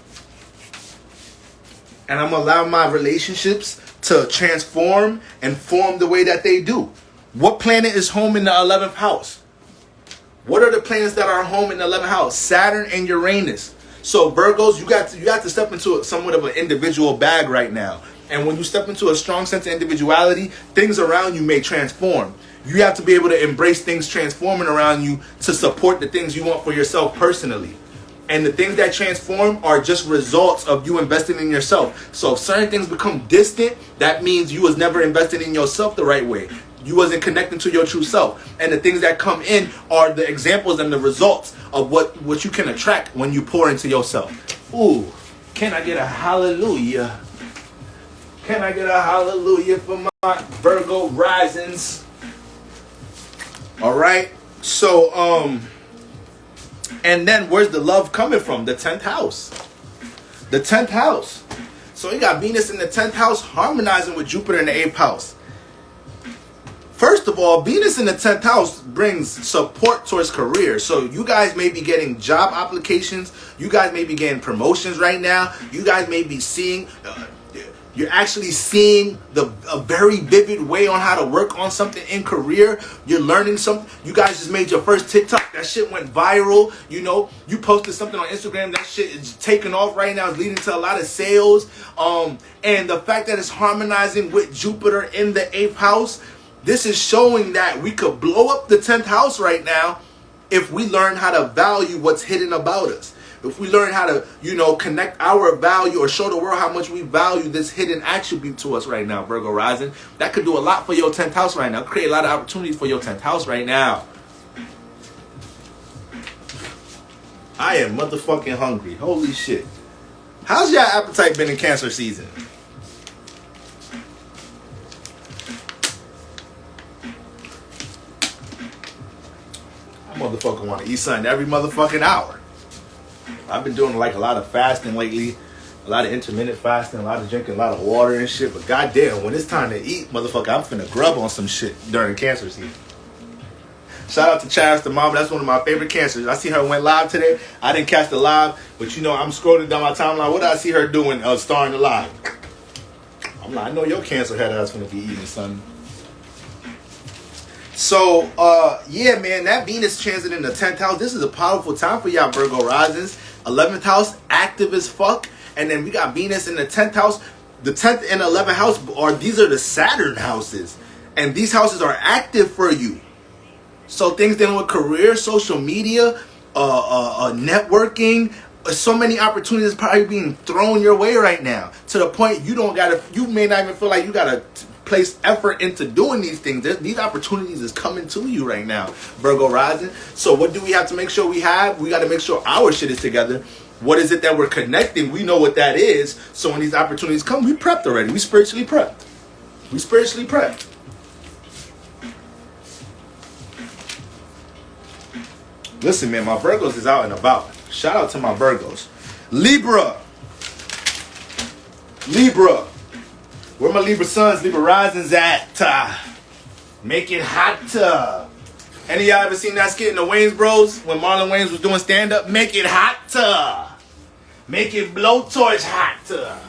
And I'm going to allow my relationships to transform and form the way that they do. What planet is home in the 11th house? What are the planets that are home in the 11th house? Saturn and Uranus. So Virgos, you got to step into somewhat of an individual bag right now. And when you step into a strong sense of individuality, things around you may transform. You have to be able to embrace things transforming around you to support the things you want for yourself personally. And the things that transform are just results of you investing in yourself. So if certain things become distant, that means you was never invested in yourself the right way. You wasn't connecting to your true self. And the things that come in are the examples and the results of what you can attract when you pour into yourself. Ooh, can I get a hallelujah? Can I get a hallelujah for my Virgo risings? All right. So, and then where's the love coming from? The 10th house. The 10th house. So you got Venus in the 10th house harmonizing with Jupiter in the 8th house. First of all, Venus in the 10th house brings support towards career. So you guys may be getting job applications. You guys may be getting promotions right now. You guys may be seeing... you're actually seeing a very vivid way on how to work on something in career. You're learning something. You guys just made your first TikTok. That shit went viral. You know, you posted something on Instagram. That shit is taking off right now. It's leading to a lot of sales. And the fact that it's harmonizing with Jupiter in the 8th house, this is showing that we could blow up the 10th house right now if we learn how to value what's hidden about us. If we learn how to, connect our value or show the world how much we value this hidden attribute to us right now, Virgo rising, that could do a lot for your 10th house right now. Create a lot of opportunities for your 10th house right now. I am motherfucking hungry. Holy shit. How's your appetite been in Cancer season? I motherfucking want to eat something every motherfucking hour. I've been doing like a lot of fasting lately, a lot of intermittent fasting, a lot of drinking a lot of water and shit. But goddamn, when it's time to eat, motherfucker, I'm finna grub on some shit during Cancer season. Shout out to Chaz, the mom. That's one of my favorite Cancers. I see her went live today. I didn't catch the live, but I'm scrolling down my timeline. What did I see her doing starring the live? I'm like, I know your Cancer head ass finna be eating something. So, yeah, man, that Venus transit in the 10th house, this is a powerful time for y'all Virgo risings. 11th house, active as fuck. And then we got Venus in the 10th house. The 10th and 11th house, these are the Saturn houses. And these houses are active for you. So things dealing with career, social media, networking, so many opportunities probably being thrown your way right now. To the point you may not even feel like you gotta place effort into doing these things. These opportunities is coming to you right now, Virgo rising. So what do we have to make sure we have? We got to make sure our shit is together. What is it that we're connecting? We know what that is. So when these opportunities come, we prepped already. We spiritually prepped. Listen, man, my Virgos is out and about. Shout out to my Virgos. Libra. Where my Libra sons, Libra risings at? Make it hot. Any of y'all ever seen that skit in the Wayans Bros when Marlon Wayans was doing stand-up? Make it hot. Make it blowtorch hot.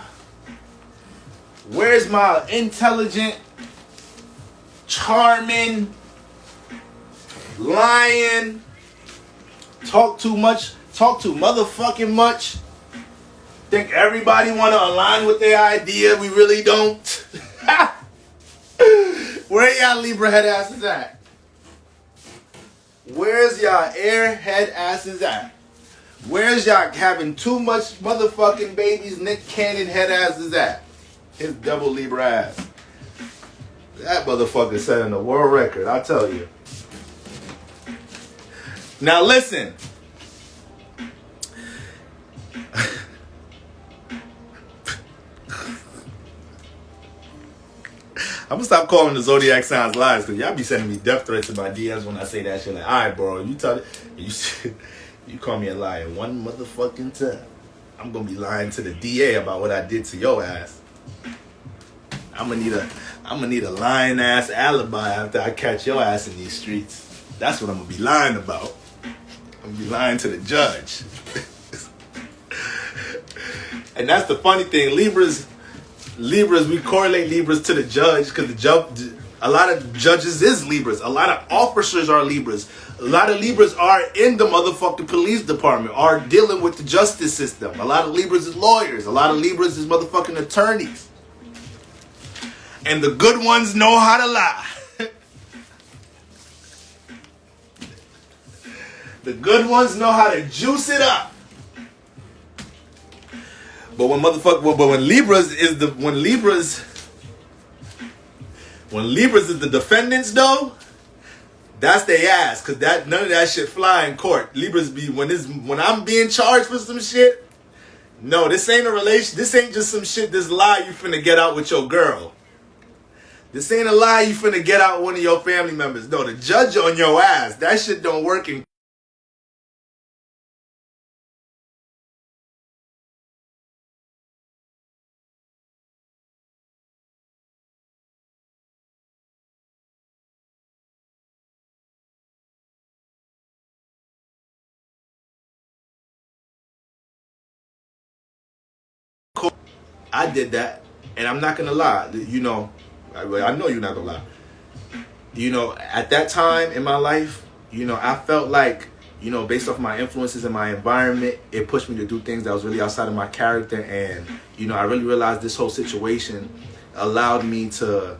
Where's my intelligent, charming, lion, talk too motherfucking much? Think everybody want to align with their idea. We really don't. Where y'all Libra head asses at? Where's y'all airhead asses at? Where's y'all having too much motherfucking babies Nick Cannon head asses at? His double Libra ass. That motherfucker setting a world record, I tell you. Now listen. I'm gonna stop calling the zodiac signs lies because y'all be sending me death threats in my DMs when I say that shit. Like, all right, bro, you call me a liar one motherfucking time, I'm gonna be lying to the DA about what I did to your ass. I'm gonna need a lying ass alibi after I catch your ass in these streets. That's what I'm gonna be lying about. I'm gonna be lying to the judge. And that's the funny thing, Libras, we correlate Libras to the judge because A lot of judges is Libras. A lot of officers are Libras. A lot of Libras are in the motherfucking police department, are dealing with the justice system. A lot of Libras is lawyers. A lot of Libras is motherfucking attorneys. And the good ones know how to lie. The good ones know how to juice it up. But when Libras is the defendants though, that's their ass, cause none of that shit fly in court. Libras be when I'm being charged for some shit. No, this ain't a relation. This ain't just some shit. This lie you finna get out with your girl. This ain't a lie you finna get out with one of your family members. No, the judge on your ass. That shit don't work in court. I did that, and I'm not gonna lie. You know, I know you're not gonna lie. You know, at that time in my life, you know, I felt like, you know, based off my influences and my environment, it pushed me to do things that was really outside of my character. And, you know, I really realized this whole situation allowed me to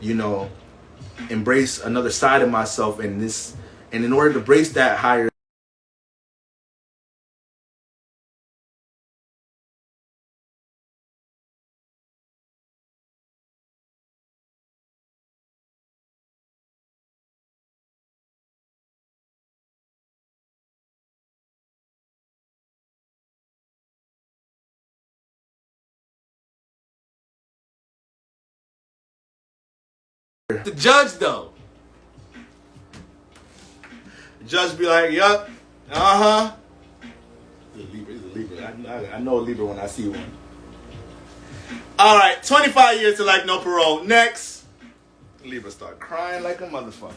you know, embrace another side of myself, and in order to embrace that higher the judge though. The judge be like, yup, He's a Libra. I know a Libra when I see one. All right, 25 years to life, no parole. Next, Libra start crying like a motherfucker.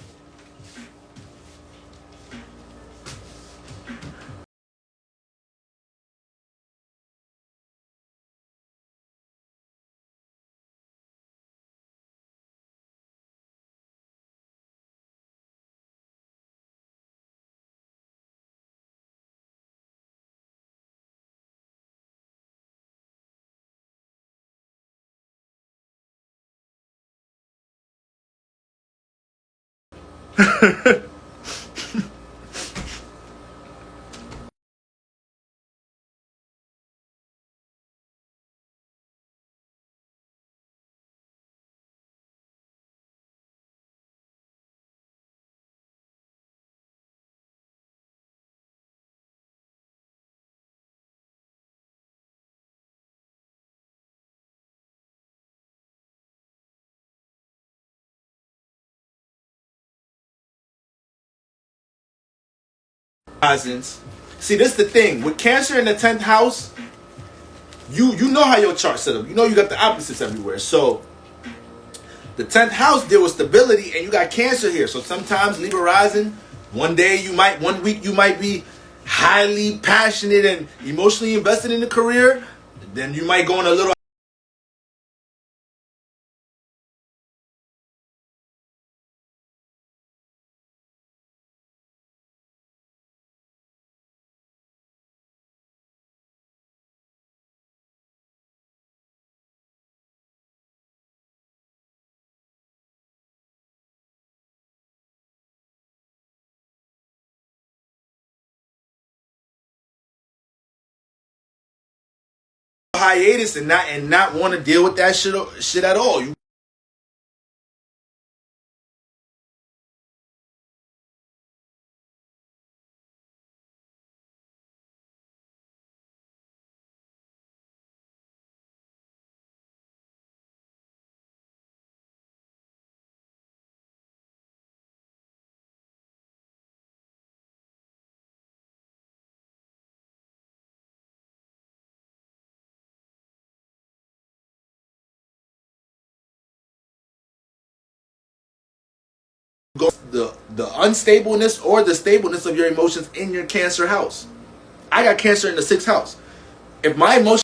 See, this is the thing with Cancer in the 10th house. You know how your chart set up. You know you got the opposites everywhere. So the 10th house deal with stability, and you got Cancer here. So sometimes Libra rising, one week you might be highly passionate and emotionally invested in the career. Then you might go on a little hiatus and not want to deal with that shit at all. You go the unstableness or the stableness of your emotions in your Cancer house. I got Cancer in the 6th house. If my emotions